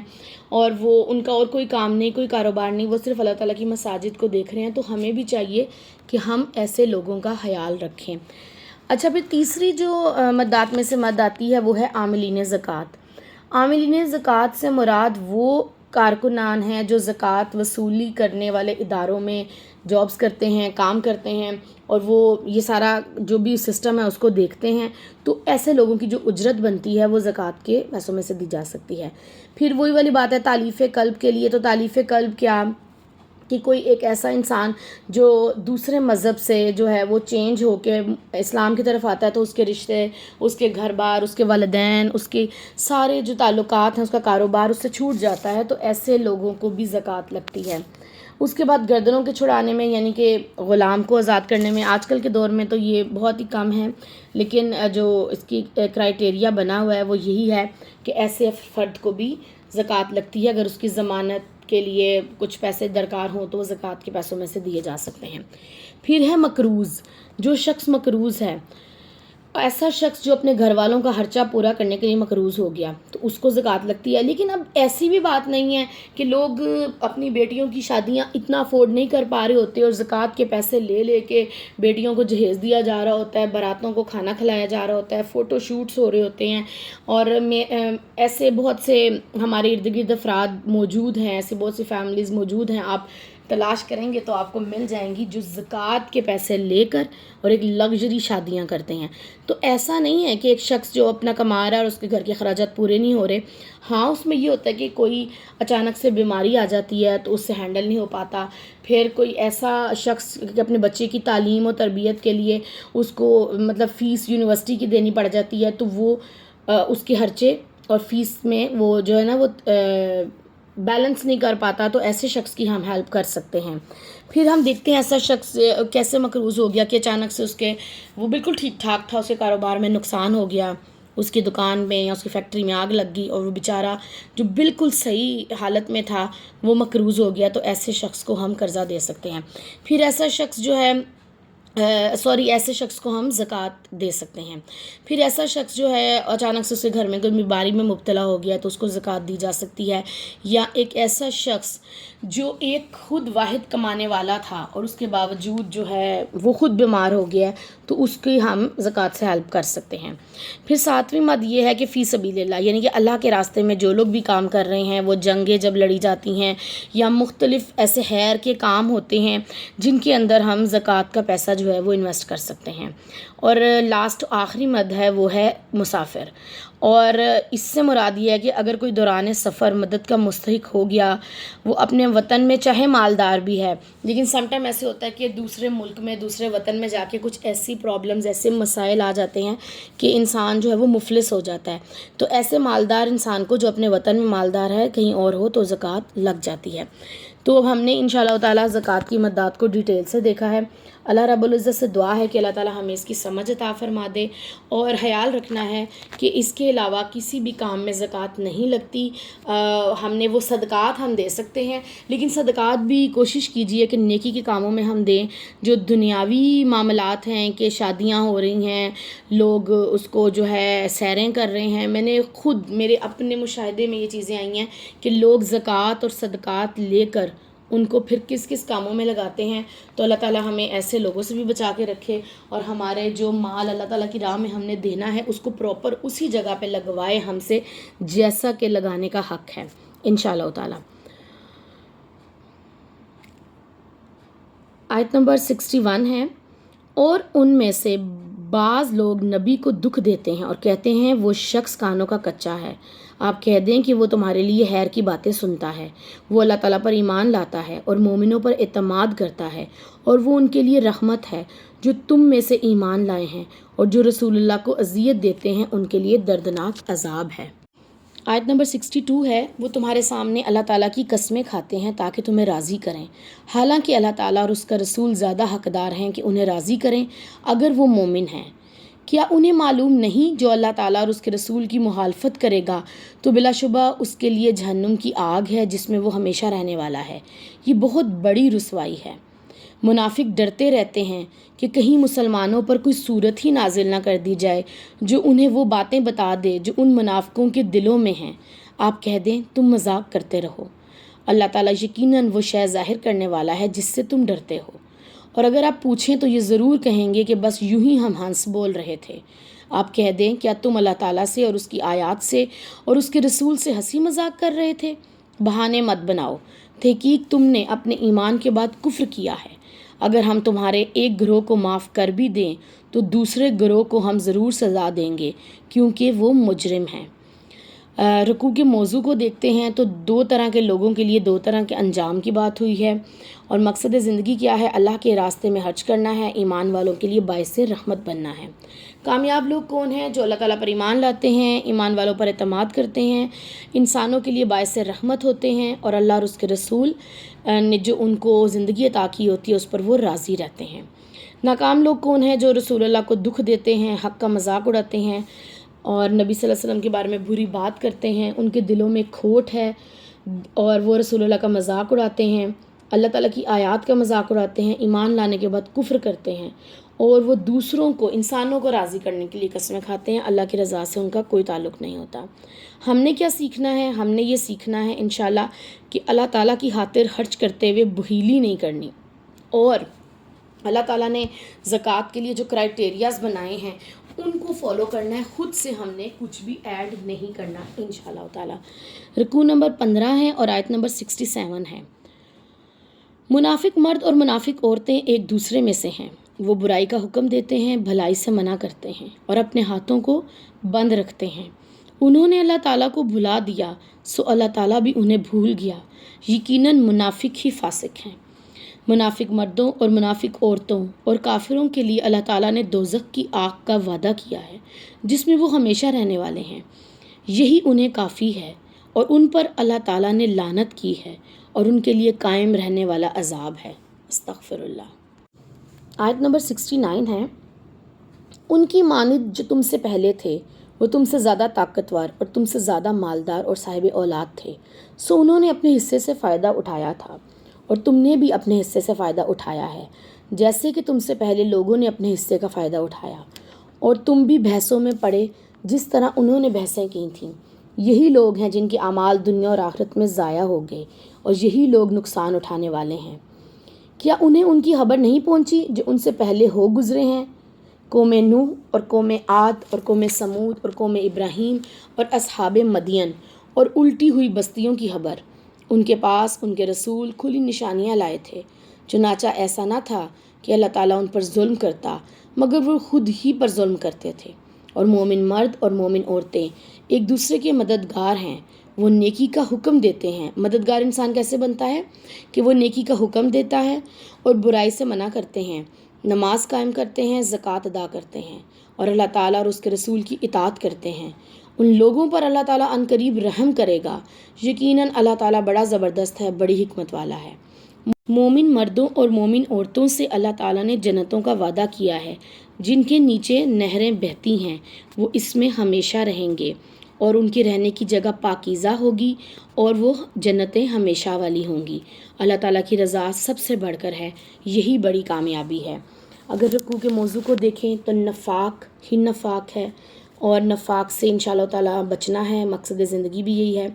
B: اور وہ ان کا اور کوئی کام نہیں، کوئی کاروبار نہیں، وہ صرف اللہ تعالیٰ کی مساجد کو دیکھ رہے ہیں، تو ہمیں بھی چاہیے کہ ہم ایسے لوگوں کا خیال رکھیں۔ اچھا، پھر تیسری جو مدات میں سے مد آتی ہے وہ ہے عاملین زکوٰۃ۔ عاملین زکوٰۃ سے مراد وہ کارکنان ہیں جو زکوٰۃ وصولی کرنے والے اداروں میں جابس کرتے ہیں، کام کرتے ہیں، اور وہ یہ سارا جو بھی سسٹم ہے اس کو دیکھتے ہیں، تو ایسے لوگوں کی جو اجرت بنتی ہے وہ زکوٰۃ کے پیسوں میں سے دی جا سکتی ہے۔ پھر وہی والی بات ہے تالیف قلب کے لیے، تو تالیف قلب کیا کہ کوئی ایک ایسا انسان جو دوسرے مذہب سے جو ہے وہ چینج ہو کے اسلام کی طرف آتا ہے، تو اس کے رشتے، اس کے گھر بار، اس کے والدین، اس کے سارے جو تعلقات ہیں، اس کا کاروبار اس سے چھوٹ جاتا ہے، تو ایسے لوگوں کو بھی زکوٰۃ لگتی ہے۔ اس کے بعد گردنوں کے چھڑانے میں، یعنی کہ غلام کو آزاد کرنے میں، آج کل کے دور میں تو یہ بہت ہی کم ہے، لیکن جو اس کی کرائٹیریا بنا ہوا ہے وہ یہی ہے کہ ایسے فرد کو بھی زکوٰۃ لگتی ہے، اگر اس کی ضمانت کے لیے کچھ پیسے درکار ہوں تو وہ زکوٰۃ کے پیسوں میں سے دیے جا سکتے ہیں۔ پھر ہے مقروض۔ جو شخص مقروض ہے، ایسا شخص جو اپنے گھر والوں کا خرچہ پورا کرنے کے لیے مقروض ہو گیا، تو اس کو زکوٰۃ لگتی ہے۔ لیکن اب ایسی بھی بات نہیں ہے کہ لوگ اپنی بیٹیوں کی شادیاں اتنا افورڈ نہیں کر پا رہے ہوتے اور زکوٰۃ کے پیسے لے لے کے بیٹیوں کو جہیز دیا جا رہا ہوتا ہے، باراتوں کو کھانا کھلایا جا رہا ہوتا ہے، فوٹو شوٹس ہو رہے ہوتے ہیں، اور ایسے بہت سے ہمارے ارد گرد افراد موجود ہیں، ایسے بہت سی فیملیز موجود ہیں، آپ تلاش کریں گے تو آپ کو مل جائیں گی، جو زکوٰۃ کے پیسے لے کر اور ایک لگژری شادیاں کرتے ہیں۔ تو ایسا نہیں ہے کہ ایک شخص جو اپنا کما رہا ہے اور اس کے گھر کے اخراجات پورے نہیں ہو رہے، ہاں اس میں یہ ہوتا ہے کہ کوئی اچانک سے بیماری آ جاتی ہے تو اس سے ہینڈل نہیں ہو پاتا، پھر کوئی ایسا شخص کہ اپنے بچے کی تعلیم و تربیت کے لیے اس کو مطلب فیس یونیورسٹی کی دینی پڑ جاتی ہے، تو وہ اس کے خرچے اور فیس میں وہ جو ہے نا وہ بیلنس نہیں کر پاتا، تو ایسے شخص کی ہم ہیلپ کر سکتے ہیں۔ پھر ہم دیکھتے ہیں ایسا شخص کیسے مقروض ہو گیا کہ اچانک سے اس کے وہ بالکل ٹھیک ٹھاک تھا، اس کے کاروبار میں نقصان ہو گیا، اس کی دکان میں یا اس کی فیکٹری میں آگ لگ گئی، اور وہ بیچارہ جو بالکل صحیح حالت میں تھا وہ مقروض ہو گیا، تو ایسے شخص کو ہم قرضہ دے سکتے ہیں۔ پھر ایسا شخص جو ہے ایسے شخص کو ہم زکوٰۃ دے سکتے ہیں۔ پھر ایسا شخص جو ہے اچانک سے اس کے گھر میں کوئی بیماری میں مبتلا ہو گیا تو اس کو زکوٰۃ دی جا سکتی ہے، یا ایک ایسا شخص جو ایک خود واحد کمانے والا تھا اور اس کے باوجود جو ہے وہ خود بیمار ہو گیا ہے، تو اس کی ہم زکوٰۃ سے ہیلپ کر سکتے ہیں۔ پھر ساتویں مد یہ ہے کہ فی سبیل اللہ، یعنی کہ اللہ کے راستے میں جو لوگ بھی کام کر رہے ہیں، وہ جنگیں جب لڑی جاتی ہیں یا مختلف ایسے خیر کے کام ہوتے ہیں جن کے اندر ہم زکوٰۃ کا پیسہ جو ہے وہ انویسٹ کر سکتے ہیں۔ اور لاسٹ آخری مد ہے وہ ہے مسافر، اور اس سے مراد یہ ہے کہ اگر کوئی دوران سفر مدد کا مستحق ہو گیا، وہ اپنے وطن میں چاہے مالدار بھی ہے، لیکن سم ٹائم ایسے ہوتا ہے کہ دوسرے ملک میں دوسرے وطن میں جا کے کچھ ایسی پرابلمز، ایسے مسائل آ جاتے ہیں کہ انسان جو ہے وہ مفلس ہو جاتا ہے، تو ایسے مالدار انسان کو جو اپنے وطن میں مالدار ہے کہیں اور ہو تو زکوٰۃ لگ جاتی ہے۔ تو اب ہم نے انشاءاللہ تعالیٰ زکوٰۃ کی مدات کو ڈیٹیل سے دیکھا ہے۔ اللہ رب العزت سے دعا ہے کہ اللہ تعالیٰ ہمیں اس کی سمجھ عطا فرما دے، اور خیال رکھنا ہے کہ اس کے علاوہ کسی بھی کام میں زکوٰۃ نہیں لگتی۔ ہم نے وہ صدقات ہم دے سکتے ہیں، لیکن صدقات بھی کوشش کیجئے کہ نیکی کے کاموں میں ہم دیں۔ جو دنیاوی معاملات ہیں کہ شادیاں ہو رہی ہیں، لوگ اس کو جو ہے سیریں کر رہے ہیں، میں نے خود میرے اپنے مشاہدے میں یہ چیزیں آئی ہیں کہ لوگ زکوٰۃ اور صدقات لے کر ان کو پھر کس کس کاموں میں لگاتے ہیں۔ تو اللہ تعالیٰ ہمیں ایسے لوگوں سے بھی بچا کے رکھے، اور ہمارے جو مال اللہ تعالیٰ کی راہ میں ہم نے دینا ہے اس کو پراپر اسی جگہ پہ لگوائے ہم سے جیسا کہ لگانے کا حق ہے انشاءاللہ تعالیٰ۔ آیت نمبر 61 ہے، اور ان میں سے بعض لوگ نبی کو دکھ دیتے ہیں اور کہتے ہیں وہ شخص کانوں کا کچا ہے، آپ کہہ دیں کہ وہ تمہارے لیے خیر کی باتیں سنتا ہے، وہ اللہ تعالیٰ پر ایمان لاتا ہے اور مومنوں پر اعتماد کرتا ہے، اور وہ ان کے لیے رحمت ہے جو تم میں سے ایمان لائے ہیں اور جو رسول اللہ کو اذیت دیتے ہیں ان کے لیے دردناک عذاب ہے۔ آیت نمبر 62 ہے، وہ تمہارے سامنے اللہ تعالیٰ کی قسمیں کھاتے ہیں تاکہ تمہیں راضی کریں، حالانکہ اللہ تعالیٰ اور اس کا رسول زیادہ حقدار ہیں کہ انہیں راضی کریں اگر وہ مومن ہیں۔ کیا انہیں معلوم نہیں جو اللہ تعالیٰ اور اس کے رسول کی مخالفت کرے گا تو بلا شبہ اس کے لیے جہنم کی آگ ہے جس میں وہ ہمیشہ رہنے والا ہے، یہ بہت بڑی رسوائی ہے۔ منافق ڈرتے رہتے ہیں کہ کہیں مسلمانوں پر کوئی صورت ہی نازل نہ کر دی جائے جو انہیں وہ باتیں بتا دے جو ان منافقوں کے دلوں میں ہیں۔ آپ کہہ دیں تم مذاق کرتے رہو، اللہ تعالیٰ یقیناً وہ شے ظاہر کرنے والا ہے جس سے تم ڈرتے ہو، اور اگر آپ پوچھیں تو یہ ضرور کہیں گے کہ بس یوں ہی ہم ہنس بول رہے تھے۔ آپ کہہ دیں کیا تم اللہ تعالیٰ سے اور اس کی آیات سے اور اس کے رسول سے ہنسی مذاق کر رہے تھے؟ بہانے مت بناؤ، تحقیق تم نے اپنے ایمان کے بعد کفر کیا ہے۔ اگر ہم تمہارے ایک گروہ کو معاف کر بھی دیں تو دوسرے گروہ کو ہم ضرور سزا دیں گے کیونکہ وہ مجرم ہیں۔ رکوع کے موضوع کو دیکھتے ہیں تو دو طرح کے لوگوں کے لیے دو طرح کے انجام کی بات ہوئی ہے، اور مقصد زندگی کیا ہے؟ اللہ کے راستے میں حج کرنا ہے، ایمان والوں کے لیے باعث رحمت بننا ہے۔ کامیاب لوگ کون ہیں؟ جو اللہ تعالیٰ پر ایمان لاتے ہیں، ایمان والوں پر اعتماد کرتے ہیں، انسانوں کے لیے باعث رحمت ہوتے ہیں، اور اللہ اور اس کے رسول نے جو ان کو زندگی عطا کی ہوتی ہے اس پر وہ راضی رہتے ہیں۔ ناکام لوگ کون ہیں؟ جو رسول اللہ کو دکھ دیتے ہیں، حق کا مذاق اڑاتے ہیں اور نبی صلی اللہ علیہ وسلم کے بارے میں بری بات کرتے ہیں، ان کے دلوں میں کھوٹ ہے اور وہ رسول اللہ کا مذاق اڑاتے ہیں، اللہ تعالیٰ کی آیات کا مذاق اڑاتے ہیں، ایمان لانے کے بعد کفر کرتے ہیں، اور وہ دوسروں کو، انسانوں کو راضی کرنے کے لیے قسمیں کھاتے ہیں، اللہ کی رضا سے ان کا کوئی تعلق نہیں ہوتا۔ ہم نے کیا سیکھنا ہے؟ ہم نے یہ سیکھنا ہے انشاءاللہ کہ اللہ تعالیٰ کی خاطر خرچ کرتے ہوئے بخیلی نہیں کرنی، اور اللہ تعالیٰ نے زکوٰۃ کے لیے جو کرائٹیریاز بنائے ہیں ان کو فالو کرنا ہے، خود سے ہم نے کچھ بھی ایڈ نہیں کرنا انشاءاللہ تعالیٰ۔ رکوع نمبر 15 ہے اور آیت نمبر 67 ہے۔ منافق مرد اور منافق عورتیں ایک دوسرے میں سے ہیں، وہ برائی کا حکم دیتے ہیں، بھلائی سے منع کرتے ہیں اور اپنے ہاتھوں کو بند رکھتے ہیں۔ انہوں نے اللہ تعالیٰ کو بھلا دیا سو اللہ تعالیٰ بھی انہیں بھول گیا، یقیناً منافق ہی فاسق ہیں۔ منافق مردوں اور منافق عورتوں اور کافروں کے لیے اللہ تعالیٰ نے دوزخ کی آگ کا وعدہ کیا ہے جس میں وہ ہمیشہ رہنے والے ہیں، یہی انہیں کافی ہے، اور ان پر اللہ تعالیٰ نے لعنت کی ہے اور ان کے لیے قائم رہنے والا عذاب ہے۔ استغفر اللہ۔ آیت نمبر 69 ہے، ان کی مانند جو تم سے پہلے تھے وہ تم سے زیادہ طاقتور اور تم سے زیادہ مالدار اور صاحب اولاد تھے، سو انہوں نے اپنے حصے سے فائدہ اٹھایا تھا اور تم نے بھی اپنے حصے سے فائدہ اٹھایا ہے، جیسے کہ تم سے پہلے لوگوں نے اپنے حصے کا فائدہ اٹھایا، اور تم بھی بحثوں میں پڑے جس طرح انہوں نے بحثیں کی تھیں۔ یہی لوگ ہیں جن کے اعمال دنیا اور آخرت میں ضائع ہو گئے، اور یہی لوگ نقصان اٹھانے والے ہیں۔ کیا انہیں ان کی خبر نہیں پہنچی جو ان سے پہلے ہو گزرے ہیں؟ قوم نوح اور قوم عاد اور قوم سمود اور قوم ابراہیم اور اصحاب مدین اور الٹی ہوئی بستیوں کی خبر۔ ان کے پاس ان کے رسول کھلی نشانیاں لائے تھے، چنانچہ ایسا نہ تھا کہ اللہ تعالیٰ ان پر ظلم کرتا، مگر وہ خود ہی پر ظلم کرتے تھے۔ اور مومن مرد اور مومن عورتیں ایک دوسرے کے مددگار ہیں، وہ نیکی کا حکم دیتے ہیں۔ مددگار انسان کیسے بنتا ہے؟ کہ وہ نیکی کا حکم دیتا ہے اور برائی سے منع کرتے ہیں، نماز قائم کرتے ہیں، زکوٰۃ ادا کرتے ہیں، اور اللہ تعالیٰ اور اس کے رسول کی اطاعت کرتے ہیں۔ ان لوگوں پر اللہ تعالیٰ عنقریب رحم کرے گا، یقیناً اللہ تعالیٰ بڑا زبردست ہے، بڑی حکمت والا ہے۔ مومن مردوں اور مومن عورتوں سے اللہ تعالیٰ نے جنتوں کا وعدہ کیا ہے جن کے نیچے نہریں بہتی ہیں، وہ اس میں ہمیشہ رہیں گے، اور ان کی رہنے کی جگہ پاکیزہ ہوگی، اور وہ جنتیں ہمیشہ والی ہوں گی۔ اللہ تعالیٰ کی رضا سب سے بڑھ کر ہے، یہی بڑی کامیابی ہے۔ اگر رکوع کے موضوع کو دیکھیں تو نفاق ہی نفاق ہے، اور نفاق سے انشاءاللہ تعالیٰ بچنا ہے، مقصد زندگی بھی یہی ہے۔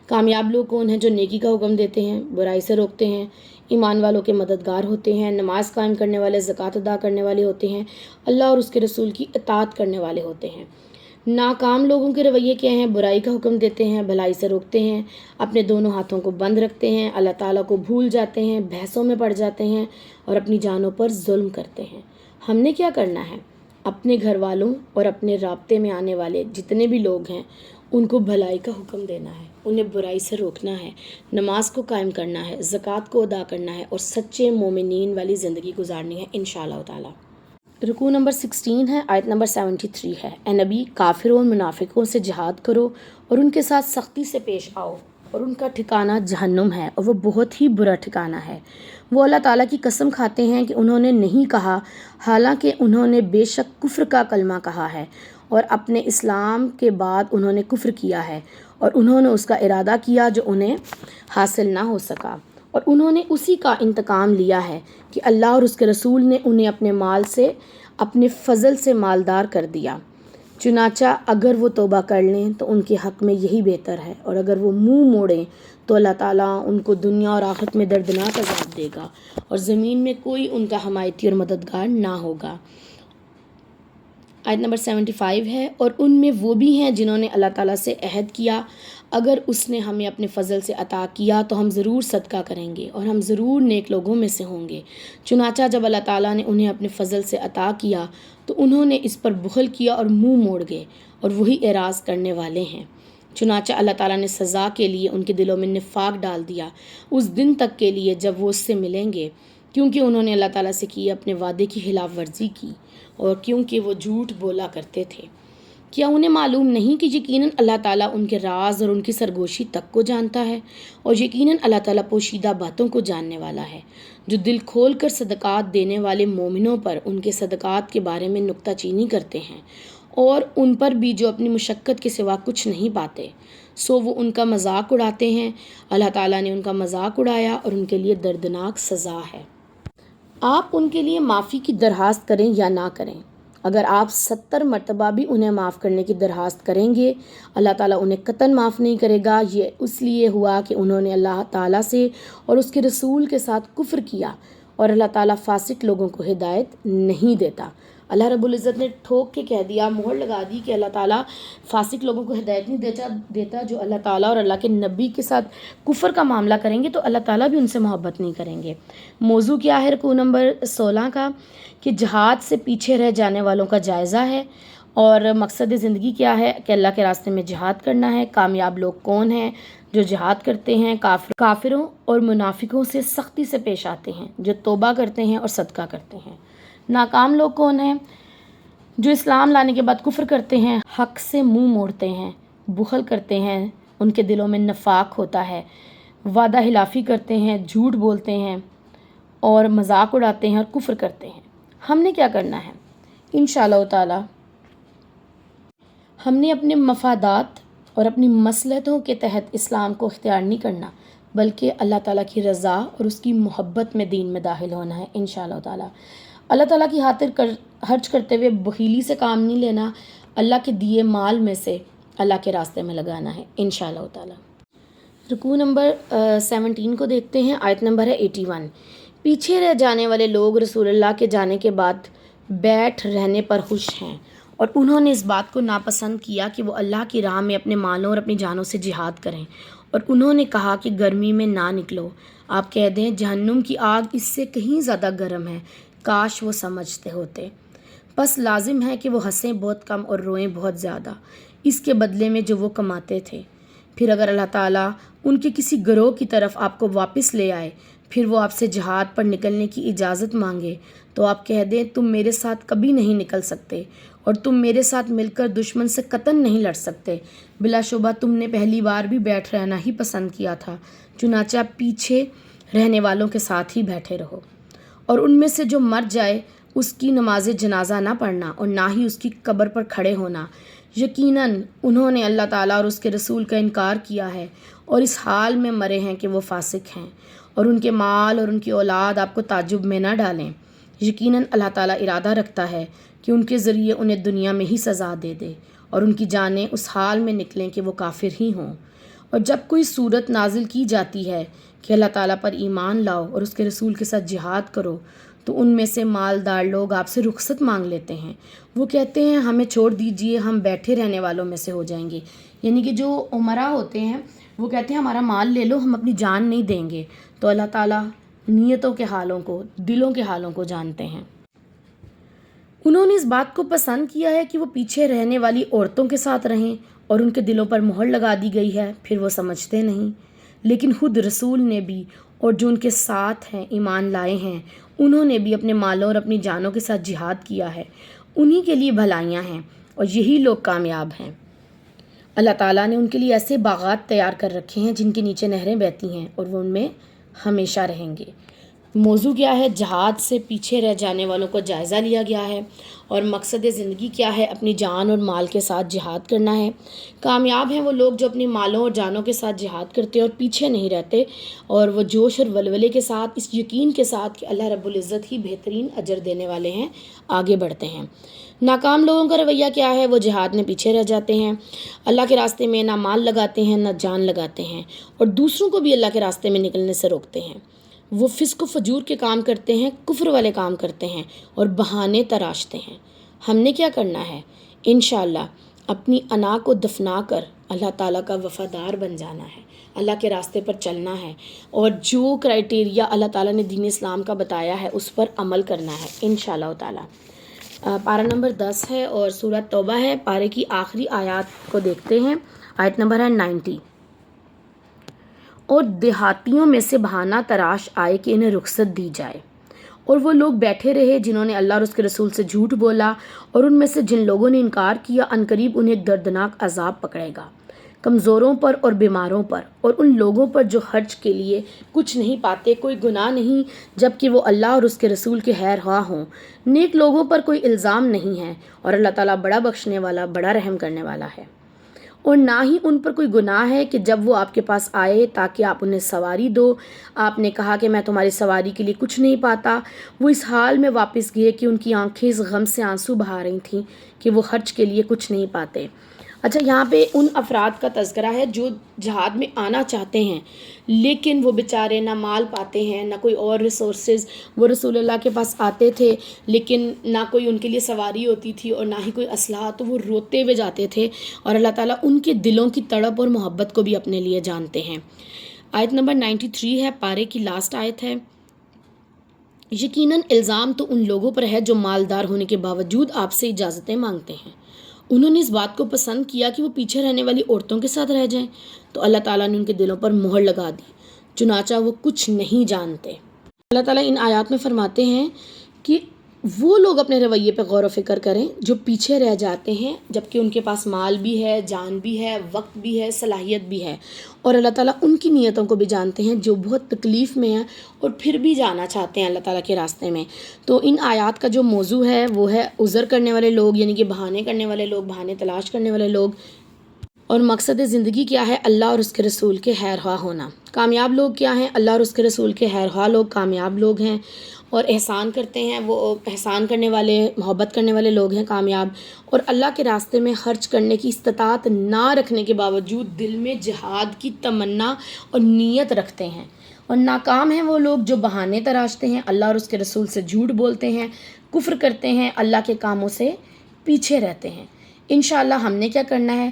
B: کامیاب لوگ کون ہیں؟ جو نیکی کا حکم دیتے ہیں، برائی سے روکتے ہیں، ایمان والوں کے مددگار ہوتے ہیں، نماز قائم کرنے والے، زکوٰۃ ادا کرنے والے ہوتے ہیں، اللہ اور اس کے رسول کی اطاعت کرنے والے ہوتے ہیں۔ ناکام لوگوں کے رویے کیا ہیں؟ برائی کا حکم دیتے ہیں، بھلائی سے روکتے ہیں، اپنے دونوں ہاتھوں کو بند رکھتے ہیں، اللہ تعالیٰ کو بھول جاتے ہیں، بحثوں میں پڑ جاتے ہیں اور اپنی جانوں پر ظلم کرتے ہیں۔ ہم نے کیا کرنا ہے؟ اپنے گھر والوں اور اپنے رابطے میں آنے والے جتنے بھی لوگ ہیں ان کو بھلائی کا حکم دینا ہے، انہیں برائی سے روکنا ہے، نماز کو قائم کرنا ہے، زکوٰۃ کو ادا کرنا ہے، اور سچے مومنین والی زندگی گزارنی ہے انشاءاللہ تعالیٰ۔ رکوع نمبر 16 ہے، آیت نمبر 73 ہے، اے نبی کافروں اور منافقوں سے جہاد کرو اور ان کے ساتھ سختی سے پیش آؤ، اور ان کا ٹھکانہ جہنم ہے اور وہ بہت ہی برا ٹھکانہ ہے۔ وہ اللہ تعالیٰ کی قسم کھاتے ہیں کہ انہوں نے نہیں کہا، حالانکہ انہوں نے بے شک کفر کا کلمہ کہا ہے، اور اپنے اسلام کے بعد انہوں نے کفر کیا ہے، اور انہوں نے اس کا ارادہ کیا جو انہیں حاصل نہ ہو سکا، اور انہوں نے اسی کا انتقام لیا ہے کہ اللہ اور اس کے رسول نے انہیں اپنے مال سے، اپنے فضل سے مالدار کر دیا۔ چنانچہ اگر وہ توبہ کر لیں تو ان کے حق میں یہی بہتر ہے، اور اگر وہ منہ موڑیں تو اللہ تعالیٰ ان کو دنیا اور آخرت میں دردناک عذاب دے گا، اور زمین میں کوئی ان کا حمایتی اور مددگار نہ ہوگا۔ آیت نمبر 75 ہے، اور ان میں وہ بھی ہیں جنہوں نے اللہ تعالیٰ سے عہد کیا، اگر اس نے ہمیں اپنے فضل سے عطا کیا تو ہم ضرور صدقہ کریں گے اور ہم ضرور نیک لوگوں میں سے ہوں گے۔ چنانچہ جب اللہ تعالیٰ نے انہیں اپنے فضل سے عطا کیا تو انہوں نے اس پر بخل کیا اور منہ موڑ گئے، اور وہی اعراض کرنے والے ہیں۔ چنانچہ اللہ تعالیٰ نے سزا کے لیے ان کے دلوں میں نفاق ڈال دیا اس دن تک کے لیے جب وہ اس سے ملیں گے، کیونکہ انہوں نے اللہ تعالیٰ سے کیے اپنے وعدے کی خلاف ورزی کی، اور کیونکہ وہ جھوٹ بولا کرتے تھے۔ کیا انہیں معلوم نہیں کہ یقیناً اللہ تعالیٰ ان کے راز اور ان کی سرگوشی تک کو جانتا ہے، اور یقیناً اللہ تعالیٰ پوشیدہ باتوں کو جاننے والا ہے۔ جو دل کھول کر صدقات دینے والے مومنوں پر ان کے صدقات کے بارے میں نکتہ چینی کرتے ہیں، اور ان پر بھی جو اپنی مشقت کے سوا کچھ نہیں پاتے، سو وہ ان کا مذاق اڑاتے ہیں، اللہ تعالیٰ نے ان کا مذاق اڑایا اور ان کے لیے دردناک سزا ہے۔ آپ ان کے لیے معافی کی درخواست کریں یا نہ کریں، اگر آپ 70 مرتبہ بھی انہیں معاف کرنے کی درخواست کریں گے، اللہ تعالیٰ انہیں قطعاً معاف نہیں کرے گا۔ یہ اس لیے ہوا کہ انہوں نے اللہ تعالیٰ سے اور اس کے رسول کے ساتھ کفر کیا، اور اللہ تعالیٰ فاسق لوگوں کو ہدایت نہیں دیتا۔ اللہ رب العزت نے ٹھوک کے کہہ دیا، مہر لگا دی کہ اللہ تعالیٰ فاسق لوگوں کو ہدایت نہیں دیتا۔ جو اللہ تعالیٰ اور اللہ کے نبی کے ساتھ کفر کا معاملہ کریں گے تو اللہ تعالیٰ بھی ان سے محبت نہیں کریں گے۔ موضوع کیا ہے رکوع نمبر 16 کا؟ کہ جہاد سے پیچھے رہ جانے والوں کا جائزہ ہے، اور مقصد زندگی کیا ہے؟ کہ اللہ کے راستے میں جہاد کرنا ہے۔ کامیاب لوگ کون ہیں؟ جو جہاد کرتے ہیں، کافروں اور منافقوں سے سختی سے پیش آتے ہیں، جو توبہ کرتے ہیں اور صدقہ کرتے ہیں۔ ناکام لوگ کون ہیں؟ جو اسلام لانے کے بعد کفر کرتے ہیں، حق سے منہ موڑتے ہیں، بخل کرتے ہیں، ان کے دلوں میں نفاق ہوتا ہے، وعدہ خلافی کرتے ہیں، جھوٹ بولتے ہیں اور مذاق اڑاتے ہیں اور کفر کرتے ہیں۔ ہم نے کیا کرنا ہے؟ انشاءاللہ تعالی ہم نے اپنے مفادات اور اپنی مصلحتوں کے تحت اسلام کو اختیار نہیں کرنا، بلکہ اللہ تعالیٰ کی رضا اور اس کی محبت میں دین میں داخل ہونا ہے انشاءاللہ تعالی۔ اللہ تعالیٰ کی خاطر خرچ کرتے ہوئے بخیلی سے کام نہیں لینا، اللہ کے دیے مال میں سے اللہ کے راستے میں لگانا ہے انشاءاللہ تعالی۔ رکوع نمبر 17 کو دیکھتے ہیں، آیت نمبر ہے 81۔ پیچھے رہ جانے والے لوگ رسول اللہ کے جانے کے بعد بیٹھ رہنے پر خوش ہیں، اور انہوں نے اس بات کو ناپسند کیا کہ وہ اللہ کی راہ میں اپنے مالوں اور اپنی جانوں سے جہاد کریں، اور انہوں نے کہا کہ گرمی میں نہ نکلو۔ آپ کہہ دیں جہنم کی آگ اس سے کہیں زیادہ گرم ہے، کاش وہ سمجھتے ہوتے۔ بس لازم ہے کہ وہ ہنسیں بہت کم اور روئیں بہت زیادہ، اس کے بدلے میں جو وہ کماتے تھے۔ پھر اگر اللہ تعالیٰ ان کے کسی گروہ کی طرف آپ کو واپس لے آئے، پھر وہ آپ سے جہاد پر نکلنے کی اجازت مانگے، تو آپ کہہ دیں تم میرے ساتھ کبھی نہیں نکل سکتے، اور تم میرے ساتھ مل کر دشمن سے قطعاً نہیں لڑ سکتے۔ بلا شبہ تم نے پہلی بار بھی بیٹھ رہنا ہی پسند کیا تھا، چنانچہ پیچھے رہنے والوں کے ساتھ ہی بیٹھے رہو۔ اور ان میں سے جو مر جائے اس کی نماز جنازہ نہ پڑھنا اور نہ ہی اس کی قبر پر کھڑے ہونا۔ یقیناً انہوں نے اللہ تعالیٰ اور اس کے رسول کا انکار کیا ہے، اور اس حال میں مرے ہیں کہ وہ فاسق ہیں، اور ان کے مال اور ان کی اولاد آپ کو تعجب میں نہ ڈالیں۔ یقیناً اللہ تعالیٰ ارادہ رکھتا ہے کہ ان کے ذریعے انہیں دنیا میں ہی سزا دے دے، اور ان کی جانیں اس حال میں نکلیں کہ وہ کافر ہی ہوں۔ اور جب کوئی صورت نازل کی جاتی ہے کہ اللہ تعالیٰ پر ایمان لاؤ اور اس کے رسول کے ساتھ جہاد کرو، تو ان میں سے مالدار لوگ آپ سے رخصت مانگ لیتے ہیں۔ وہ کہتے ہیں ہمیں چھوڑ دیجئے، ہم بیٹھے رہنے والوں میں سے ہو جائیں گے۔ یعنی کہ جو امراء ہوتے ہیں وہ کہتے ہیں ہمارا مال لے لو، ہم اپنی جان نہیں دیں گے۔ تو اللہ تعالیٰ نیتوں کے حالوں کو، دلوں کے حالوں کو جانتے ہیں۔ انہوں نے اس بات کو پسند کیا ہے کہ وہ پیچھے رہنے والی عورتوں کے ساتھ رہیں، اور ان کے دلوں پر مہر لگا دی گئی ہے، پھر وہ سمجھتے نہیں۔ لیکن خود رسول نے بھی اور جو ان کے ساتھ ہیں ایمان لائے ہیں، انہوں نے بھی اپنے مالوں اور اپنی جانوں کے ساتھ جہاد کیا ہے، انہی کے لیے بھلائیاں ہیں اور یہی لوگ کامیاب ہیں۔ اللہ تعالیٰ نے ان کے لیے ایسے باغات تیار کر رکھے ہیں جن کے نیچے نہریں بہتی ہیں اور وہ ان میں ہمیشہ رہیں گے۔ موضوع کیا ہے؟ جہاد سے پیچھے رہ جانے والوں کو جائزہ لیا گیا ہے، اور مقصد زندگی کیا ہے؟ اپنی جان اور مال کے ساتھ جہاد کرنا ہے۔ کامیاب ہیں وہ لوگ جو اپنی مالوں اور جانوں کے ساتھ جہاد کرتے اور پیچھے نہیں رہتے، اور وہ جوش اور ولولے کے ساتھ، اس یقین کے ساتھ کہ اللہ رب العزت ہی بہترین اجر دینے والے ہیں، آگے بڑھتے ہیں۔ ناکام لوگوں کا رویہ کیا ہے؟ وہ جہاد میں پیچھے رہ جاتے ہیں، اللہ کے راستے میں نہ مال لگاتے ہیں نہ جان لگاتے ہیں، اور دوسروں کو بھی اللہ کے راستے میں نکلنے سے روکتے ہیں۔ وہ فسق و فجور کے کام کرتے ہیں، کفر والے کام کرتے ہیں اور بہانے تراشتے ہیں۔ ہم نے کیا کرنا ہے؟ انشاءاللہ اپنی انا کو دفنا کر اللہ تعالیٰ کا وفادار بن جانا ہے، اللہ کے راستے پر چلنا ہے، اور جو کرائٹیریا اللہ تعالیٰ نے دین اسلام کا بتایا ہے اس پر عمل کرنا ہے انشاءاللہ تعالیٰ۔ پارہ نمبر 10 ہے اور سورہ توبہ ہے۔ پارے کی آخری آیات کو دیکھتے ہیں۔ آیت نمبر ہے 90۔ اور دیہاتیوں میں سے بہانہ تراش آئے کہ انہیں رخصت دی جائے، اور وہ لوگ بیٹھے رہے جنہوں نے اللہ اور اس کے رسول سے جھوٹ بولا، اور ان میں سے جن لوگوں نے انکار کیا عنقریب انہیں دردناک عذاب پکڑے گا، کمزوروں پر اور بیماروں پر اور ان لوگوں پر جو حج کے لیے کچھ نہیں پاتے، کوئی گناہ نہیں جبکہ وہ اللہ اور اس کے رسول کے خیر خواہ ہوں۔ نیک لوگوں پر کوئی الزام نہیں ہے، اور اللہ تعالیٰ بڑا بخشنے والا، بڑا رحم کرنے والا ہے۔ اور نہ ہی ان پر کوئی گناہ ہے کہ جب وہ آپ کے پاس آئے تاکہ آپ انہیں سواری دو، آپ نے کہا کہ میں تمہاری سواری کے لیے کچھ نہیں پاتا، وہ اس حال میں واپس گئے کہ ان کی آنکھیں اس غم سے آنسو بہا رہی تھیں کہ وہ حج کے لیے کچھ نہیں پاتے۔ اچھا، یہاں پہ ان افراد کا تذکرہ ہے جو جہاد میں آنا چاہتے ہیں لیکن وہ بیچارے نہ مال پاتے ہیں نہ کوئی اور ریسورسز۔ وہ رسول اللہ کے پاس آتے تھے لیکن نہ کوئی ان کے لیے سواری ہوتی تھی اور نہ ہی کوئی اسلحہ، تو وہ روتے ہوئے جاتے تھے، اور اللہ تعالیٰ ان کے دلوں کی تڑپ اور محبت کو بھی اپنے لیے جانتے ہیں۔ آیت نمبر 93 ہے، پارے کی لاسٹ آیت ہے۔ یقیناً الزام تو ان لوگوں پر ہے جو مالدار ہونے کے باوجود آپ سے اجازتیں مانگتے ہیں۔ انہوں نے اس بات کو پسند کیا کہ وہ پیچھے رہنے والی عورتوں کے ساتھ رہ جائیں، تو اللہ تعالیٰ نے ان کے دلوں پر مہر لگا دی، چنانچہ وہ کچھ نہیں جانتے۔ اللہ تعالیٰ ان آیات میں فرماتے ہیں کہ وہ لوگ اپنے رویے پہ غور و فکر کریں جو پیچھے رہ جاتے ہیں جبکہ ان کے پاس مال بھی ہے، جان بھی ہے، وقت بھی ہے، صلاحیت بھی ہے، اور اللہ تعالیٰ ان کی نیتوں کو بھی جانتے ہیں جو بہت تکلیف میں ہیں اور پھر بھی جانا چاہتے ہیں اللہ تعالیٰ کے راستے میں۔ تو ان آیات کا جو موضوع ہے وہ ہے عذر کرنے والے لوگ، یعنی کہ بہانے کرنے والے لوگ، بہانے تلاش کرنے والے لوگ، اور مقصد زندگی کیا ہے؟ اللہ اور اس کے رسول کے خیر خواہ ہونا۔ کامیاب لوگ کیا ہیں؟ اللہ اور اس کے رسول کے خیر خواہ لوگ کامیاب لوگ ہیں، اور احسان کرتے ہیں، وہ احسان کرنے والے، محبت کرنے والے لوگ ہیں کامیاب، اور اللہ کے راستے میں خرچ کرنے کی استطاعت نہ رکھنے کے باوجود دل میں جہاد کی تمنا اور نیت رکھتے ہیں۔ اور ناکام ہیں وہ لوگ جو بہانے تراشتے ہیں، اللہ اور اس کے رسول سے جھوٹ بولتے ہیں، کفر کرتے ہیں، اللہ کے کاموں سے پیچھے رہتے ہیں۔ انشاءاللہ ہم نے کیا کرنا ہے؟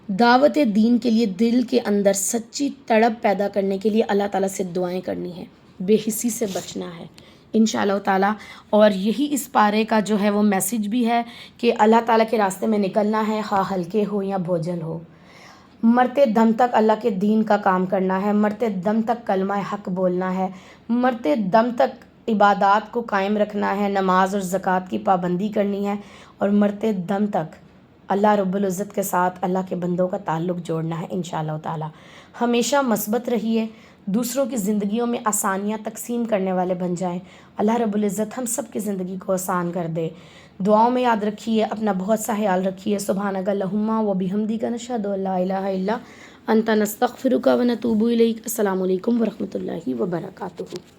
B: دعوت دین کے لیے دل کے اندر سچی تڑپ پیدا کرنے کے لیے اللہ تعالیٰ سے دعائیں کرنی ہے، بے حسی سے بچنا ہے انشاءاللہ تعالیٰ۔ اور یہی اس پارے کا جو ہے وہ میسج بھی ہے کہ اللہ تعالیٰ کے راستے میں نکلنا ہے، خواہ ہلکے ہو یا بھوجن ہو، مرتے دم تک اللہ کے دین کا کام کرنا ہے، مرتے دم تک کلمہ حق بولنا ہے، مرتے دم تک عبادات کو قائم رکھنا ہے، نماز اور زکوٰۃ کی پابندی کرنی ہے، اور مرتے دم تک اللہ رب العزت کے ساتھ اللہ کے بندوں کا تعلق جوڑنا ہے انشاءاللہ تعالیٰ۔ ہمیشہ مثبت رہیے، دوسروں کی زندگیوں میں آسانیاں تقسیم کرنے والے بن جائیں۔ اللہ رب العزت ہم سب کی زندگی کو آسان کر دے۔ دعاؤں میں یاد رکھیے، اپنا بہت سا خیال رکھیے۔ سبحانک اللہم و بحمدک نشہد ان لا الہ الا انت نستغفرک و نتوب الیک۔ السلام علیکم ورحمۃ اللہ وبرکاتہ۔